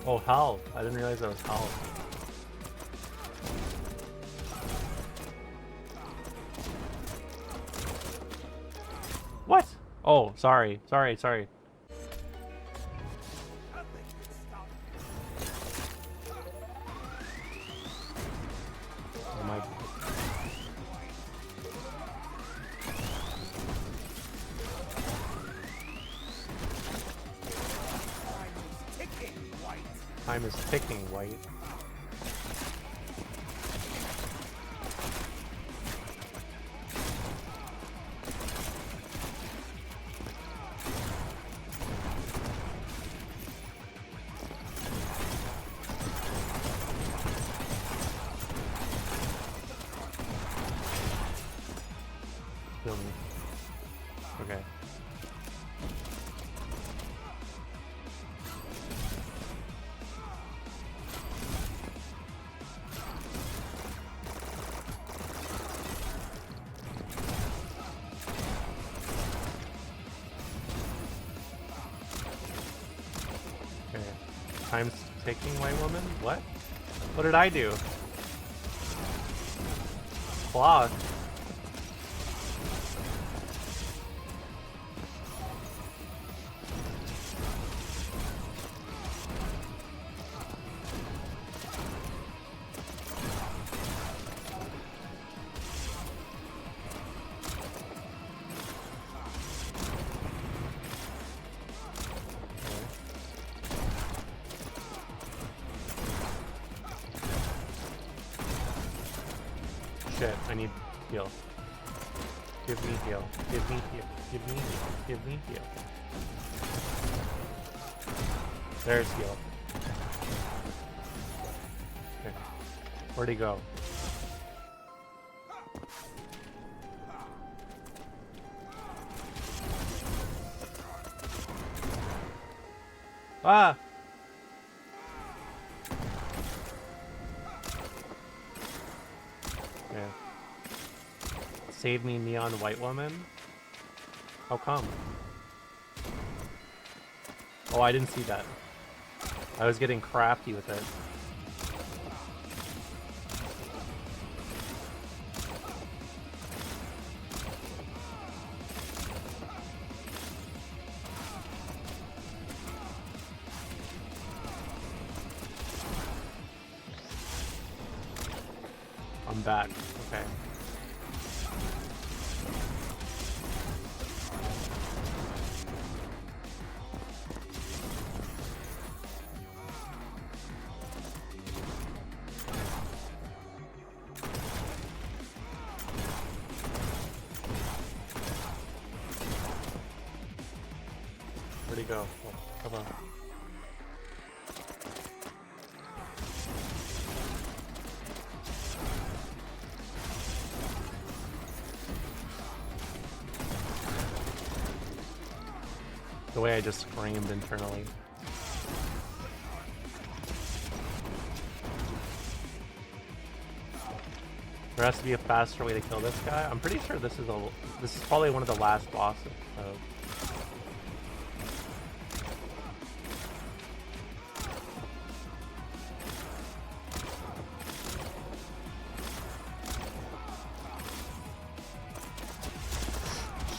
Oh, health. I didn't realize that was health. What? Oh, sorry. Sorry. Oh my. Time is ticking, White. Kill me. Okay. Time's ticking, white woman? What? What did I do? Clock. Shit, I need heal. Give me heal. Give me heal. Give me heal. Give me heal. There's heal. Okay. Where'd he go? Ah! Yeah. Save me, neon white woman? How come? Oh, I didn't see that. I was getting crafty with it. I'm back. Okay. Where'd he go? Oh, come on. The way I just screamed internally. There has to be a faster way to kill this guy. I'm pretty sure this is probably one of the last bosses. So.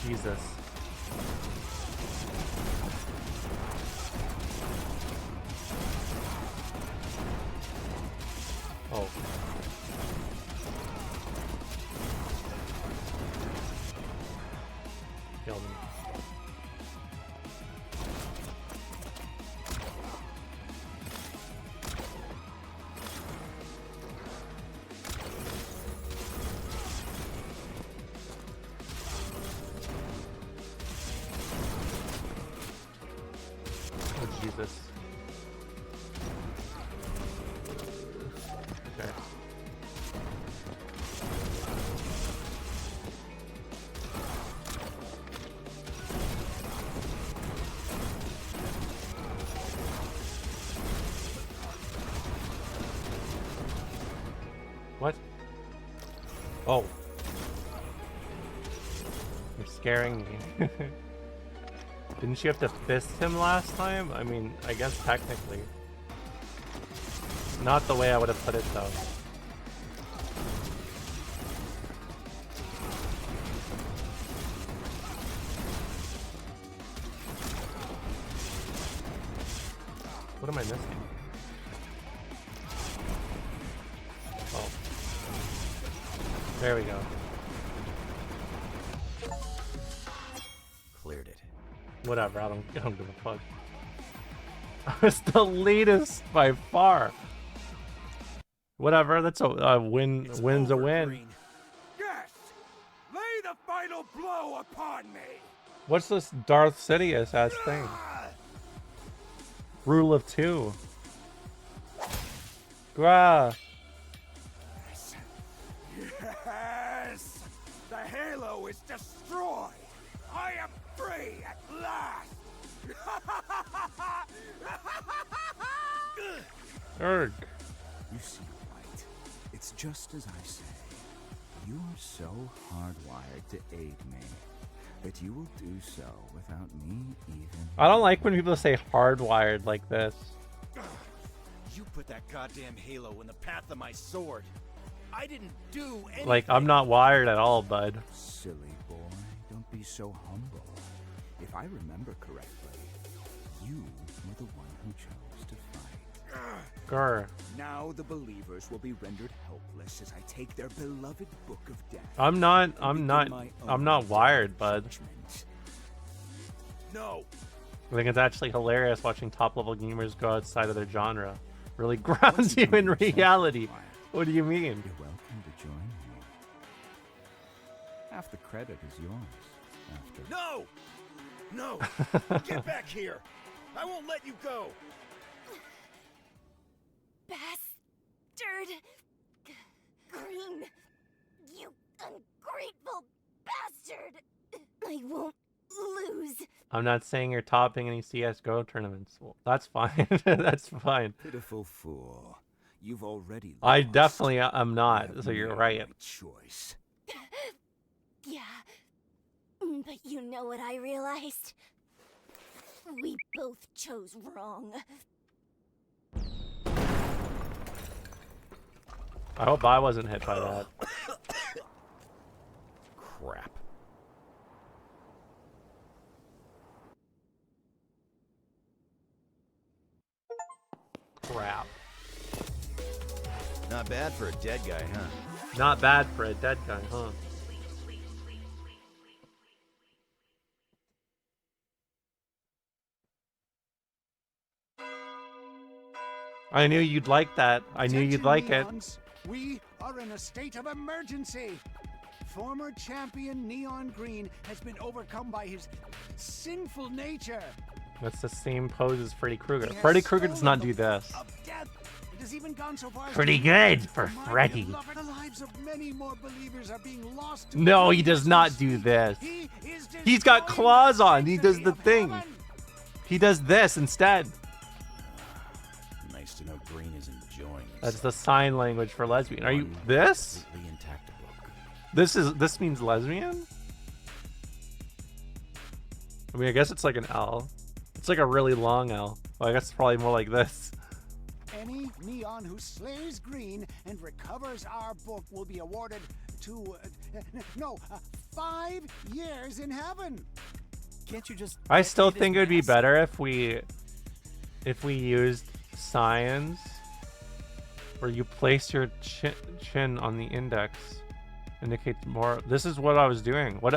Jesus. Oh. Killed him. Oh, Jesus. Okay. What? Oh. You're scaring me. Didn't you have to fist him last time? I mean, I guess technically. Not the way I would have put it though. What am I missing? Oh. There we go. Cleared it. Whatever, I don't give a fuck. It's the latest by far. Whatever, that's a win. Win's a win. Yes! Lay the final blow upon me! What's this Darth Sidious ass thing? Rule of 2. Grah. Yes! The Halo is destroyed! I am free at last! Erg. You see, White, it's just as I say. You are so hardwired to aid me that you will do so without me even... I don't like when people say hardwired like this. You put that goddamn Halo in the path of my sword. I didn't do anything. Like, I'm not wired at all, bud. Silly boy, don't be so humble. If I remember correctly, you were the one who chose to fight. Grr. Now the believers will be rendered helpless as I take their beloved book of death. I'm not wired, bud. No. I think it's actually hilarious watching top-level gamers go outside of their genre. Really grounds you in reality. What do you mean? You're welcome to join me. Half the credit is yours. After No! No! Get back here! I won't let you go! Bastard! Green! You ungrateful bastard! I won't lose. I'm not saying you're topping any CSGO tournaments. Well, that's fine. That's fine. Pitiful fool. You've already lost. I definitely am not, so you're right. Choice. Yeah. But you know what I realized? We both chose wrong. I hope I wasn't hit by that. Crap. Crap. Not bad for a dead guy, huh? Not bad for a dead guy, huh? I knew you'd like that. I knew you'd like it. Neons, we are in a state of emergency. Former champion Neon Green has been overcome by his sinful nature. That's the same pose as Freddy Krueger. Freddy Krueger does not do this. Of death. It has even gone so far as Pretty to good for remind Freddy. the lover- The lives of many more believers are being lost. to No, he darkness. does not do this. He is He's got destroying claws the on. He does sanctity the of thing. heaven. He does this instead. Nice to know Green is enjoying himself. That's the sign language for lesbian. Are you this? Completely intact book. This means lesbian? I mean, I guess it's like an L. It's like a really long L. Well, I guess it's probably more like this. Any Neon who slays Green and recovers our book will be awarded 5 years in heaven. Can't you just... I still think it would be better if we used signs where you place your chin on the index, indicates more. This is what I was doing. What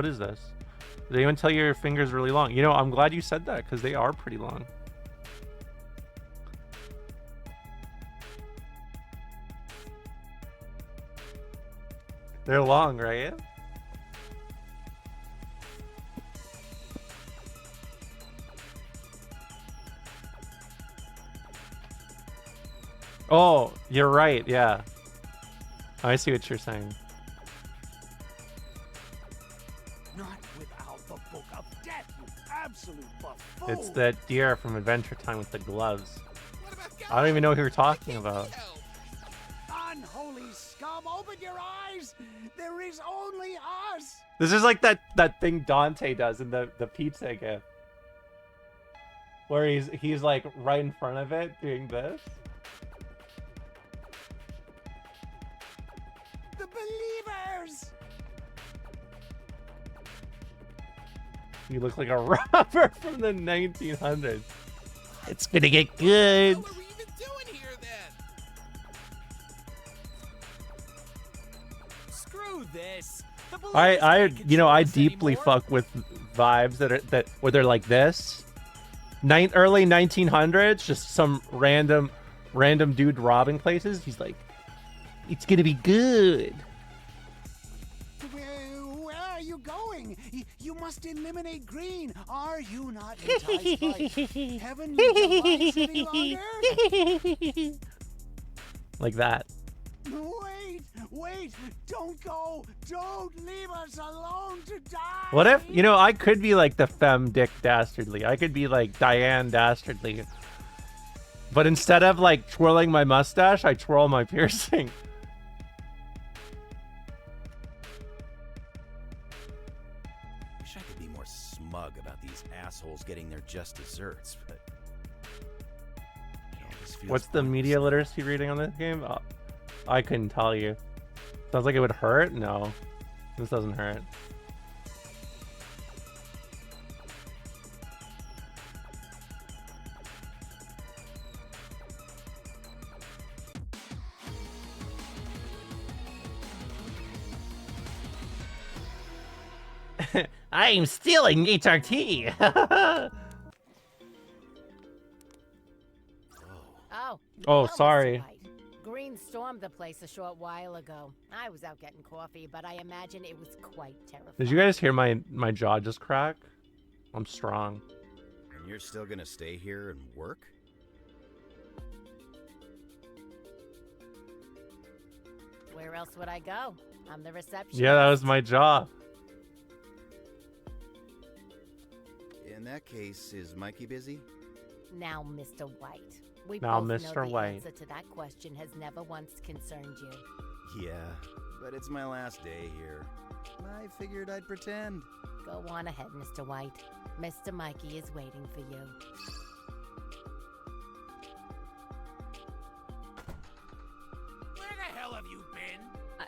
is this? Did they even tell you your fingers really long? You know, I'm glad you said that because they are pretty long. They're long, right? Oh, you're right. Yeah. I see what you're saying. Not without the Book of Death, you absolute buffoon. It's that deer from Adventure Time with the gloves. I don't even know who you're talking about. Unholy scum, open your eyes! There is only us! This is like that thing Dante does in the pizza gift. Where he's like right in front of it doing this. The believers! You look like a robber from the 1900s. It's gonna get good. What are we even doing here then? Screw this. I deeply fuck with vibes that where they're like this. Early 1900s, just some random dude robbing places. He's like, it's gonna be good. Where are you going? You must eliminate Green. Are you not enticed by heavenly delights any longer? Like that. Wait, don't go. Don't leave us alone to die. What if, I could be like the femme dick dastardly. I could be like Diane dastardly. But instead of like twirling my mustache, I twirl my piercing. Wish I could be more smug about these assholes getting their just desserts, but... What's the media literacy reading on this game? Oh, I couldn't tell you. Sounds like it would hurt? No. This doesn't hurt. I'm stealing HRT! Oh, sorry. Right. Green stormed the place a short while ago. I was out getting coffee, but I imagine it was quite terrifying. Did you guys hear my jaw just crack? I'm strong. And you're still gonna stay here and work? Where else would I go? I'm the receptionist. Yeah, that was my jaw. In that case, is Mikey busy? Now, Mr. White. We Now, both know Mr. the White. answer to that question has never once concerned you. Yeah, but it's my last day here. I figured I'd pretend. Go on ahead, Mr. White. Mr. Mikey is waiting for you. Where the hell have you been?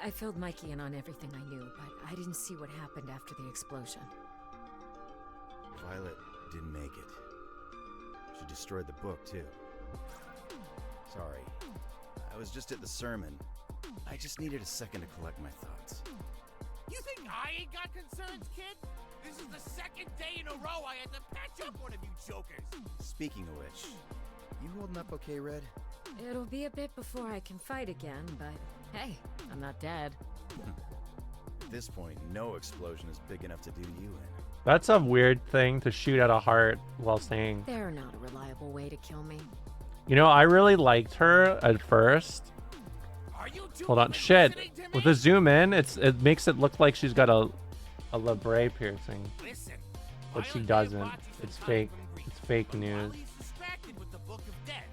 I filled Mikey in on everything I knew, but I didn't see what happened after the explosion. Violet didn't make it. She destroyed the book, too. Sorry. I was just at the sermon. I just needed a second to collect my thoughts. You think I ain't got concerns, kid? This is the second day in a row I had to patch up one of you jokers. Speaking of which, you holding up okay, Red? It'll be a bit before I can fight again, but hey, I'm not dead. At this point, no explosion is big enough to do you in. That's a weird thing to shoot at a heart while saying. They're not a reliable way to kill me. I really liked her at first. Hold on, shit. With the zoom in, it makes it look like she's got a labrae piercing. But she doesn't. It's fake. It's fake news. While he's distracted with the Book of Death.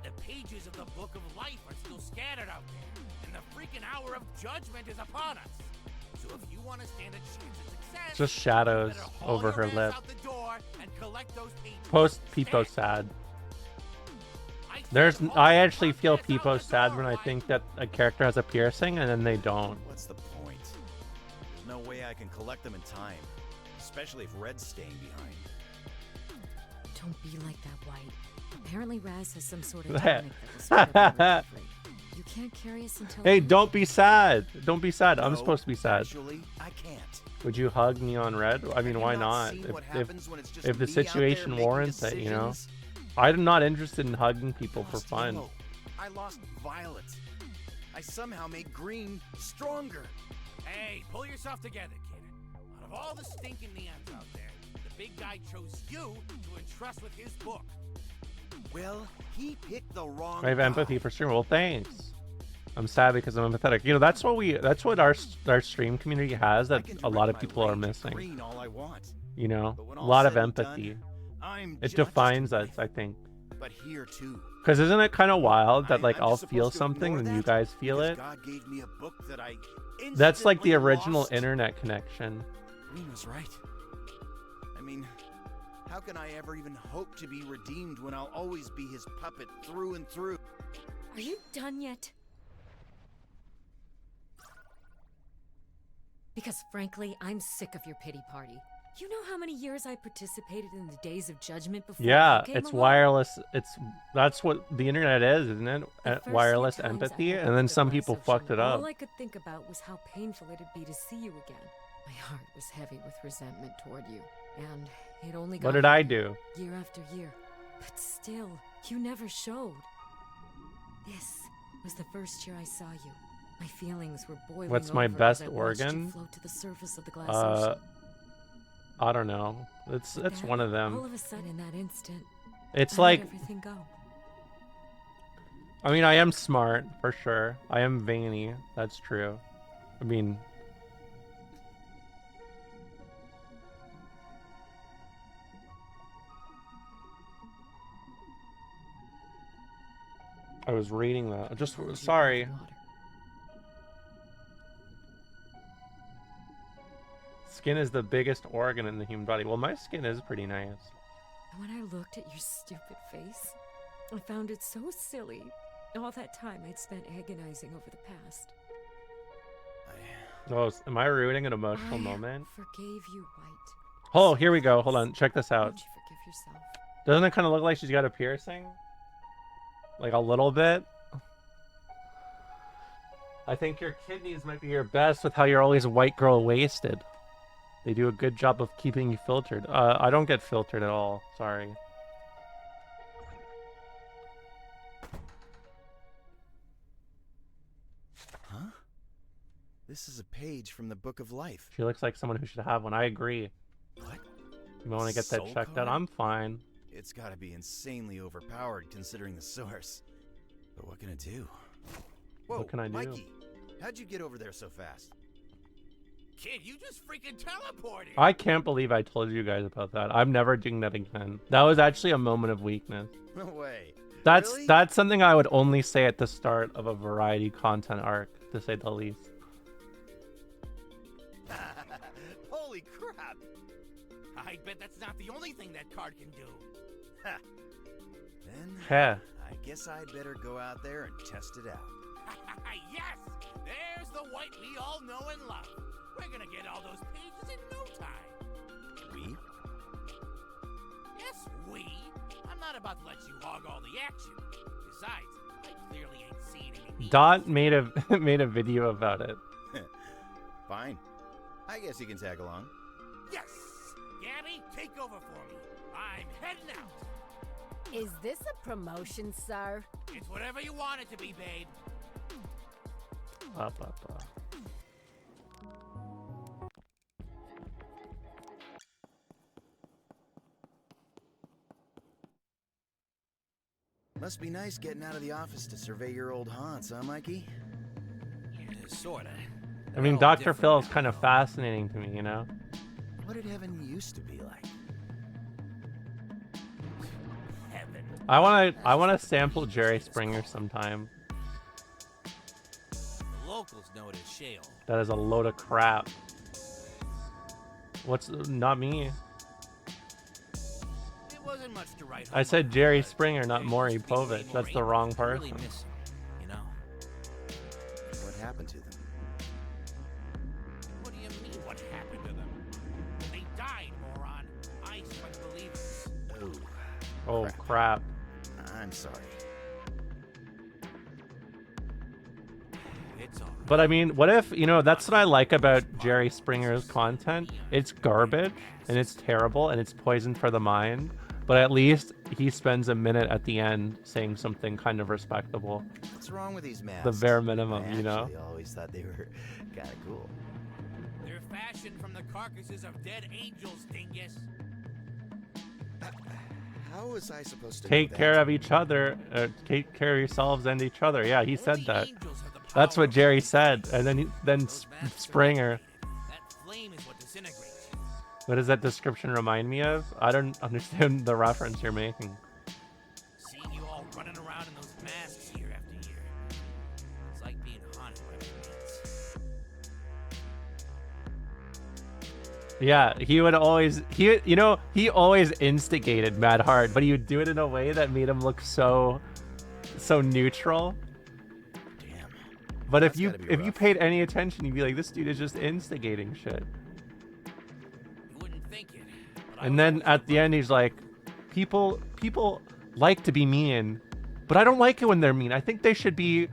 The pages of the Book of Life are still scattered out there, and the freaking hour of judgment is upon us. So if you want to stand a chance at success, Just shadows you better haul over your her ass lip. out the door and collect those pages. Post Peepo sad. I actually feel Peepo sad when I think that a character has a piercing and then they don't. What's the point? There's no way I can collect them in time, especially if Red's staying behind. Don't be like that, White. Apparently Raz has some sort of tonic that will spread rapidly. You can't carry us until... Hey, don't be sad. Don't be sad. I'm No, supposed to be sad. Actually, I can't. Would you hug Neon Red? I mean, why not? If the situation warrants it, you know. I'm not interested in hugging people for fun. Yellow. I lost Violet. I somehow made Green stronger. Hey, pull yourself together, kid. Out of all the stinking neons out there, the big guy chose you to entrust with his book. Well, he picked the wrong I have empathy for stream. Well, thanks. I'm sad because I'm empathetic. You know, that's what our stream community has that a lot of people are missing. Green all I want. You know, But when a all lot of said and empathy. done, I'm It just defines a us, I think. But here too. Because isn't it kind of wild that like I'm I'll just feel supposed to something ignore and you that guys feel because it? God gave me a book that I That's like the instantly original lost? internet connection. Green was right. I mean, how can I ever even hope to be redeemed when I'll always be his puppet through and through? Are you done yet? Because frankly, I'm sick of your pity party. You know how many years I participated in the Days of Judgment before Yeah, you came it's along? wireless. That's what the internet is, isn't it? The first few Wireless times I empathy, opened and then the some glass people ocean, fucked it up. All I could think about was how painful it'd be to see you again. My heart was heavy with resentment toward you, and it only got What did I heavier do? year after year. But still, you never showed. This was the first year I saw you. My feelings were boiling What's my over best as I watched you organ? float to the surface of the glass ocean. I don't know. It's Then, one of All them. of a sudden, in that instant, It's I let like, everything go. I mean, I am smart for sure. I am veiny. That's true. I mean, I was reading that. Just sorry. Skin is the biggest organ in the human body. Well, my skin is pretty nice. When I looked at your stupid face, I found it so silly. All that time I'd spent agonizing over the past. Oh, am I ruining an emotional moment? Forgave you, White. Oh, here we go. Hold on. Check this out. Don't you forgive yourself? Doesn't it kind of look like she's got a piercing? Like a little bit? I think your kidneys might be your best with how you're always white girl wasted. They do a good job of keeping you filtered. I don't get filtered at all. Sorry. Huh? This is a page from the Book of Life. She looks like someone who should have one. I agree. What? You want to get that Soul checked card? out? I'm fine. It's gotta be insanely overpowered considering the source. But what can it do? Whoa, What can I do? Mikey, how'd you get over there so fast? Kid, you just freaking teleported. I can't believe I told you guys about that. I'm never doing that again. That was actually a moment of weakness. No way. That's Really? that's something I would only say at the start of a variety content arc, to say the least. Holy crap! I bet that's not the only thing that card can do. Ha. Then Heh. I guess I'd better go out there and test it out. Yes! There's the White we all know and love. We're gonna get all those pages in no time. We? Yes, we. I'm not about to let you hog all the action. Besides, I clearly ain't seen any need. Dot made a made a video about it. Fine. I guess you can tag along. Yes! Gabby, take over for me. I'm heading out. Is this a promotion, sir? It's whatever you want it to be, babe. Up, up, up. Must be nice getting out of the office to survey your old haunts, huh, Mikey? Yeah, sorta. I mean, They're all Dr. Phil is different kind of now. fascinating to me, you know? What did heaven used to be like? I wanna sample Jerry Springer sometime. The locals know it as shale. That is a load of crap. What's not me? It wasn't much to write home I said about, Jerry but Springer, not there Maury used to be way Povich. more That's the wrong angels. I person. really miss 'em, you know? What happened to them? What do you mean, what happened to them? They died, moron. I spent believers. Oh, Oh crap. I'm sorry. It's all right. But I mean, what if, you know, that's what I like about Jerry Springer's content. It's garbage and it's terrible and it's poison for the mind. But at least he spends a minute at the end saying something kind of respectable. What's wrong with these masks? The bare minimum, I you know? actually always thought they were kind of cool. They're fashioned from the carcasses of dead angels, dingus. How was I supposed to Take know care that? of each other. Take care of yourselves and each other. Yeah, he said Only that. angels have the That's power what of Jerry releasing said. flames. And then Those masks are Springer. activated. That flame is what disintegrates you. What does that description remind me of? I don't understand the reference you're making. Seeing you all running around in those masks year after year. It's like being haunted by demons. Yeah, he would always he always instigated Mad Hard, but he would do it in a way that made him look so neutral. Damn. But if That's you gotta be rough. paid any attention, you'd be like, this dude is just instigating shit. You wouldn't think it. But I And was then always at the end, he's like, people like to be mean, but I don't like it when they're mean. I think they should be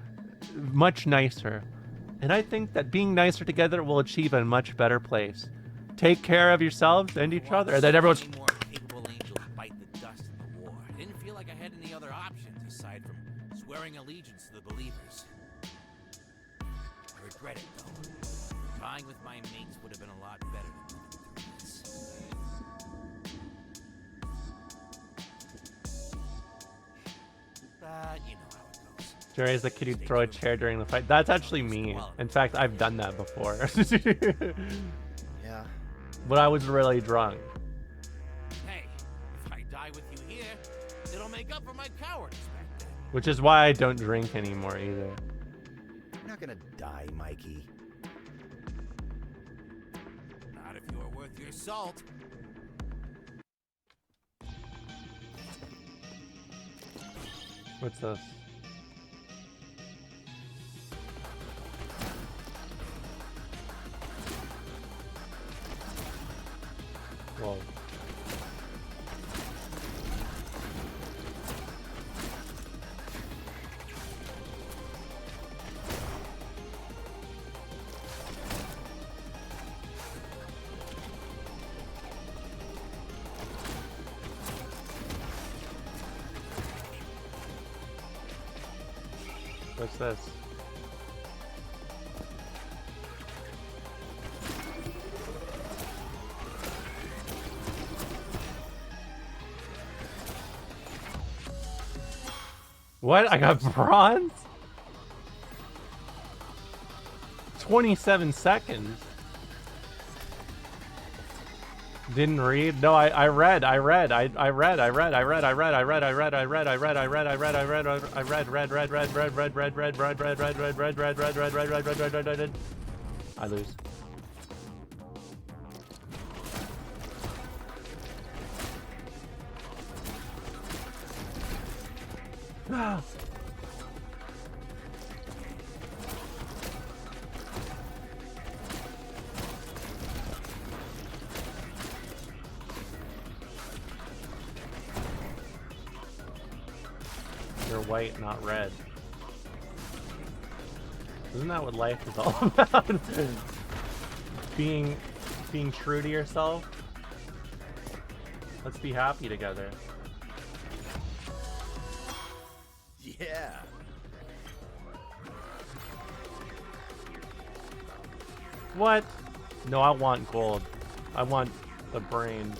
much nicer. And I think that being nicer together will achieve a much better place. Take care of yourselves and each other. And then everyone's, Many more capable angels bite the dust in the war. I didn't feel like I had any other options aside from swearing allegiance to the believers. I regret it though. Dying with my mates would have been a lot better than living through this. But you know how it goes. Jerry's the kid who'd throw a chair during the fight. That's actually me. In fact, I've done that before. Yeah. But I was really drunk. Hey, if I die with you here, it'll make up for my cowardice back then. Which is why I don't drink anymore either. You're not gonna die, Mikey. Not if you're worth your salt. What's this? Whoa. What's this? What? I got bronze? 27 seconds. Didn't read? No, I read. I lose. You're white, not red. Isn't that what life is all about? being true to yourself. Let's be happy together. Yeah. What? No, I want gold. I want the brain.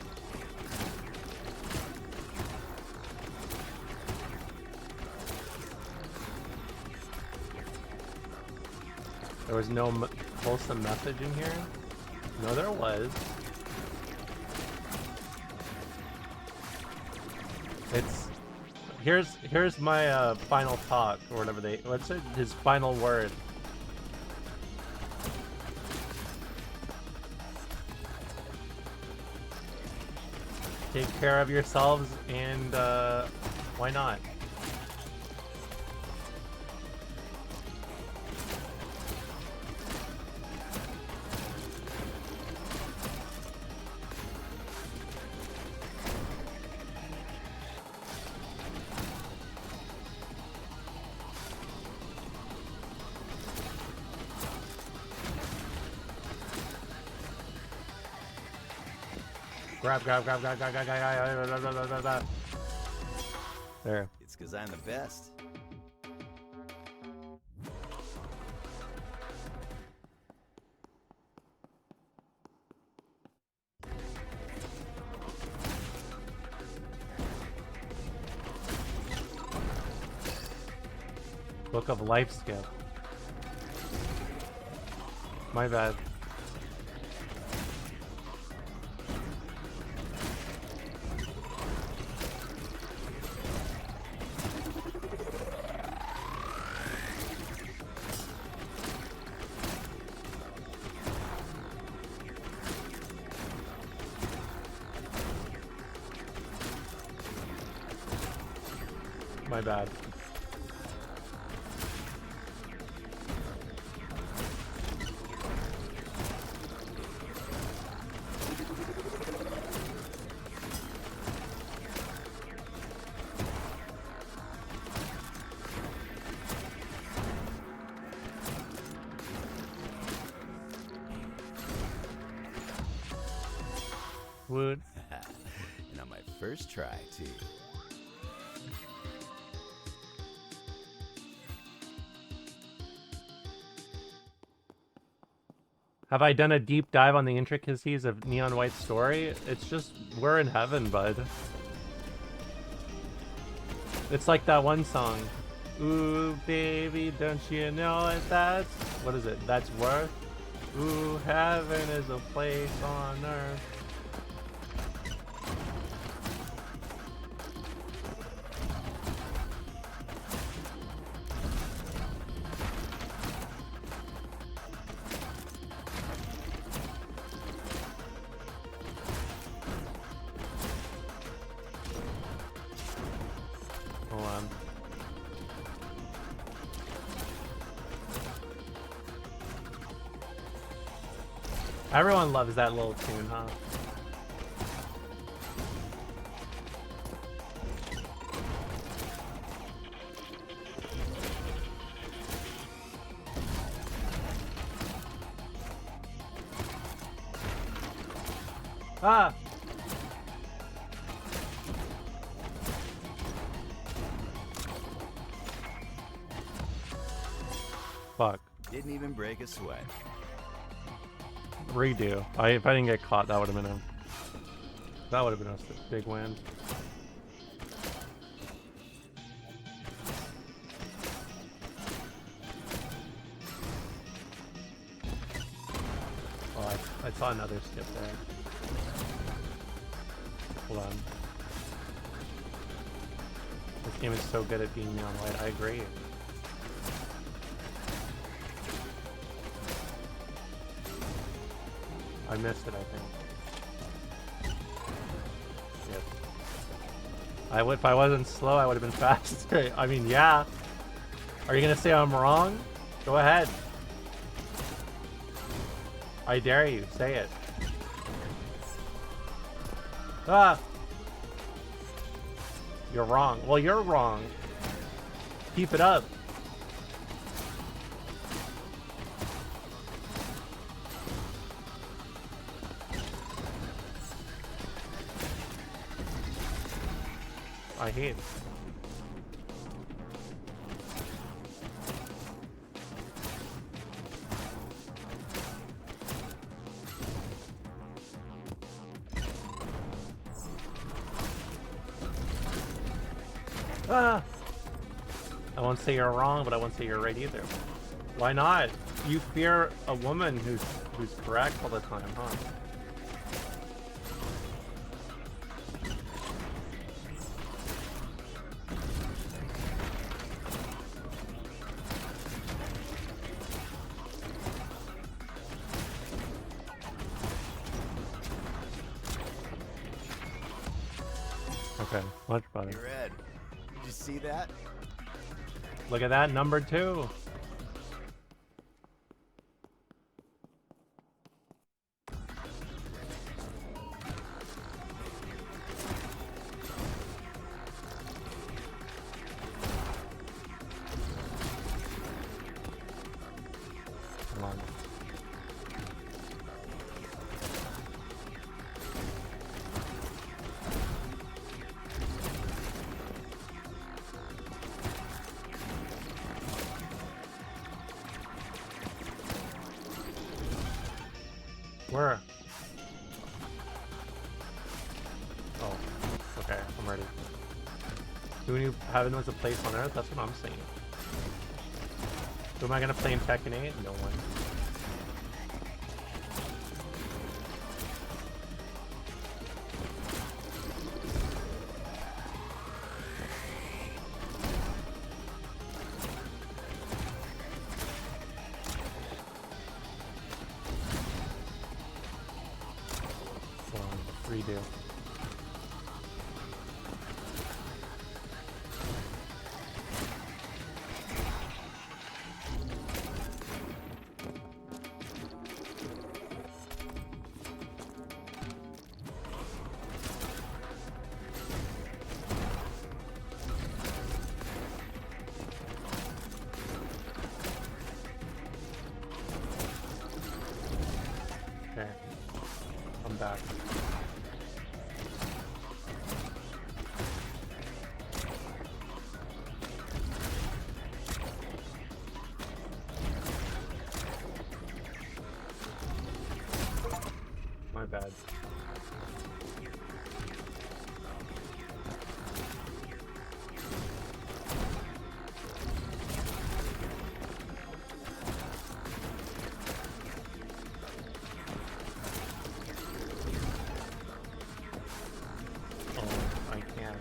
There was no wholesome message in here? No, there was. here's my final talk or whatever what's it? His final word. Take care of yourselves and why not? Grab. There. It's because I'm the best. Book of Life skip. My bad. My bad. Wood. And on my first try, too. Have I done a deep dive on the intricacies of Neon White's story? It's just, we're in heaven, bud. It's like that one song. Ooh, baby, don't you know that's... What is it? That's worth? Ooh, heaven is a place on earth. Everyone loves that little tune, huh? Ah! Fuck. Didn't even break a sweat. Redo. If I didn't get caught, that would have been a big win. Oh, I saw another skip there. Hold on. This game is so good at being neon white. I agree. I missed it, I think. Yep. If I wasn't slow, I would have been faster. I mean, yeah. Are you gonna say I'm wrong? Go ahead. I dare you. Say it. Ah! You're wrong. Well, you're wrong. Keep it up. I hate it. Ah! I won't say you're wrong, but I won't say you're right either. Why not? You fear a woman who's correct all the time, huh? Okay, much better. Hey, Red, did you see that? Look at that, number 2. Come on. Where? Oh, okay, I'm ready. Do you have a place on Earth? That's what I'm saying. Who am I gonna play in Tekken 8? No one. Redo. Okay, I'm back. My bad. Oh, I can't.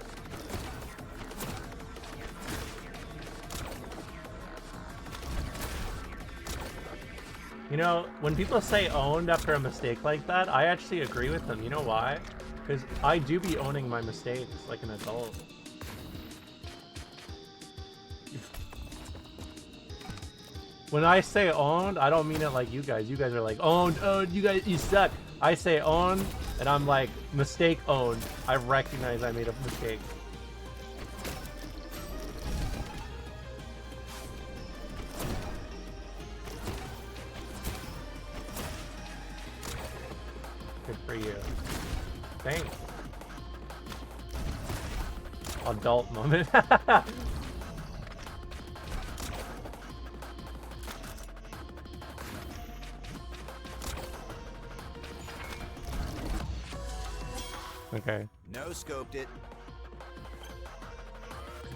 You know, when people say owned after a mistake like that, I actually agree with them. You know why? Because I do be owning my mistakes like an adult. When I say owned, I don't mean it like you guys. You guys are like, owned, you guys, you suck. I say owned, and I'm like, mistake owned. I recognize I made a mistake. Good for you. Thanks. Adult moment. Okay. No scoped it.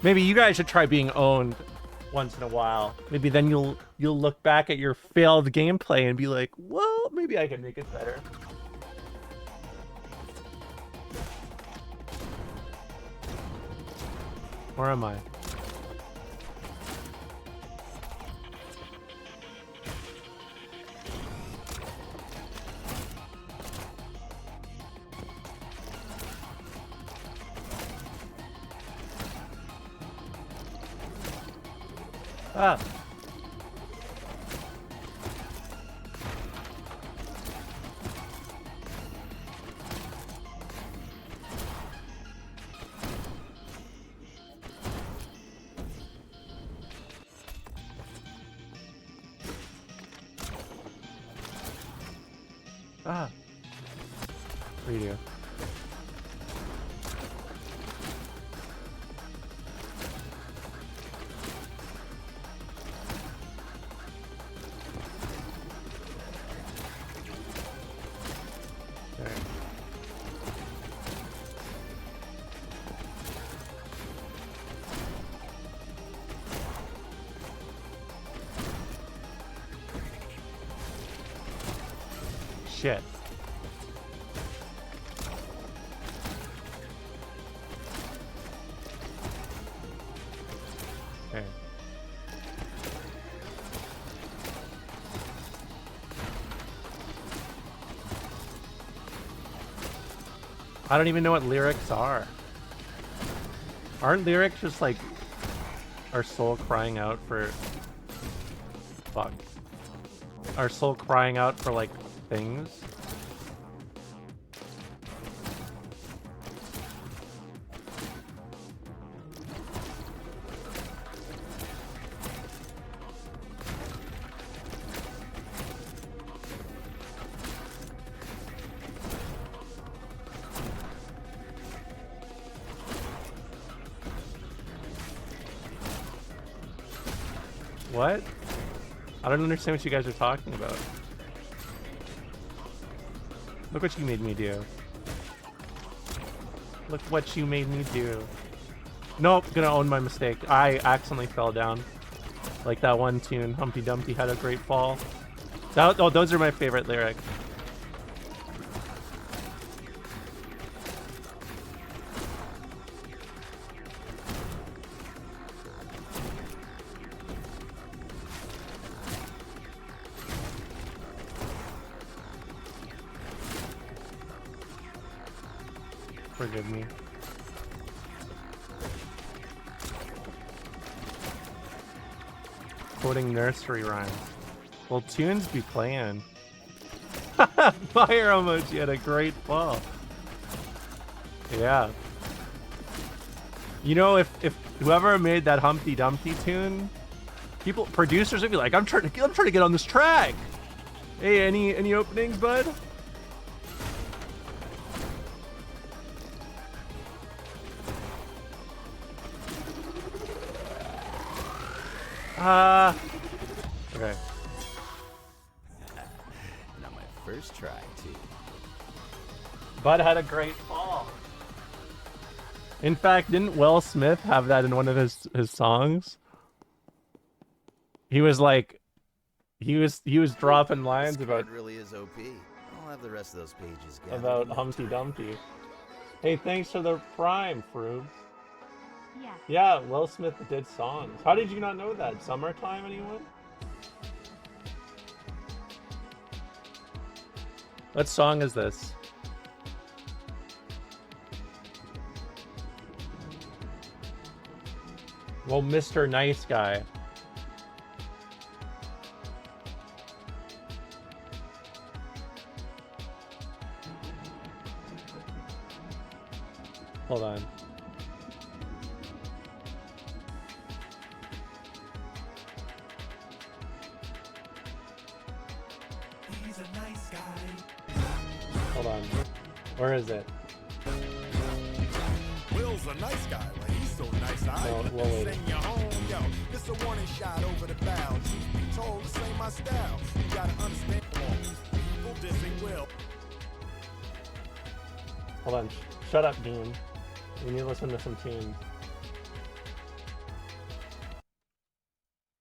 Maybe you guys should try being owned once in a while. Maybe then you'll look back at your failed gameplay and be like, well, maybe I can make it better. Where am I? Ah. Ah. Radio. Shit. Okay. I don't even know what lyrics are. Aren't lyrics just like our soul crying out for fuck? Our soul crying out for like things? What? I don't understand what you guys are talking about. Look what you made me do. Look what you made me do. Nope, gonna own my mistake. I accidentally fell down. Like that one tune, Humpty Dumpty had a great fall. Oh, those are my favorite lyrics. Forgive me. Quoting nursery rhymes. Well, tunes be playing. Fire emoji had a great fall. Yeah. You know, if whoever made that Humpty Dumpty tune, producers would be like, I'm trying to get on this track. Hey, any openings, bud? Okay. Not my first try, too. Bud had a great fall. In fact, didn't Will Smith have that in one of his songs? He was like, he was dropping lines This about card really is OP. I'll have the rest of those pages gathered about in no Humpty time. Dumpty. Hey, thanks for the prime, Frubes. Yeah. Yeah, Will Smith did songs. How did you not know that? Summertime, anyone? What song is this? Well, Mr. Nice Guy. Hold on. He's a nice guy. Hold on. Where is it? Will's a nice guy, but he's so nice I No, well, wait. send you home, yo. This a warning shot over the bow. Truth be told, this ain't my style. You gotta understand people dissing Will. Hold on. Shut up, Dean. We need to listen to some tunes.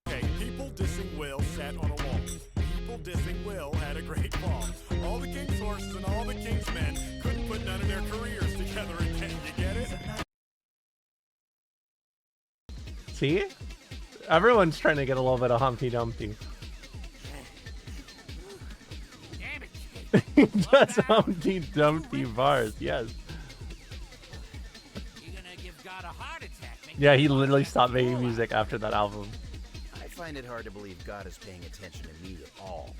Okay, people dissing Will sat on a wall. People dissing Will had a great fall. All the king's horses and all the king's men couldn't put none of their careers together again. You get it? See? Everyone's trying to get a little bit of Humpty Dumpty. Just Humpty Dumpty bars, yes. You're gonna give God a heart attack. Yeah, he literally stopped making music after that album. I find it hard to believe God is paying attention to me at all.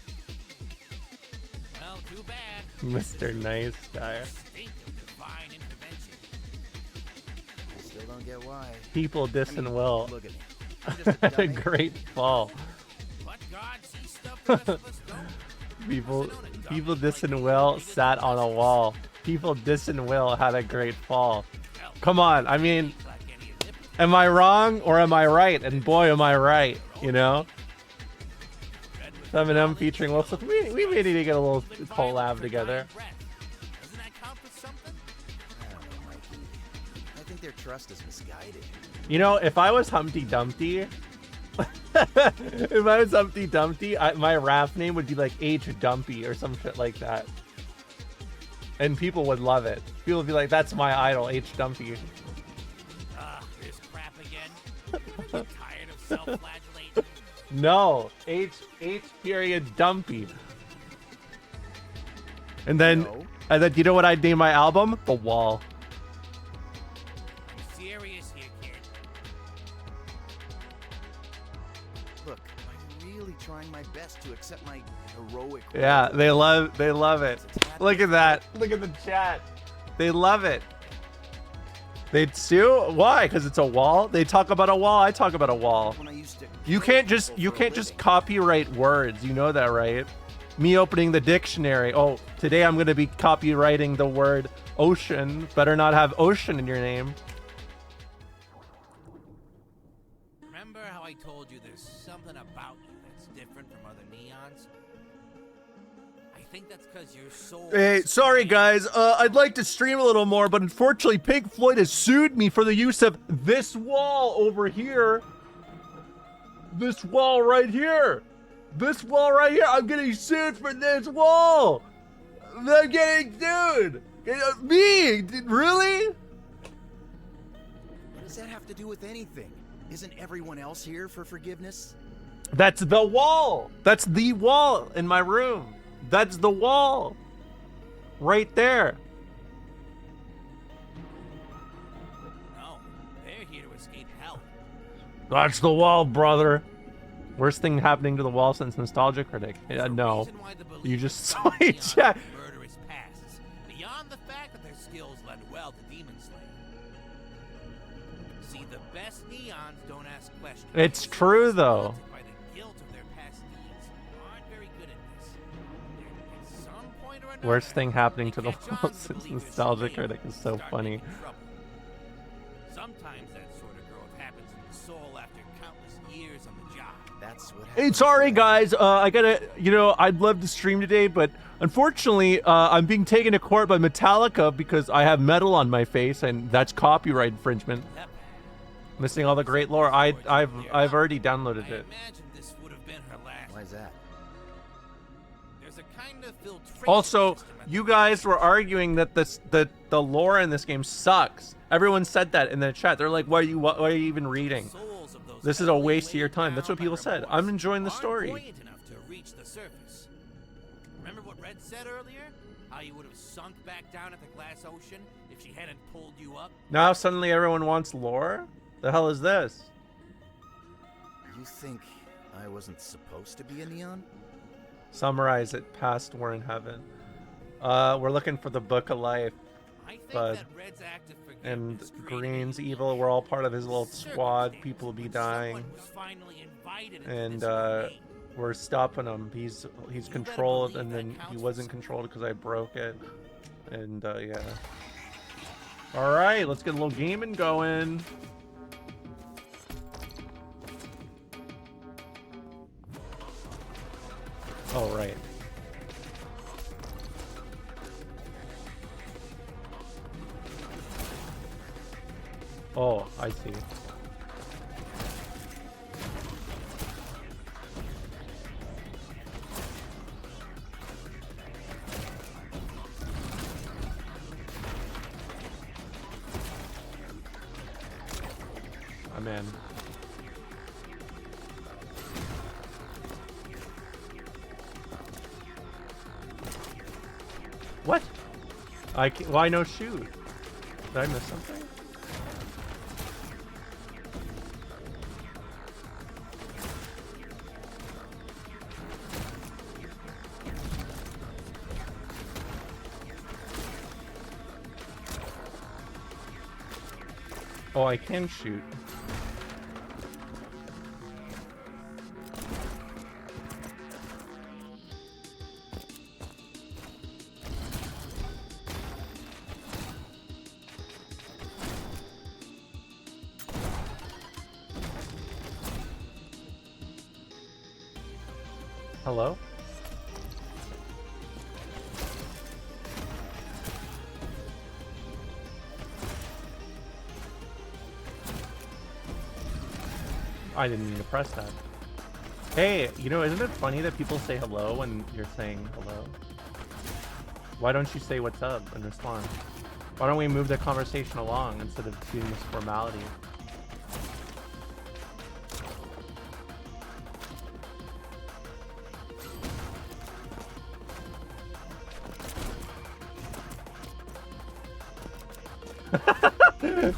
Well, too bad. Mr. Nice Guy. Think of divine intervention. I still don't get why. People dissing Will. Look at me. I'm just a Had a dummy. great fall. But God sees stuff the rest of us don't. People dissing Will sat on a wall. People dissing Will had a great fall. Come on, I mean, am I wrong or am I right? And boy, am I right, you know? Eminem featuring Will Smith. We may need to get a little collab together. Doesn't that count for something? I don't know, Mikey. I think their trust is misguided. You know, if I was Humpty Dumpty, if I was Humpty Dumpty, my rap name would be like H Dumpy or some shit like that. And people would love it. People would be like, that's my idol, H Dumpy. This crap again. Tired of self-flagellation? No, H period Dumpy. And then, you know what I'd name my album? The Wall. I'm serious here, trying my best to accept my heroic. Yeah, they love it. Look at that. Look at the chat. They love it. They'd sue? Why? Because it's a wall? They talk about a wall. I talk about a wall. You can't just copyright words. You know that, right? Me opening the dictionary. Oh, today I'm going to be copywriting the word ocean. Better not have ocean in your name. Remember how I told you there's something about you that's different from other neons? I think that's because your soul. Hey, sorry guys. I'd like to stream a little more, but unfortunately Pink Floyd has sued me for the use of this wall over here. This wall right here. This wall right here. I'm getting sued for this wall. I'm getting sued. Me? Really? What does that have to do with anything? Isn't everyone else here for forgiveness? That's the wall. That's the wall in my room. That's the wall. Right there. No, they're here to escape hell. That's the wall, brother. Worst thing happening to the wall since Nostalgia Critic. No. You just saw it, chat. Murderous pasts, beyond the fact that their skills lend well to Demon Slayer. See, the best neons don't ask questions. It's true, though. By the guilt of their past deeds, aren't very good at this. At some point or another, Worst thing happening to the they catch wall on to since believe it's Nostalgia real Critic is so and start funny. making trouble. Sometimes that sort of growth happens in the soul after countless years on the job. That's what Hey, sorry guys. I gotta, I'd love to stream today, but unfortunately, I'm being taken to court by Metallica because I have metal on my face, and that's copyright infringement. Missing all the great lore. I've already downloaded it. Imagine this would have been her last. Why is that? There's a kind of filtration Also, system at you guys were arguing that the lore in this game sucks. Everyone said that in the chat. They're like, why are you even reading? souls of those This is a waste of your time. That's what people said. I'm enjoying the aren't story. buoyant enough to reach the surface. Remember what Red said earlier? How you would have sunk back down at the glass ocean if she hadn't pulled you up? Now suddenly everyone wants lore? The hell is this? You think I wasn't supposed to be a neon? Summarize it. Past we're in heaven. We're looking for the Book of Life. I think Bud. that Red's act of And forgiveness created Green's a evil. We're all part of his little circumstance squad. People will be when dying. someone was finally invited into And this domain. we're stopping him. He's controlled, and then he wasn't controlled because I broke it. And yeah. All right, let's get a little gaming going. All right. Oh, I see. I'm in. What? I can't, why no shoot? Did I miss something? Oh, I can shoot. Hello? I didn't mean to press that. Hey, isn't it funny that people say hello when you're saying hello? Why don't you say what's up and respond? Why don't we move the conversation along instead of doing this formality?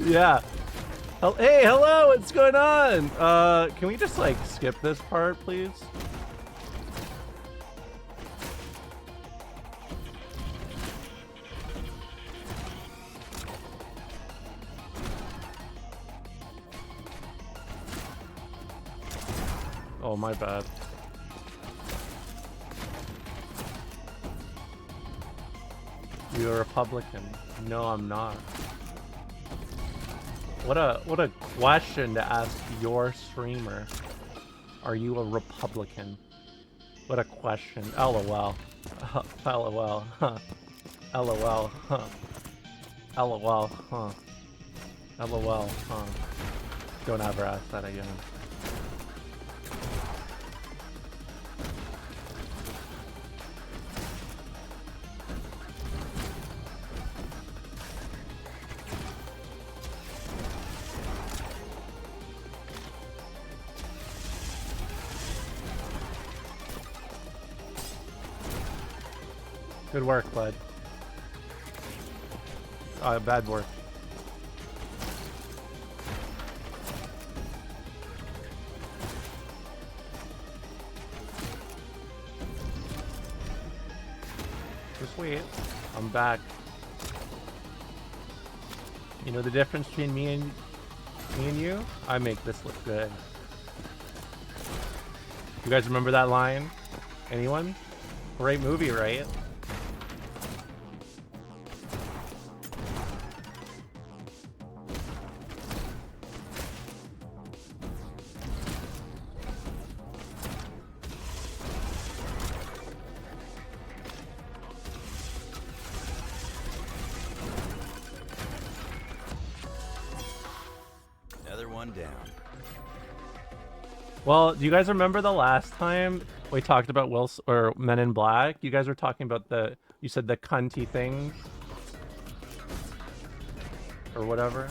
Yeah. Hey, hello, what's going on? Can we just skip this part, please? Oh, my bad. You're a Republican. No, I'm not. What a question to ask your streamer. Are you a Republican? What a question. LOL. LOL. Huh. LOL. Huh. LOL. Huh. LOL. Huh. Don't ever ask that again. Good work, bud. Bad work. Just wait. I'm back. You know the difference between me and you? I make this look good. You guys remember that line? Anyone? Great movie, right? Another one down. Well, do you guys remember the last time we talked about Men in Black? You guys were talking about you said the cunty things or whatever.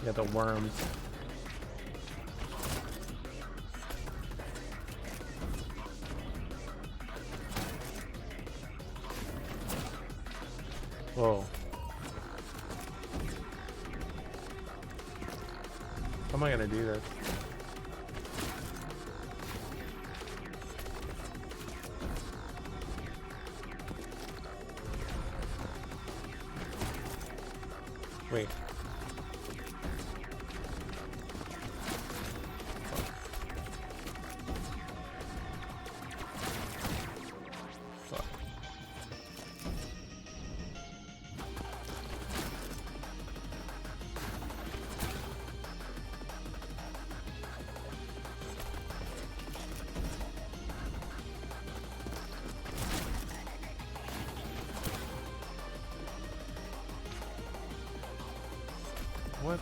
Yeah, the worms. Whoa. How am I gonna do this? Wait. What?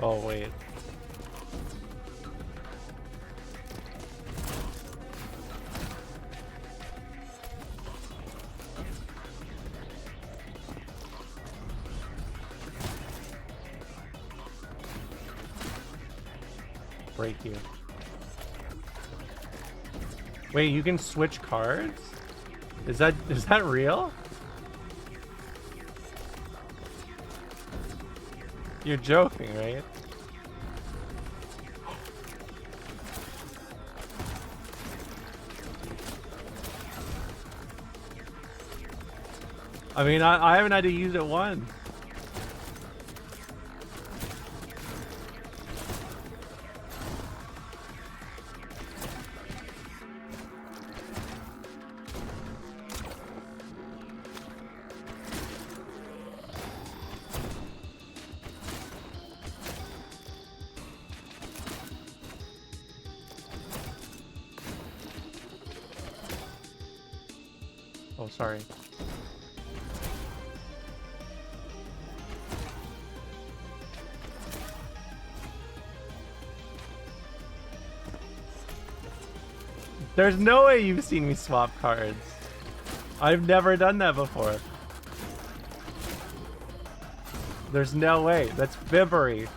Oh, wait. Break you. Wait, you can switch cards? Is that real? You're joking, right? I mean, I haven't had to use it once. Oh, sorry. There's no way you've seen me swap cards. I've never done that before. There's no way. That's fibbery.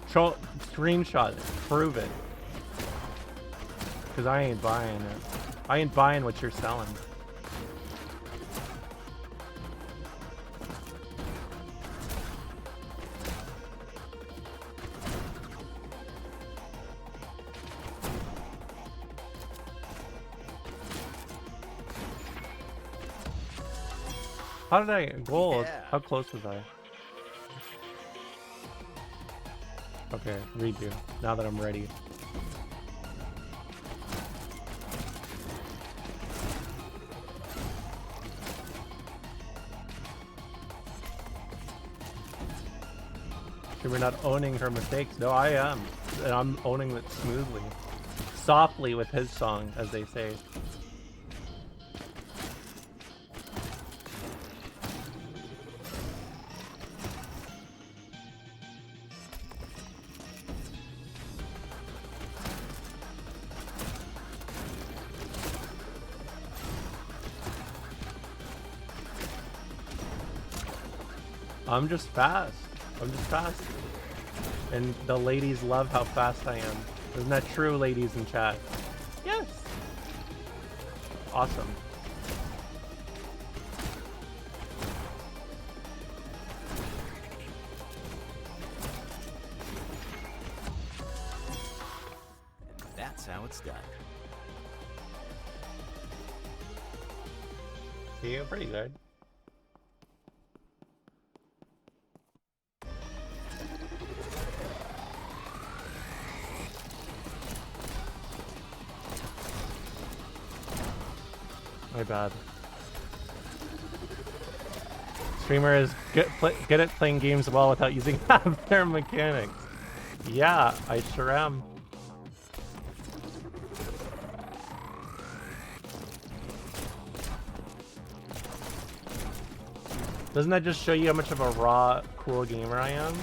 Screenshot it. Prove it. Because I ain't buying it. I ain't buying what you're selling. How did I get gold? Yeah. How close was I? Okay, redo. Now that I'm ready. We're not owning her mistakes. No, I am. And I'm owning it smoothly. Softly with his song, as they say. I'm just fast. I'm just fast. And the ladies love how fast I am. Isn't that true, ladies in chat? Yes. Awesome. That's how it's done. See, you're pretty good. My bad. Streamer is good at playing games well without using half their mechanics. Yeah, I sure am. Doesn't that just show you how much of a raw, cool gamer I am?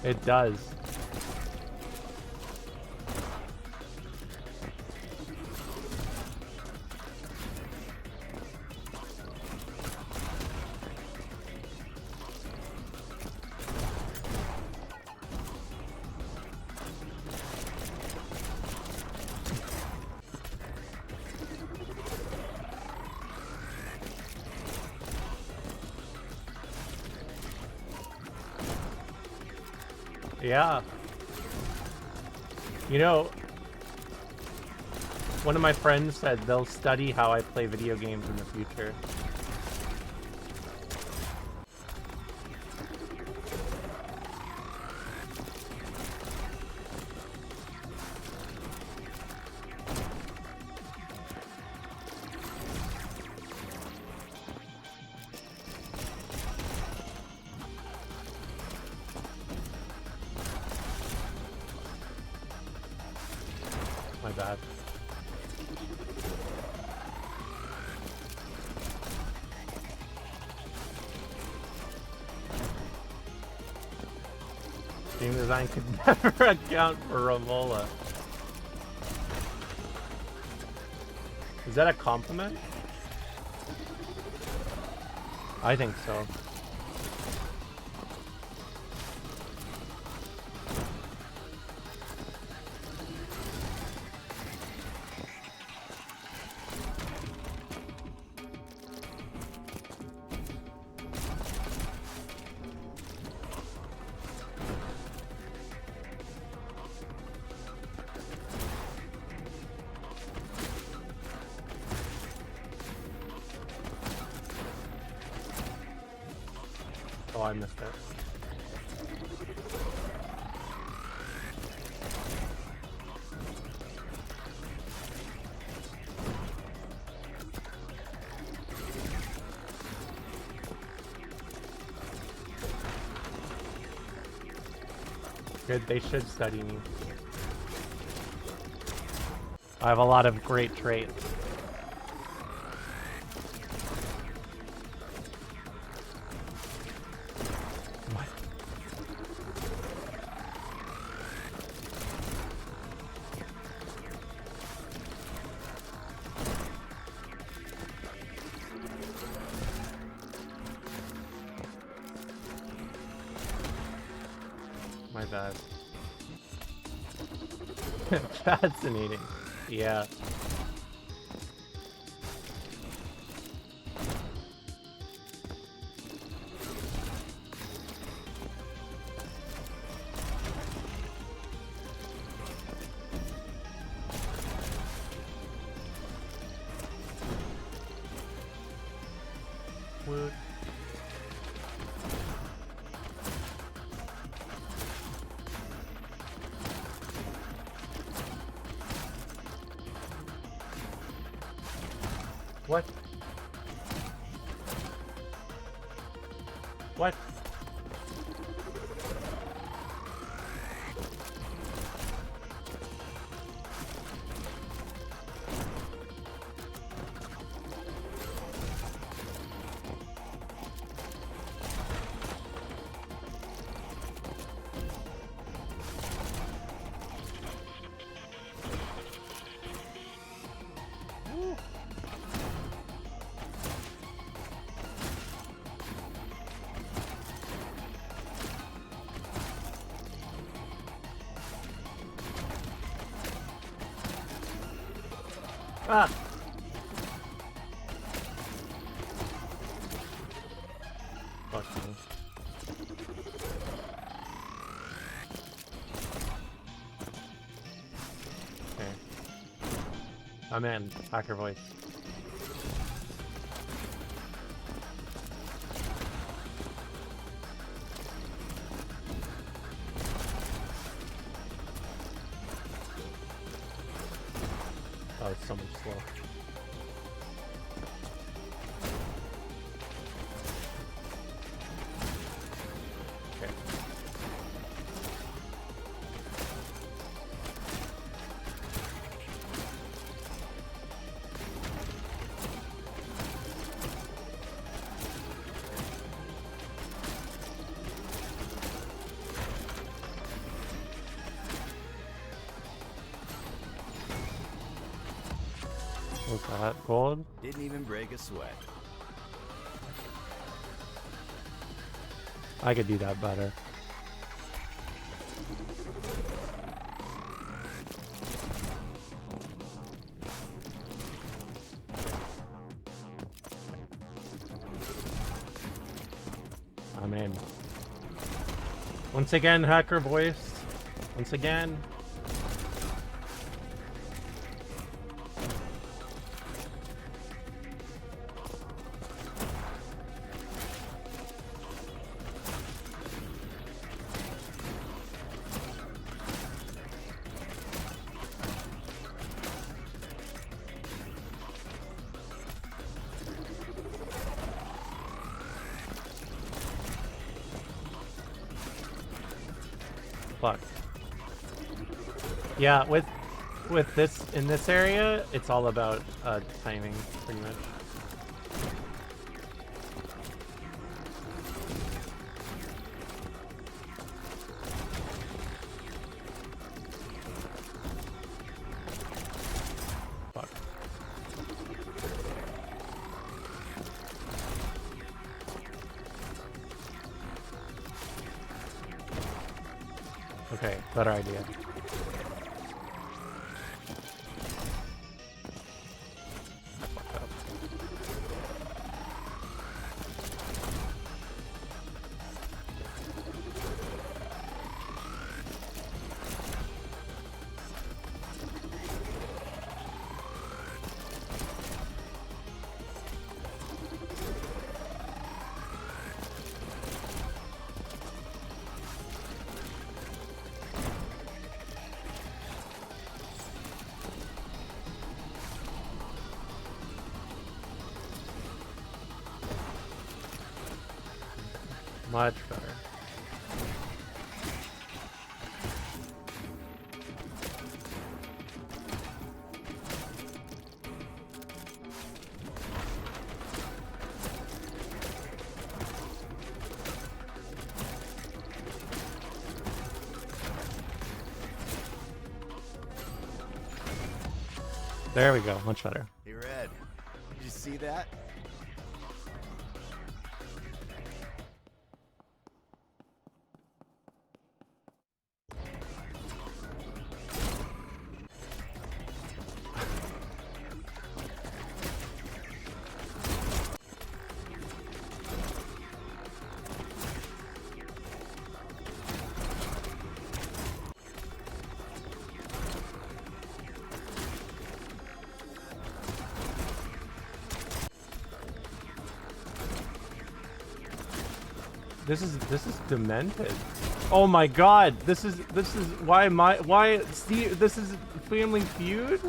It does. Yeah. You know, one of my friends said they'll study how I play video games in the future. My bad. Game design could never account for Romola. Is that a compliment? I think so. Oh, I missed it. Good, they should study me. I have a lot of great traits. My bad. Fascinating. Yeah. Woot. What? What? Ah! Fuck me. Okay. I'm in. Hacker voice. Oh, it's so much slow. Okay. What's that? Gold? Didn't even break a sweat. I could do that better. I'm in. Once again, hacker voice. Once again. Fuck. Yeah, with this in this area, it's all about timing, pretty much. Fuck. Okay, better idea. Fucked up. Much better. There we go, much better. Hey, Red, did you see that? This is demented. Oh my god, this is why Steve, this is Family Feud?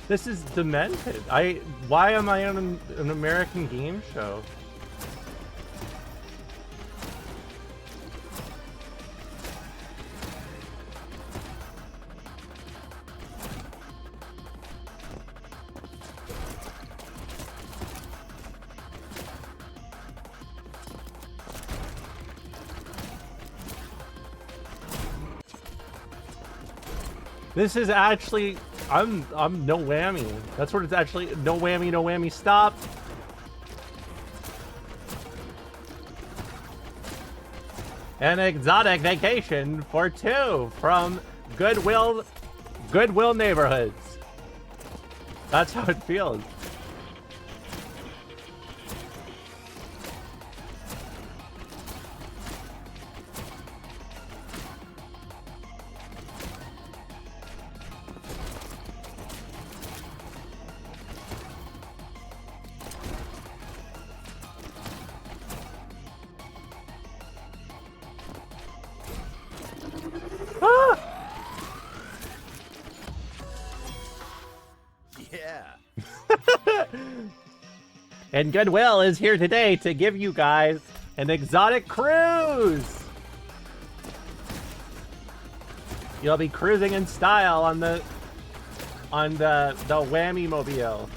This is demented. Why am I on an American game show? This is actually, I'm no whammy. That's what it's actually, no whammy, stop. An exotic vacation for 2 from Goodwill Neighborhoods. That's how it feels. And Goodwill is here today to give you guys an exotic cruise. You'll be cruising in style on the Whammy Mobile.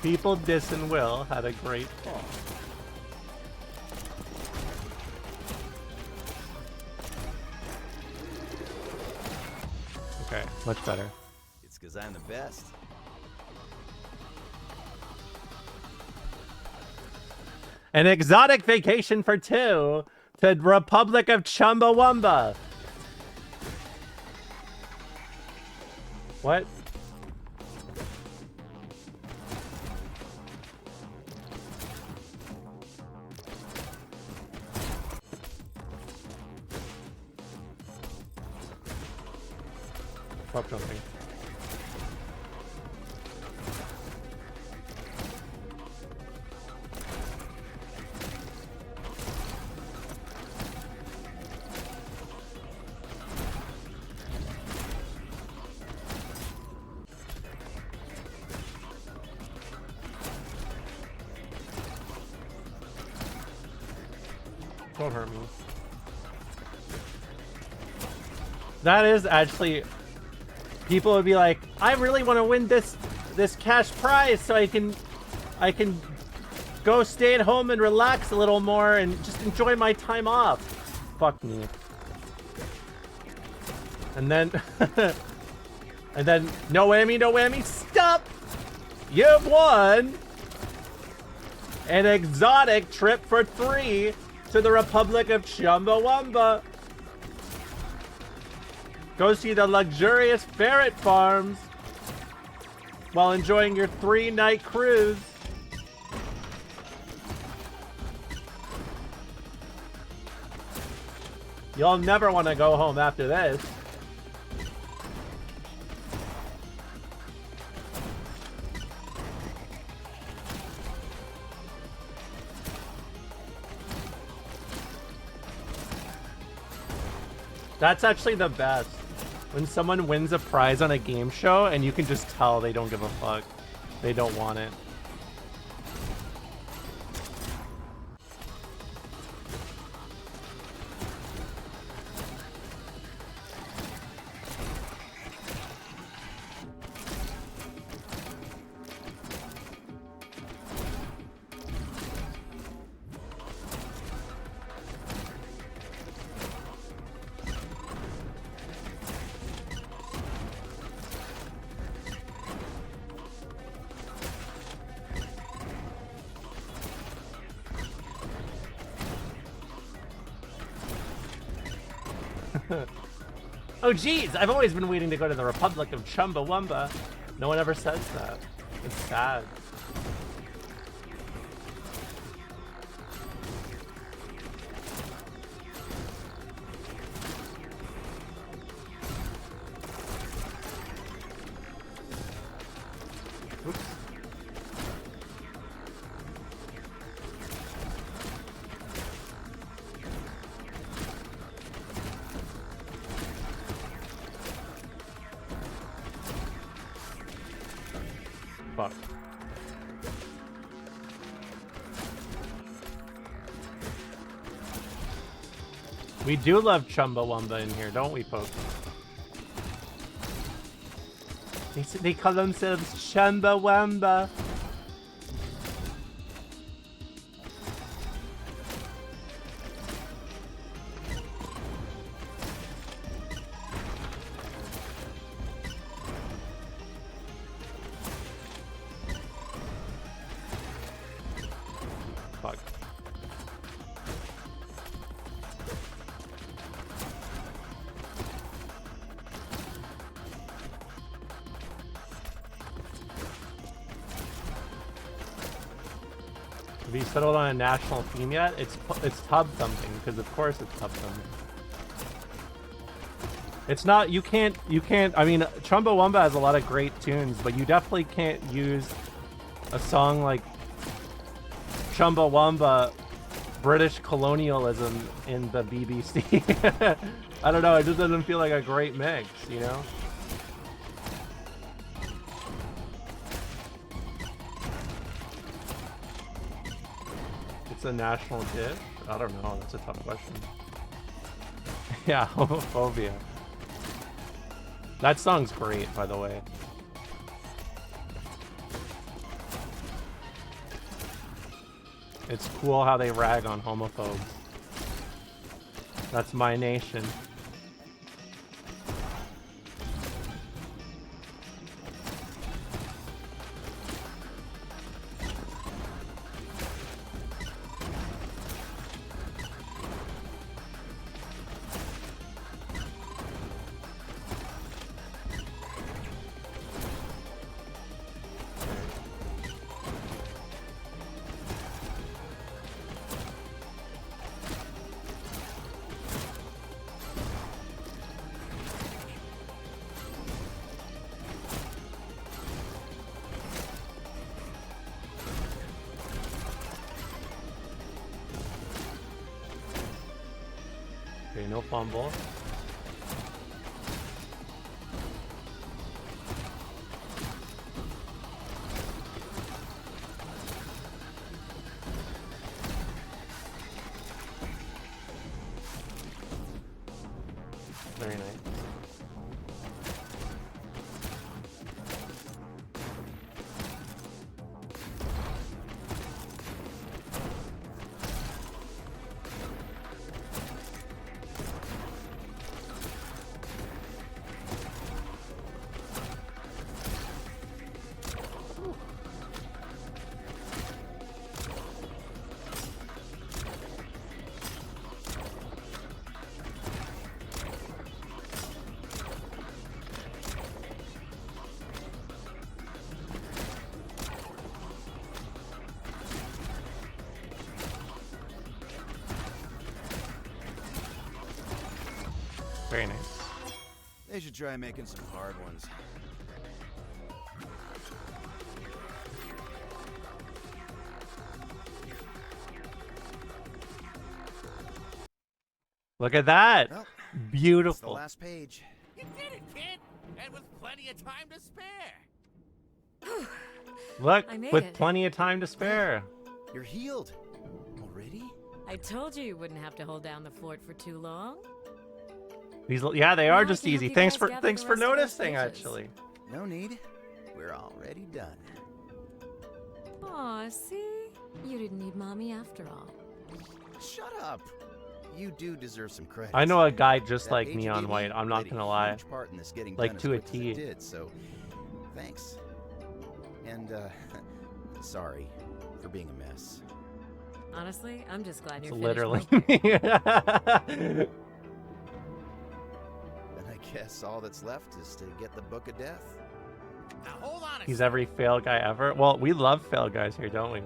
People dissing Will had a great fall. Okay, much better. It's because I'm the best. An exotic vacation for 2 to Republic of Chumbawamba. What? Stop jumping. Don't hurt me. That is actually... People would be like, I really want to win this cash prize so I can go stay at home and relax a little more and just enjoy my time off. Fuck me. And then and then no whammy, stop! You've won an exotic trip for 3 to the Republic of Chumbawamba. Go see the luxurious ferret farms while enjoying your 3-night cruise. You'll never want to go home after this. That's actually the best. When someone wins a prize on a game show and you can just tell they don't give a fuck. They don't want it. Oh geez, I've always been waiting to go to the Republic of Chumbawamba. No one ever says that. It's sad. Oops. Fuck. We do love Chumbawamba in here, don't we, folks? They call themselves Chumbawamba. Fuck. Have you settled on a national theme yet? It's Tub Thumping, because of course it's Tub Thumping. It's not, you can't, I mean, Chumbawamba has a lot of great tunes, but you definitely can't use a song like Chumbawamba British colonialism in the BBC. I don't know, it just doesn't feel like a great mix, you know? It's a national dish? I don't know, that's a tough question. Yeah, homophobia. That song's great, by the way. It's cool how they rag on homophobes. That's my nation. Okay, no fumble. Very nice. Very nice. They should try making some hard ones. Look at that! Well, Beautiful. It's the last page. You did it, kid! And with plenty of time to spare! Look, I made with it. plenty of time to spare. You're healed. Already? I told you wouldn't have to hold down the fort for too long. These, yeah, they are Now I just can help easy. you Thanks guys for gather thanks the for rest of those noticing, pages. actually. No need. We're already done. Aw, see? You didn't need mommy after all. Shut up. You do deserve some credit. I know a guy just That like page you Neon gave White. me I'm not played a gonna lie. huge part in this getting Like done as to a quick as it T. did, so thanks. And sorry for being a mess. Honestly, I'm just glad It's you're literally. finished. Guess all that's left is to get the Book of Death. Now hold on a He's second. every fail guy ever. Well, we love fail guys here, don't we?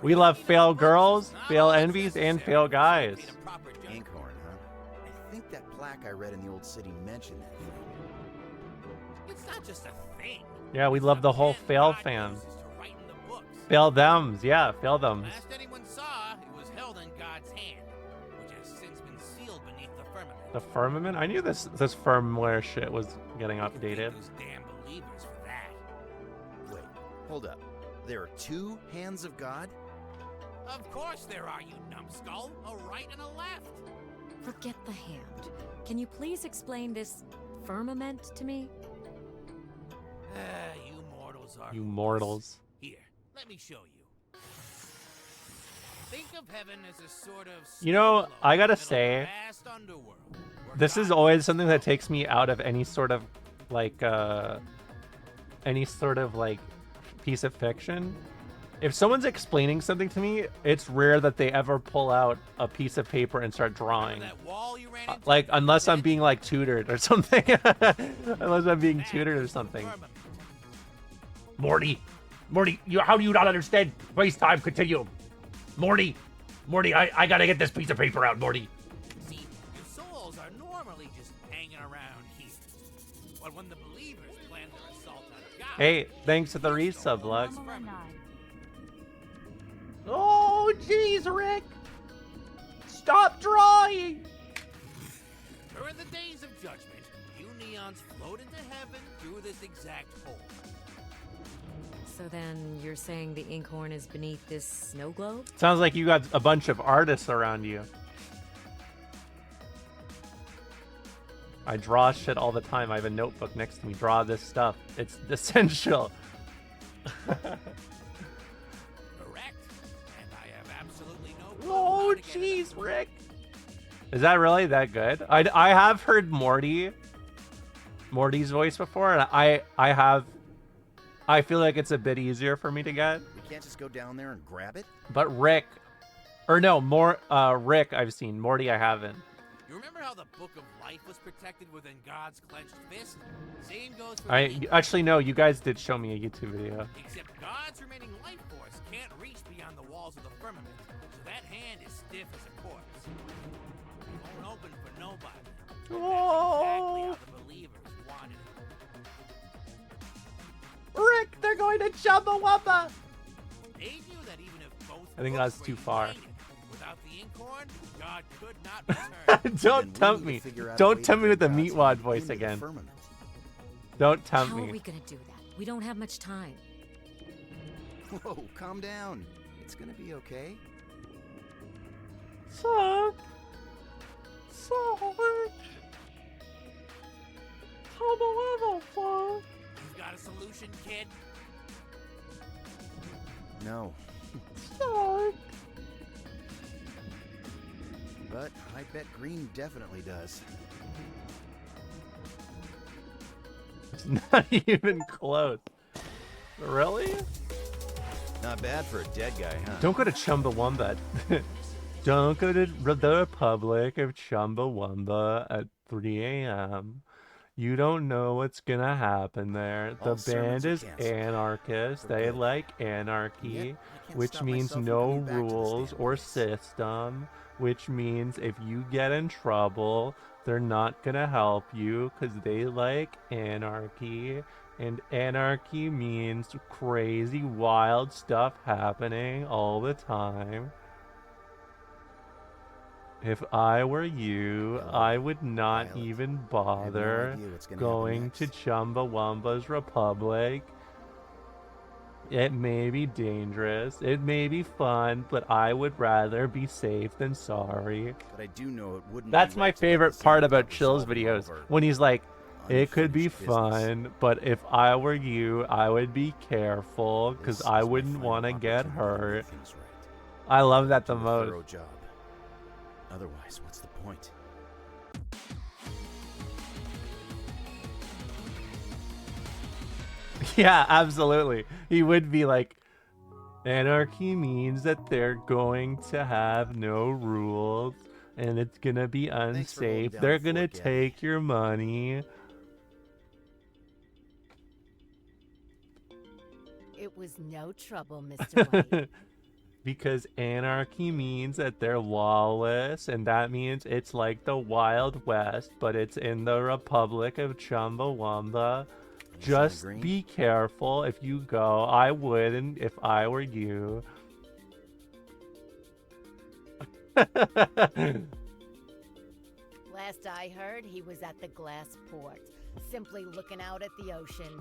We love fail girls, fail envies, and fail guys. Inkhorn, huh? I think that plaque I read in the old city mentioned that thing. It's not just a thing. Yeah, we love the whole fail fan. Fail thems, yeah, fail thems. Last anyone saw, it was held in God's hand, which has since been sealed beneath the firmament. The firmament? I knew this firmware shit was getting updated. Those damn believers for that. Wait, hold up. There are 2 hands of God? Of course there are, you numbskull. A right and a left. Forget the hand. Can you please explain this firmament to me? You mortals are. You mortals. Here, let me show you. Think of heaven as a sort of. You know, I gotta middle say, vast underworld, where this is always something that takes me out of any sort of like piece of fiction. If someone's explaining something to me, it's rare that they ever pull out a piece of paper and start drawing. that wall you ran into Like, unless I'm being like tutored or something. Unless I'm being tutored or something. Morty, how do you not understand space-time continuum? Morty, I gotta get this piece of paper out, Morty. See, your souls are normally just hanging around here. But when the believers plan their assault on God, Hey, thanks to the resub, Lux. Oh, jeez, Rick! Stop drawing! during the days of judgment, you neons float into heaven through this exact hole. So then you're saying the inkhorn is beneath this snow globe? Sounds like you got a bunch of artists around you. I draw shit all the time. I have a notebook next to me. Draw this stuff. It's essential. Correct. And I have absolutely no clue Oh, how to get it jeez, Rick. Is that really that good? I have heard Morty's voice before, and I feel like it's a bit easier for me to get. We can't just go down there and grab it? But Rick, Rick I've seen. Morty I haven't. You remember how the Book of Life was protected within God's clenched fist? Same goes for Actually, no, you guys did show me a YouTube video. Except God's remaining life force can't reach beyond the walls of the firmament, so that hand is stiff as a corpse. It won't open for nobody. Oh. That's exactly how the believers wanted it. Rick, they're going to Chumbawamba! They knew that even if both I think books that's were too far. united, without the inkhorn, God could not return. Don't tempt me. Don't tempt me with the Meatwad voice into the again. firmament. Don't tempt How are me. we gonna do that? We don't have much time. Whoa, calm down. It's gonna be okay. Suck. You've got a solution, kid? No. Suck. But I bet Green definitely does. It's not even close. Really? Not bad for a dead guy, huh? Don't go to Chumbawamba. Don't go to the Republic of Chumbawamba at 3 a.m. You don't know what's gonna happen there. The All sermons band are is canceled. anarchist. For They good. like anarchy, Yet, I can't which stop means myself from no going back to the rules or standards. system, which means if you get in trouble, they're not gonna help you because they like anarchy. And anarchy means crazy, wild stuff happening all the time. If I were you, I would not Violet, even I have no bother idea what's gonna going happen to next. Chumbawamba's Republic. It may be dangerous, it may be fun, but I would rather be safe than sorry. But I do know it wouldn't. That's be my right to let favorite the part same about trouble Chill's solve all videos, of our when he's like, it could be unfinished business. fun, but if I were you, I would be careful, because This I is my wouldn't final want to get opportunity to do hurt. things right. I love that the Do a most. thorough job. Otherwise, what's the point? Yeah, absolutely. He would be like, anarchy means that they're going to have no rules and it's gonna be Thanks for holding unsafe. down They're the gonna fort, Gabby. take your money. It was no trouble, Mr. White. Because anarchy means that they're lawless, and that means it's like the Wild West, but it's in the Republic of Chumbawamba. Just be careful if you go. I wouldn't if I were you. Last I heard, he was at the glass port, simply looking out at the ocean.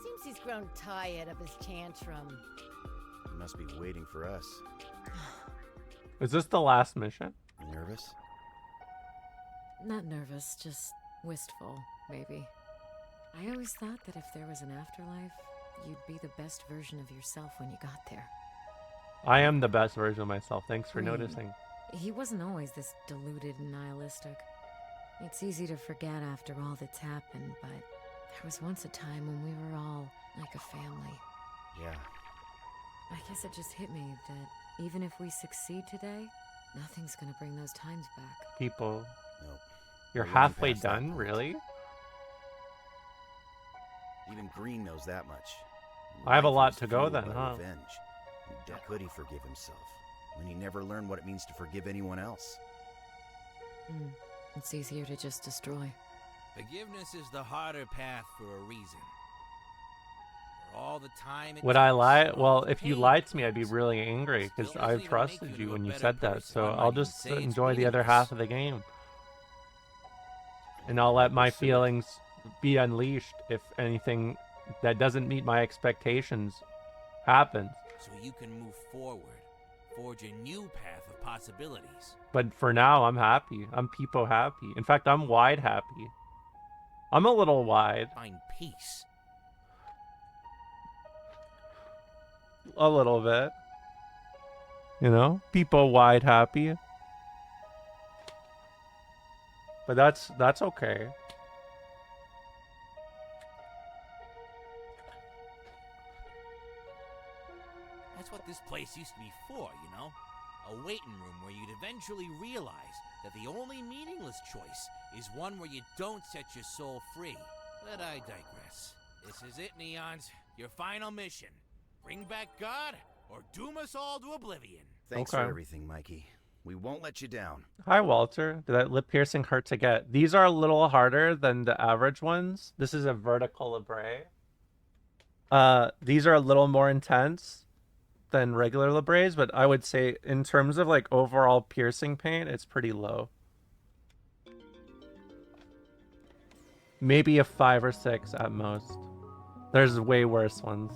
Seems he's grown tired of his tantrum. He must be waiting for us. Is this the last mission? Nervous? Not nervous, just wistful, maybe. I always thought that if there was an afterlife, you'd be the best version of yourself when you got there. I am the best version of myself. Thanks for noticing. He wasn't always this deluded and nihilistic. It's easy to forget after all that's happened, but there was once a time when we were all like a family. Yeah. I guess it just hit me that even if we succeed today, nothing's gonna bring those times back. People. Nope. You're We're halfway past that done, point. really? Even Green knows that much. I have a Life lot is to go fueled then, by huh? Revenge. And how could he forgive himself when he never learned what it means to forgive anyone else? It's easier to just destroy. Forgiveness is the harder path for a reason. For all the time it Would I takes, lie? for all Well, the if you pain, lied to me, I'd be really angry because still I doesn't even trusted make you you when a you better said that. person. So One I'll might even just say it's enjoy the other meaningless. half of the game. And I'll let my feelings be unleashed if anything that doesn't meet my expectations happens. So you can move forward, forge a new path of possibilities. But for now, I'm happy. I'm peepo happy. In fact, I'm wide happy. I'm a little wide. Find peace. A little bit. You know? Peepo wide happy. But that's okay. That's what this place used to be for, you know? A waiting room where you'd eventually realize that the only meaningless choice is one where you don't set your soul free. But I digress. This is it, Neons. Your final mission. Bring back God or doom us all to oblivion. Thanks Okay. for everything, Mikey. We won't let you down. Hi, Walter. Did that lip piercing hurt to get? These are a little harder than the average ones. This is a vertical labrae. These are a little more intense than regular labres, but I would say in terms of like overall piercing pain, it's pretty low. Maybe a 5 or 6 at most. There's way worse ones.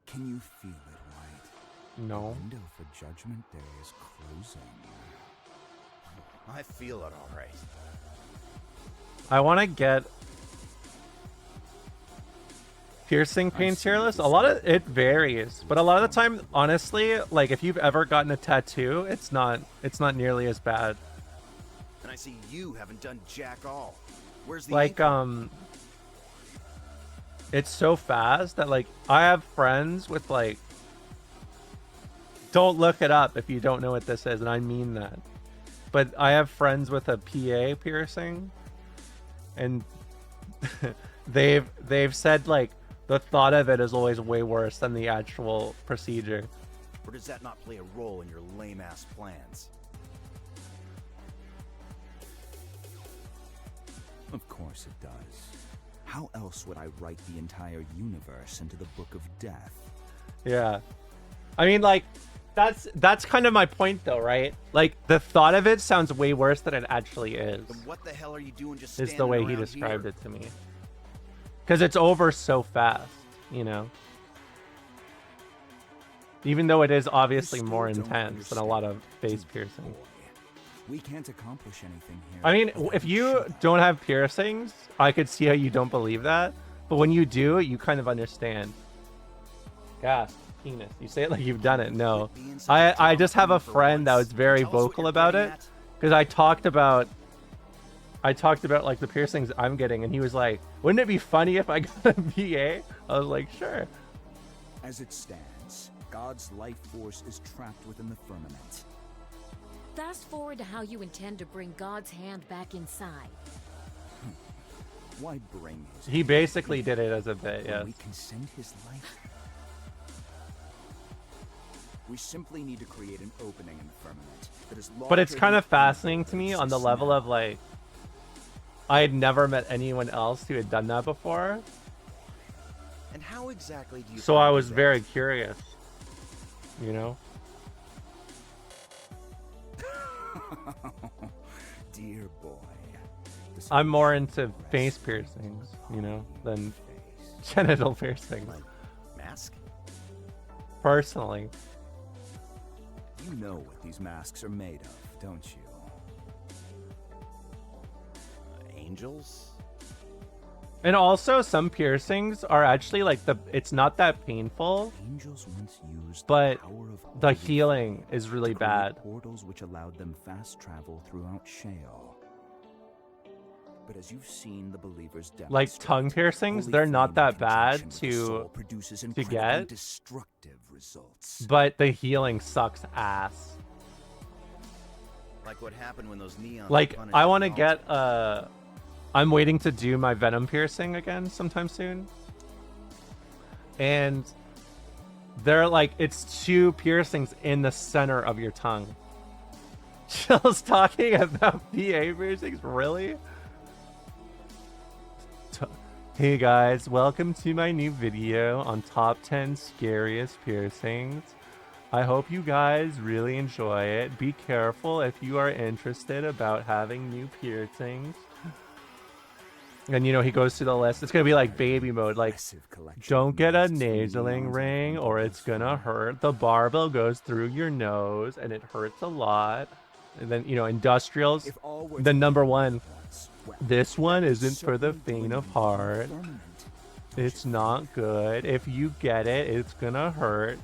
Can you feel it, White? No. The window for Judgment Day is closing. I feel it all right. I want to get piercing pain tier list. A lot of it varies, but a lot of the time, honestly, like if you've ever gotten a tattoo, it's not nearly as bad. And I see you haven't done jack all. Where's the Like ink? it's so fast that like I have friends with like, don't look it up if you don't know what this is, and I mean that. But I have friends with a PA piercing, and they've said like the thought of it is always way worse than the actual procedure. Or does that not play a role in your lame-ass plans? Of course it does. How else would I write the entire universe into the Book of Death? Yeah. I mean, like, that's kind of my point, though, right? Like, the thought of it sounds way worse than it actually is. Then what the hell are you doing just Is standing the way he around described here? it to me. Because it's over so fast, you know? Even though it is obviously You more still don't intense than a lot of face piercing. We can't accomplish anything here. I mean, without if a you shot. don't have piercings, I could see how you don't believe that. But when you do, you kind of understand. Gosh, penis. You say it like you've done it. No. I just have a friend that was very vocal about it. Because I talked about like the piercings I'm getting, and he was like, wouldn't it be funny if I got a VA? I was like, sure. As it stands, God's life force is trapped within the firmament. Fast forward to how you intend to bring God's hand back inside. Why bring his He basically did it as a bit, when yes. we can send his light? We simply need to create an opening in the firmament that is But it's larger kind than of fascinating to me exists on the level now. of like, I had never met anyone else who had done that before. And how exactly do you So plan I to was do that? very curious, you know? Dear boy. this I'm more emotion into face rests piercings, you know, on than your face. genital piercings, Like, mask? personally. You know what these masks are made of, don't you? Angels? And also, some piercings are actually like it's not that painful, Angels once used but the power of the holy healing flame is really to create bad. portals which allowed them fast travel throughout Sheol. But as you've seen the believers Like demonstrate, tongue piercings, holy they're not flame in that bad conjunction with the soul produces to incredibly get, destructive results. but the healing sucks ass. Like what happened when those neons Like, punished I want to the get I'm waiting to do my venom piercing again sometime soon. And they're like, it's 2 piercings in the center of your tongue. Chill's talking about PA piercings? Really? Hey guys, welcome to my new video on top 10 scariest piercings. I hope you guys really enjoy it. Be careful if you are interested about having new piercings. And you know, he goes through the list. It's gonna be like baby mode, like Massive collection don't of get a masks from nasaling neons ring and or it's gonna flame. hurt. The barbell goes through your nose and it hurts a lot. And then, you know, industrials, If all were the to number be one. once, well, This one that would isn't for the certainly faint of bring you heart. firmament. It's not good. If you get it, it's gonna hurt.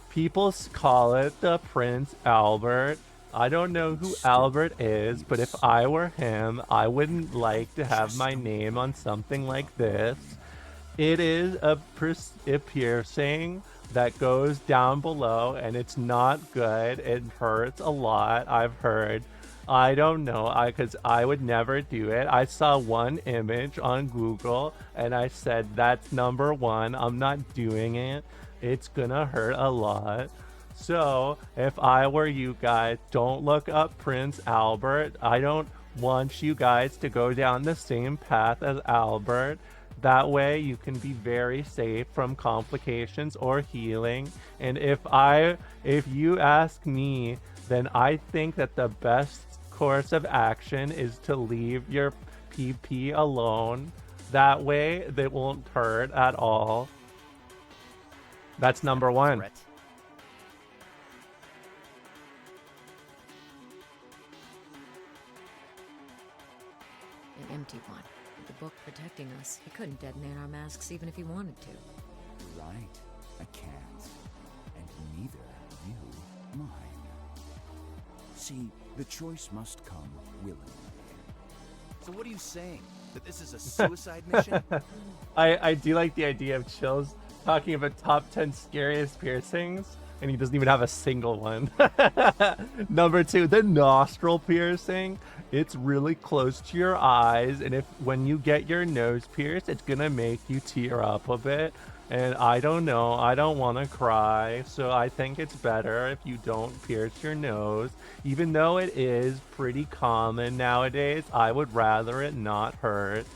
People call it the Prince Albert. I don't know who Albert is, but if I were him, I wouldn't like to have my name on something like this. It is a piercing that goes down below, and it's not good. It hurts a lot, I've heard. I don't know, because I would never do it. I saw one image on Google, and I said, that's number 1. I'm not doing it. It's gonna hurt a lot. So, if I were you guys, don't look up Prince Albert. I don't want you guys to go down the same path as Albert. That way you can be very safe from complications or healing. And if you ask me, then I think that the best course of action is to leave your PP alone. That way they won't hurt at all. That's number 1. Threat? An empty one. With the book protecting us, he couldn't detonate our masks even if he wanted to. Right, I can't. And neither you mine. See, the choice must come willingly. So what are you saying? That this is a suicide mission? I do like the idea of Chills talking about top 10 scariest piercings, and he doesn't even have a single one. Number 2, the nostril piercing. It's really close to your eyes, and when you get your nose pierced, it's gonna make you tear up a bit. And I don't know, I don't want to cry, so I think it's better if you don't pierce your nose. Even though it is pretty common nowadays, I would rather it not hurt.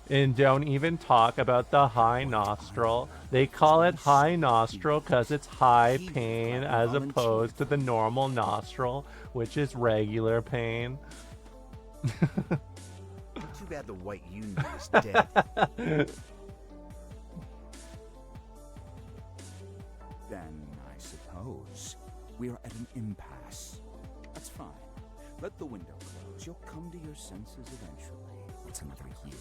And don't even talk about the high nostril. They call it high nostril because it's high pain as opposed to the normal nostril, which is regular pain. Too bad the white you knew is dead. Then I suppose we're at an impasse. That's fine. Let the window close. You'll come to your senses eventually. It's another year.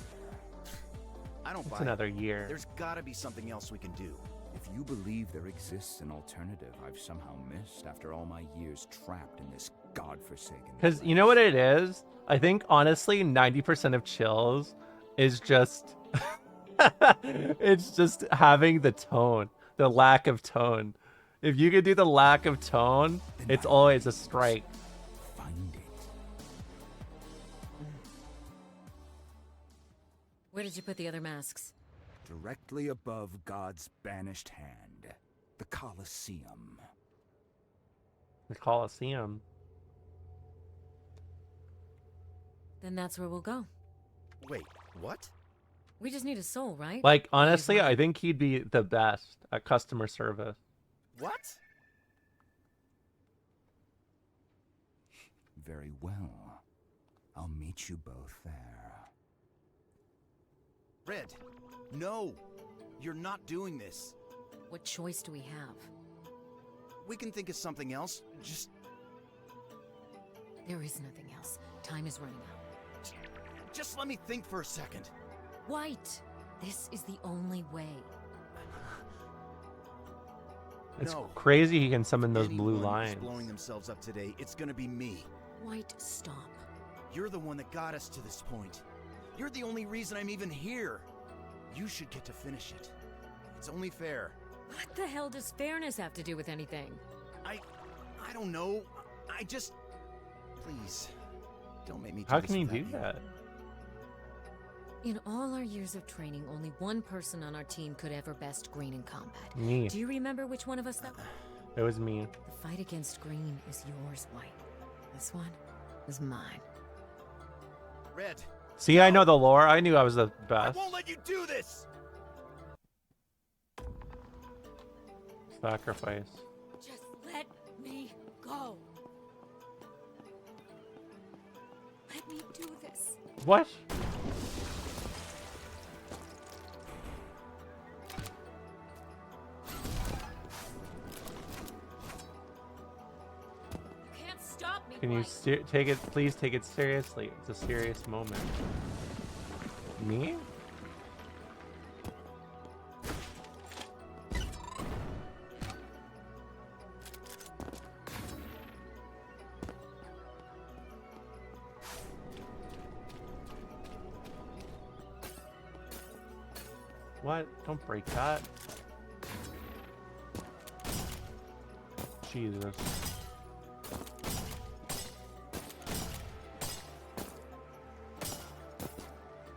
I don't buy It's it. another year. There's gotta be something else we can do. If you believe there exists an alternative I've somehow missed after all my years trapped in this godforsaken Because you know what it is? I think honestly 90% of Chills is just it's just having the tone, the lack of tone. If you could do the lack of tone, it's always a strike. Where did you put the other masks? Directly above God's banished hand. The Colosseum. The Colosseum. Then that's where we'll go. Wait, what? We just need a soul, right? Like, honestly, I think he'd be the best at customer service. What? Very well. I'll meet you both there. Red, no! You're not doing this. What choice do we have? We can think of something else. Just... There is nothing else. Time is running out. Just let me think for a second. White! This is the only way. It's No. crazy he can summon those blue Anyone who's lines. blowing themselves up today, it's gonna be me. White, stop. You're the one that got us to this point. You're the only reason I'm even here. You should get to finish it. It's only fair. What the hell does fairness have to do with anything? I don't know. I just... Please, don't make me do How this can you without do that? In all our years of training, only one person on our team could ever best Green in combat. Me. Do you remember which one of us that was? It was me. The fight against Green is yours, White. This one is mine. Red, See, I know the lore. I knew I was the I best. won't let you do this! Sacrifice. Just let me go. Let me do this. What? You can't stop me, Can you White. take it? Please take it seriously. It's a serious moment. Me? What? Don't break that. Jesus.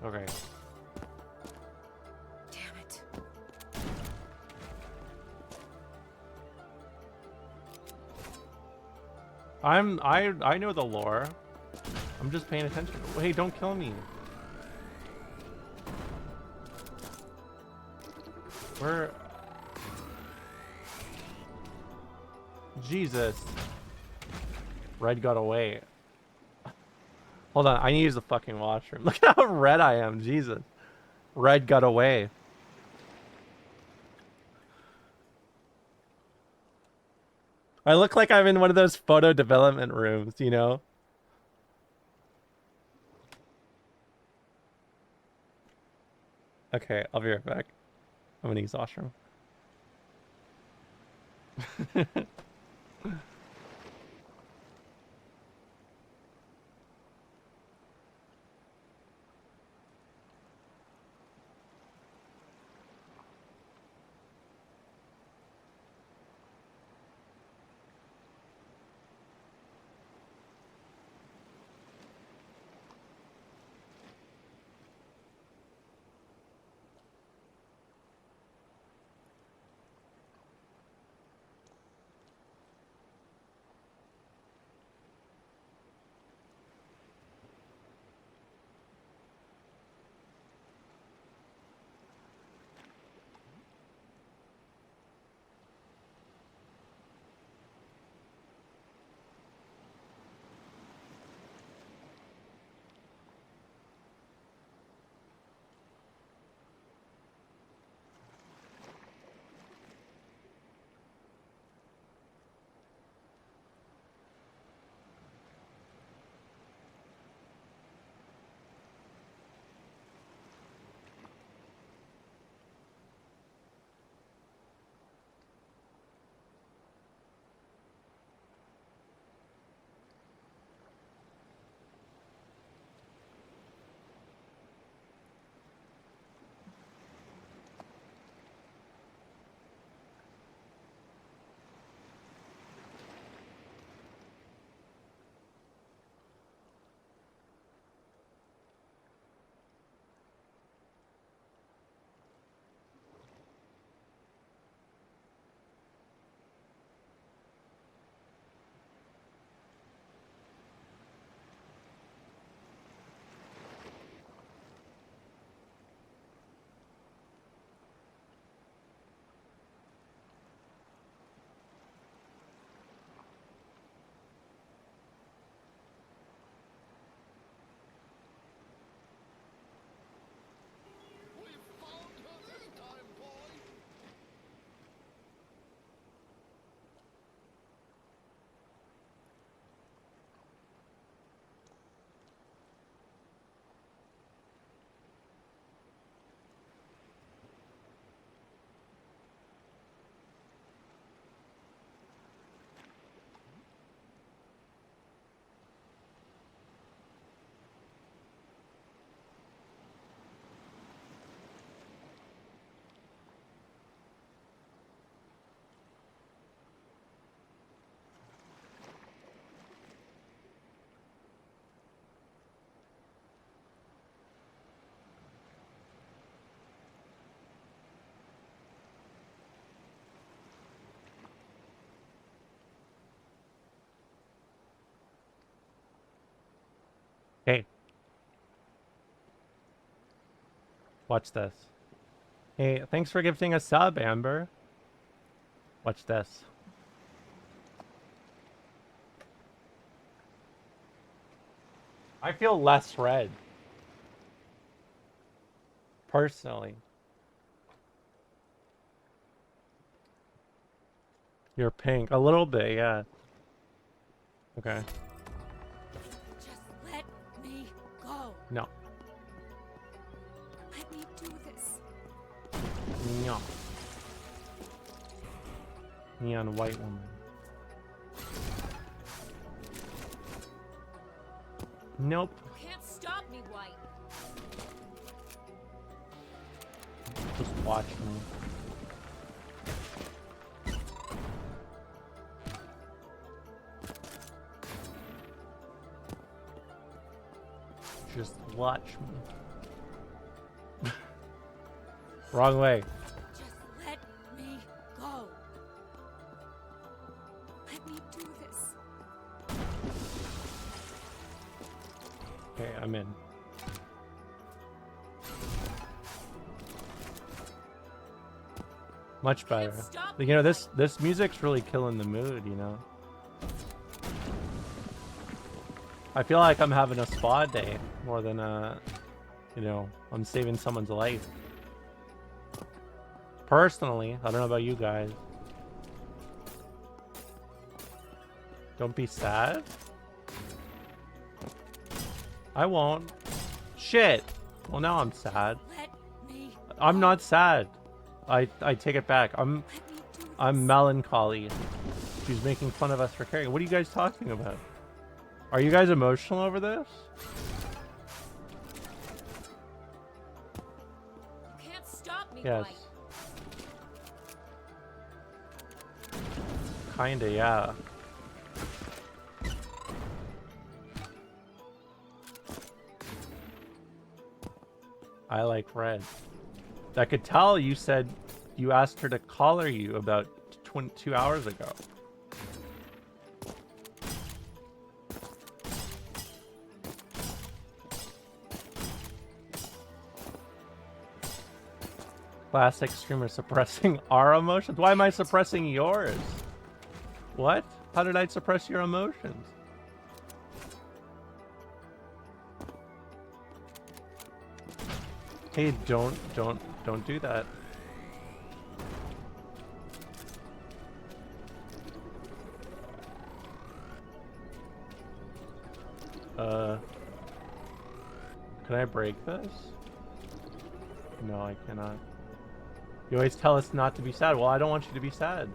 Okay. Damn it. I know the lore. I'm just paying attention. Hey, don't kill me. Where? Jesus. Red got away. Hold on, I need to use the fucking washroom. Look at how red I am, Jesus. Red got away. I look like I'm in one of those photo development rooms, you know? Okay, I'll be right back. I'm gonna use the washroom. Hey. Watch this. Hey, thanks for gifting a sub, Amber. Watch this. I feel less red. Personally. You're pink. A little bit, yeah. Okay. Just let me go. No. Let me do this. No. Neon white woman. Nope. You can't stop me, White. Just watch me. Just watch me. Wrong way. Just let me go. Let me do this. Okay, I'm in. Much better. You know, this music's really killing the mood, you know. I feel like I'm having a spa day more than you know, I'm saving someone's life. Personally, I don't know about you guys. Don't be sad. I won't. Shit. Well, now I'm sad. I'm not sad. I take it back. I'm melancholy. She's making fun of us for caring. What are you guys talking about? Are you guys emotional over this? You can't stop me, Yes. White. Kinda, yeah. I like red. I could tell you said you asked her to collar you about 2 hours ago. Classic streamer suppressing our emotions. Why am I suppressing yours? What? How did I suppress your emotions? Hey, don't do that. Can I break this? No, I cannot. You always tell us not to be sad. Well, I don't want you to be sad.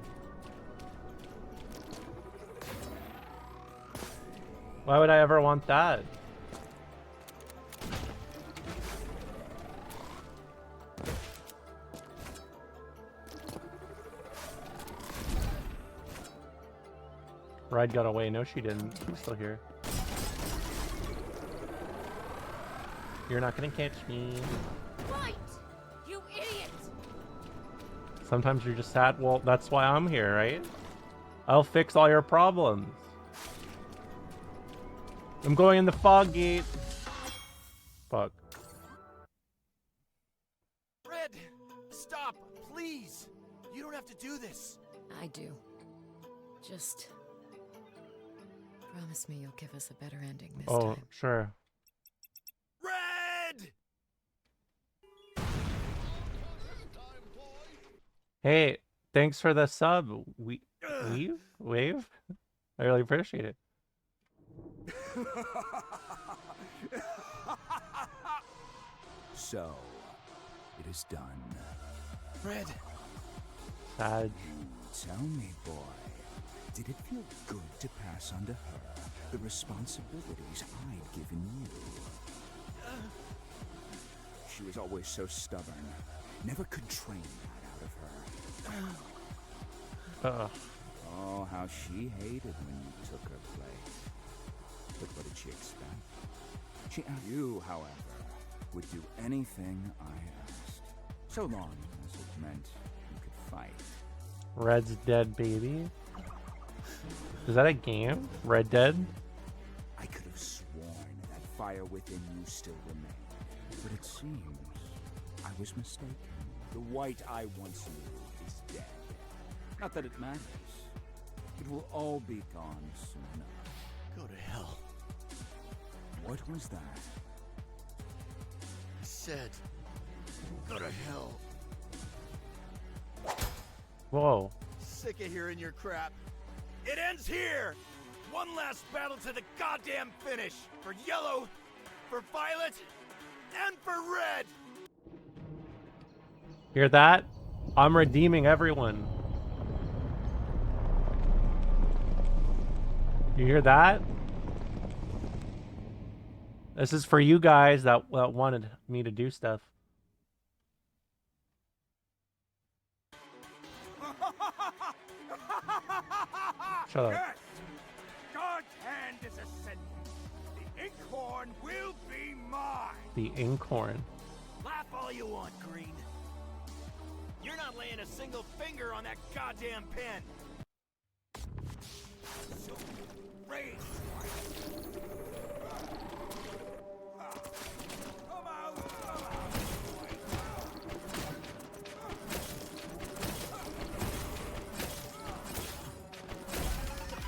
Why would I ever want that? Red got away. No, she didn't. She's still here. You're not gonna catch me. White! You idiot! Sometimes you're just sad. Well, that's why I'm here, right? I'll fix all your problems. I'm going in the fog gate. Fuck. Red, stop, please. You don't have to do this. I do. Just promise me you'll give us a better ending this Oh, time. sure. Red! Hey, thanks for the sub. Wave? I really appreciate it. So, it is done. Red. Sad. Tell me, boy, did it feel good to pass on to her the responsibilities I'd given you? She was always so stubborn. Never could train that out of her. Oh, how she hated when you took her place. But what did she expect? She asked you, however, would do anything I asked, so long as it meant you could fight. Red's Dead, baby. Is that a game? Red Dead? I could have sworn that fire within you still remained. But it seems I was mistaken. The White I once knew is dead. Not that it matters. It will all be gone soon enough. Go to hell. What was that? I said, go to hell. Whoa. Sick of hearing your crap. It ends here! One last battle to the goddamn finish! For Yellow, for Violet, and for Red! Hear that? I'm redeeming everyone. You hear that? This is for you guys that wanted me to do stuff. Shut up. Yes! God's hand is ascending. The Inkhorn will be mine. The Inkhorn. Laugh all you want, Green. You're not laying a single finger on that goddamn pen. So, raise. Come out, come out.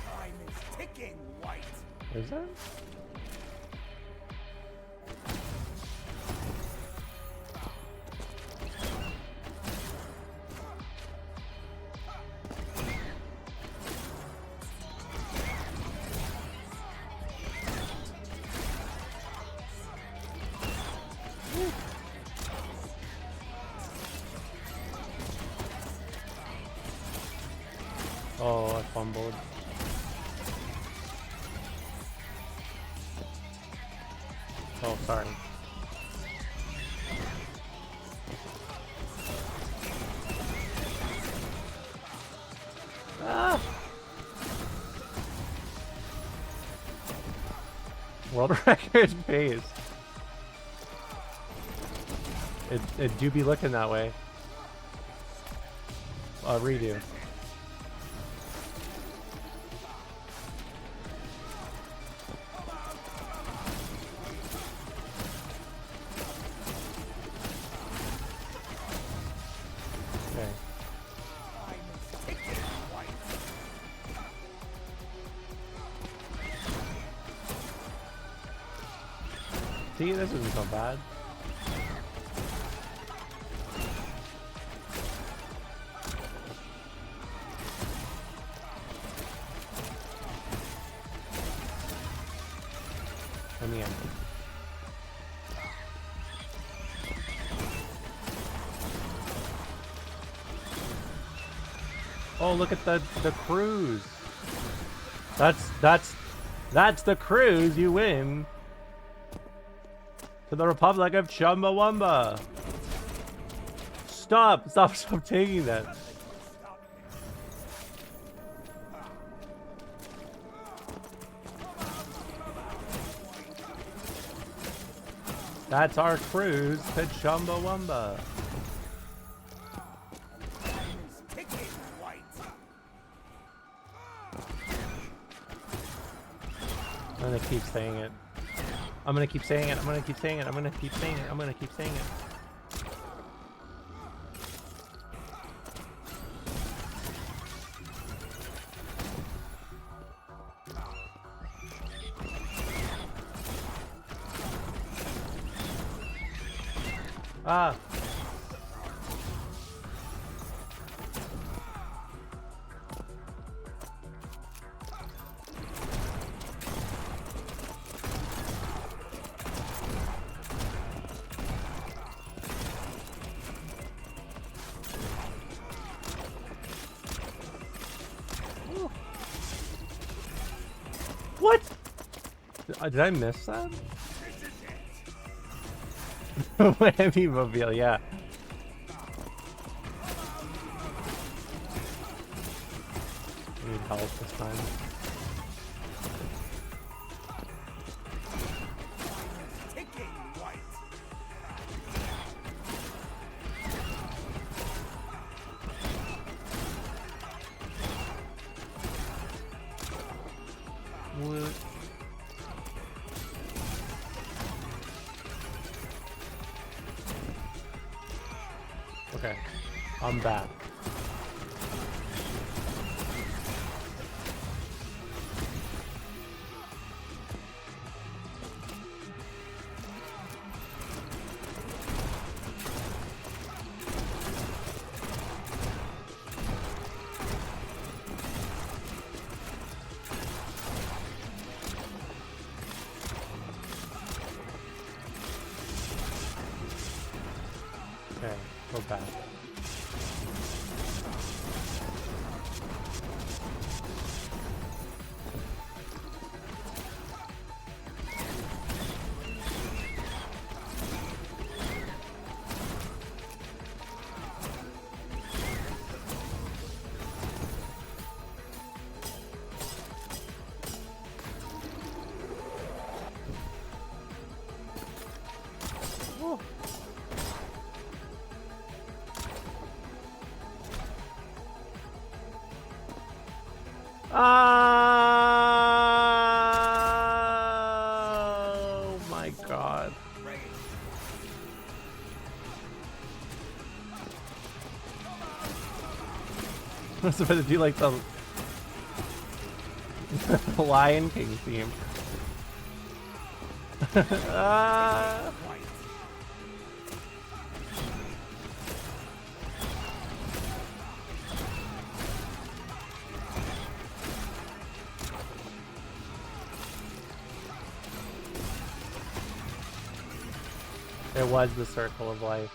Time is ticking, White. Is that? Oh, I fumbled. Oh, sorry. Ah! World record pace. It do be looking that way. Redo. Okay. See, this isn't so bad. Let me in. Oh, look at the cruise. That's the cruise. You win to the Republic of Chumbawamba. Stop taking that. That's our cruise to Chumbawamba. I'm gonna keep saying it. I'm gonna keep saying it. I'm gonna keep saying it. I'm gonna keep saying it. I'm gonna keep saying it. Ah. What? Did I miss that? Whammy mobile, yeah. I need help this time. What? Okay, I'm back. Okay, go back. Woo. Oh my god. I was about to do like the Lion King theme. Ah. It was the circle of life.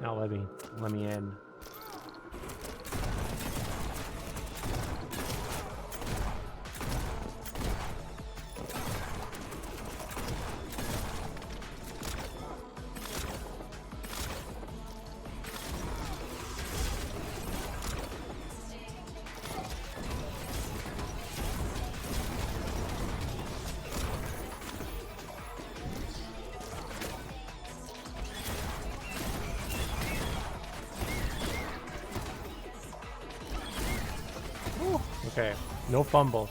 Now let me in. Okay, no fumble.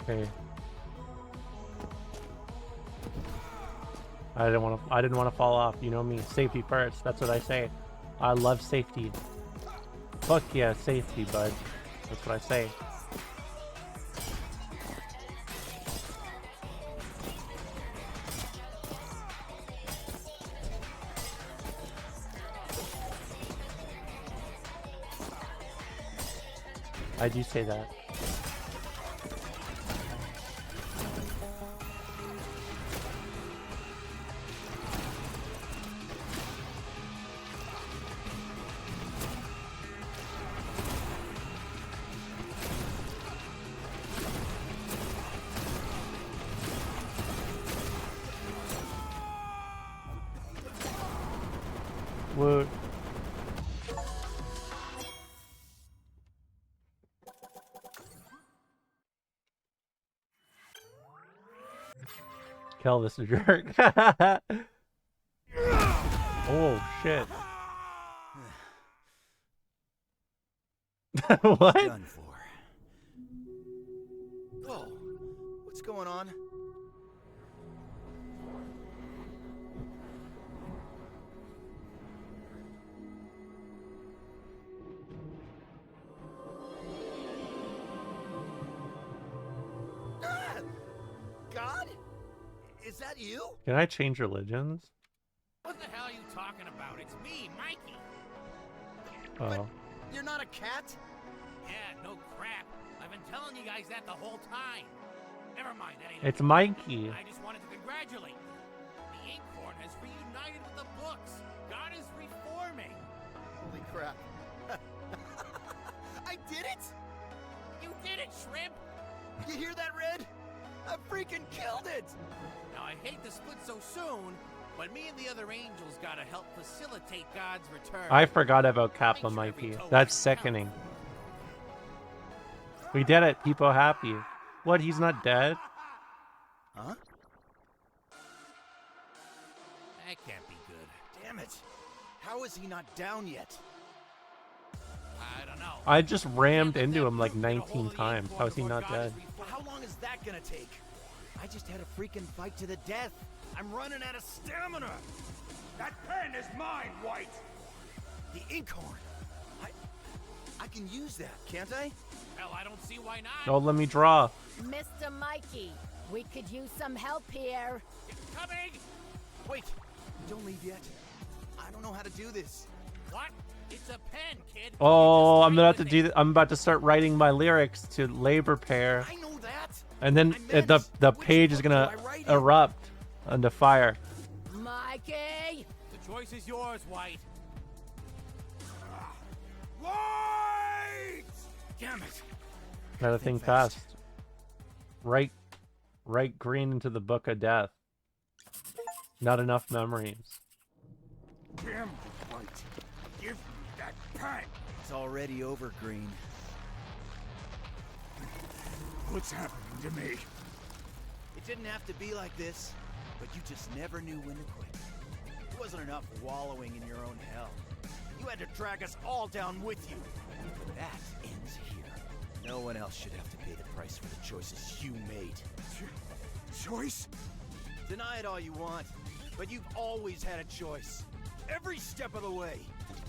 Okay. I didn't want to fall off. You know me, safety first. That's what I say. I love safety. Fuck yeah, safety, bud. That's what I say. I do say that. Woot. Kill this jerk. Oh shit. What? Done for. Whoa, what's going on? God? Is that you? Can I change religions? What the hell are you talking about? It's me, Mikey. Oh. You're not a cat? Yeah, no crap. I've been telling you guys that the whole time. Never mind, that ain't It's it. Mikey. I just wanted to congratulate you. The Inkhorn has reunited with the books. God is reforming. Holy crap. I did it! You did it, Shrimp! You hear that, Red? I freaking killed it! Now, I hate to split so soon, but me and the other angels gotta help facilitate God's return. I forgot about Kappa Mikey. That's sickening. We did it. People happy. What? He's not dead? Huh? That can't be good. Damn it! How is he not down yet? I don't know. I just rammed into him like 19 times. How is he not dead? How long is that gonna take? I just had a freaking fight to the death. I'm running out of stamina. That pen is mine, White! The inkhorn. I can use that, can't I? Hell, I don't see why not. Oh, let me draw. Mr. Mikey, we could use some help here. It's coming! Wait, don't leave yet. I don't know how to do this. What? It's a pen, kid. Oh, I'm about to do. I'm about to start writing my lyrics to Labor Pair. I know that. And then the page is gonna erupt into fire. Mikey! The choice is yours, White. White! Damn it. Gotta think fast. Write green into the book of death. Not enough memories. Damn, White. Give me that pen. It's already over, Green. What's happening to me? It didn't have to be like this, but you just never knew when to quit. It wasn't enough wallowing in your own hell. You had to drag us all down with you. That ends here. No one else should have to pay the price for the choices you made. Choice? Deny it all you want, but you've always had a choice. Every step of the way.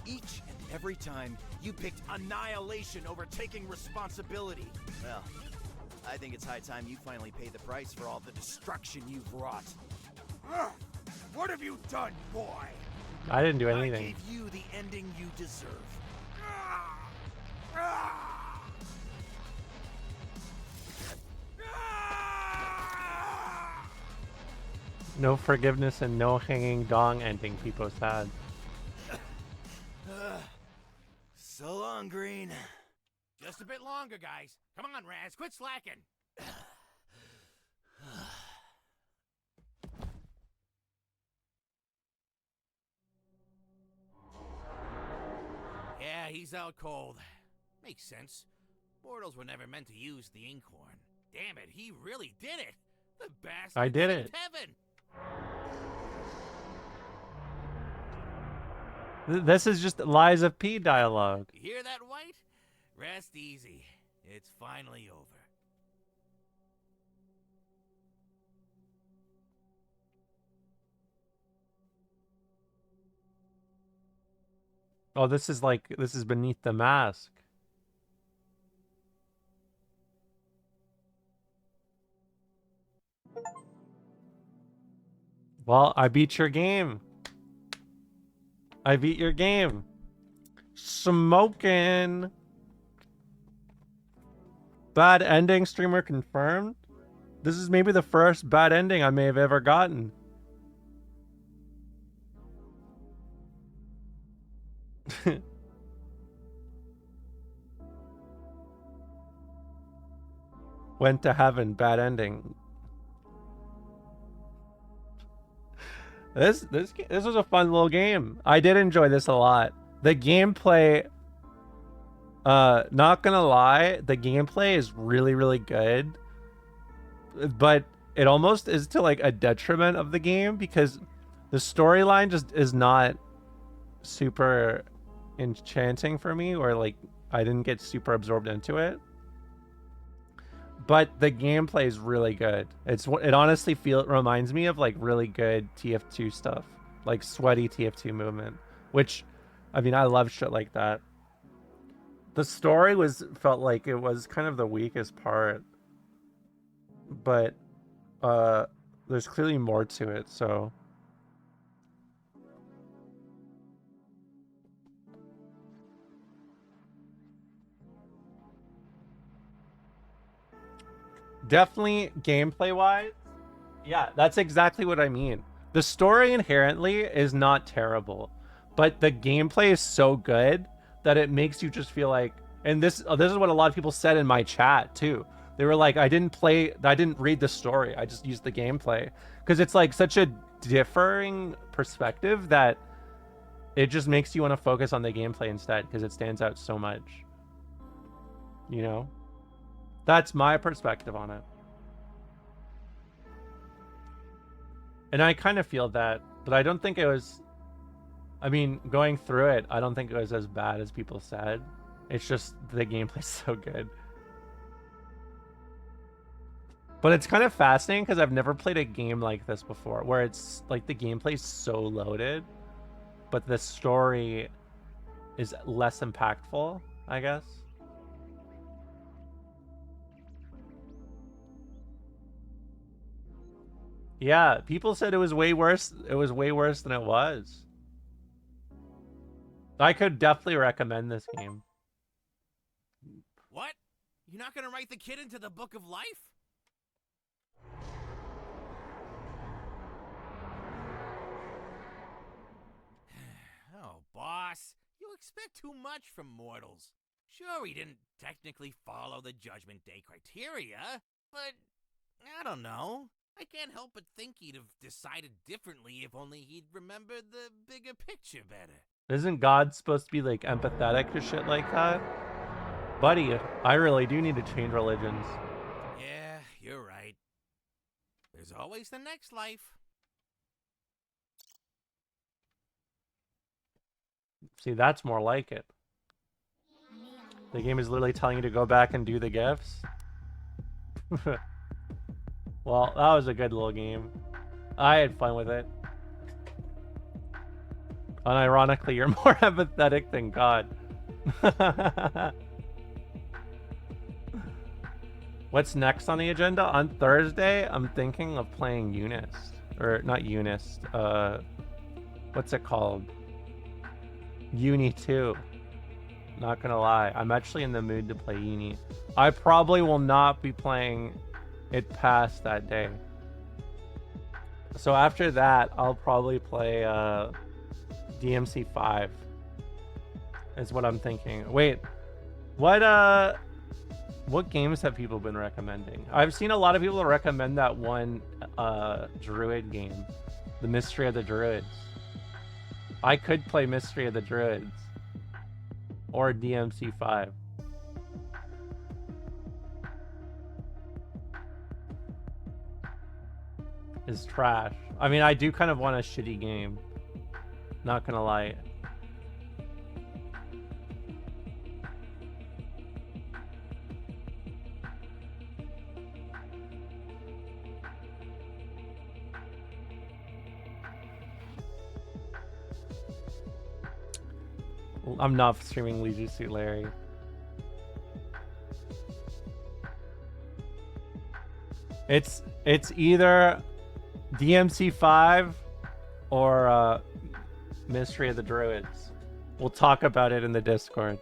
Each and every time, you picked annihilation over taking responsibility. Well, I think it's high time you finally pay the price for all the destruction you've wrought. What have you done, boy? I didn't do I anything. gave you the ending you deserve. No forgiveness and no hanging dong ending. People sad. So long, Green. Just a bit longer, guys. Come on, Raz, quit slacking. Yeah, he's out cold. Makes sense. Mortals were never meant to use the inkhorn. Damn it, he really did it. The bastard I did saved it. Heaven. This is just Liza P dialogue. You hear that, White? Rest easy. It's finally over. Oh, this is beneath the mask. Well, I beat your game. I beat your game. Smoking. Bad ending streamer confirmed. This is maybe the first bad ending I may have ever gotten. Went to heaven, bad ending. This was a fun little game. I did enjoy this a lot. The gameplay, not gonna lie, the gameplay is really, really good. But it almost is to like a detriment of the game because the storyline just is not super enchanting for me, or like I didn't get super absorbed into it. But the gameplay is really good. It honestly reminds me of like really good TF2 stuff, like sweaty TF2 movement, which, I mean, I love shit like that. The story felt like it was kind of the weakest part, but there's clearly more to it. So definitely gameplay wise, yeah, that's exactly what I mean. The story inherently is not terrible, but the gameplay is so good that it makes you just feel like, and this is what a lot of people said in my chat too. They were like, I didn't read the story, I just used the gameplay, because it's like such a differing perspective that it just makes you want to focus on the gameplay instead because it stands out so much, you know. That's my perspective on it. And I kind of feel that, but I don't think it was... I mean, going through it, I don't think it was as bad as people said. It's just the gameplay's so good. But it's kind of fascinating because I've never played a game like this before, where it's like the gameplay's so loaded, but the story is less impactful, I guess. Yeah, people said it was way worse. It was way worse than it was. I could definitely recommend this game. What? You're not gonna write the kid into the Book of Life? Oh, boss. You expect too much from mortals. Sure, he didn't technically follow the Judgment Day criteria, but I don't know. I can't help but think he'd have decided differently if only he'd remembered the bigger picture better. Isn't God supposed to be like empathetic to shit like that? Buddy, I really do need to change religions. Yeah, you're right. There's always the next life. See, that's more like it. The game is literally telling you to go back and do the gifts. Well, that was a good little game. I had fun with it. Unironically, you're more empathetic than God. What's next on the agenda? On Thursday, I'm thinking of playing Eunice. Or, not Eunice. What's it called? Uni 2. Not gonna lie. I'm actually in the mood to play Uni. I probably will not be playing it past that day. So after that, I'll probably play DMC 5. Is what I'm thinking. Wait, what games have people been recommending? I've seen a lot of people recommend that one Druid game, The Mystery of the Druids. I could play Mystery of the Druids or DMC 5. Is trash. I mean, I do kind of want a shitty game. Not gonna lie. I'm not streaming Leisure Suit Larry. It's either DMC 5 or Mystery of the Druids. We'll talk about it in the Discord.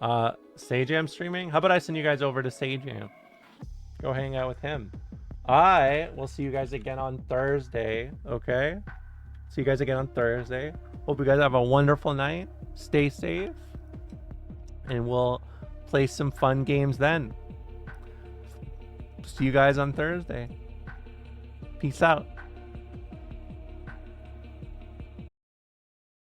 Sajam streaming? How about I send you guys over to Sajam? Go hang out with him. I will see you guys again on Thursday, okay? See you guys again on Thursday. Hope you guys have a wonderful night. Stay safe. And we'll play some fun games then. See you guys on Thursday. Peace out.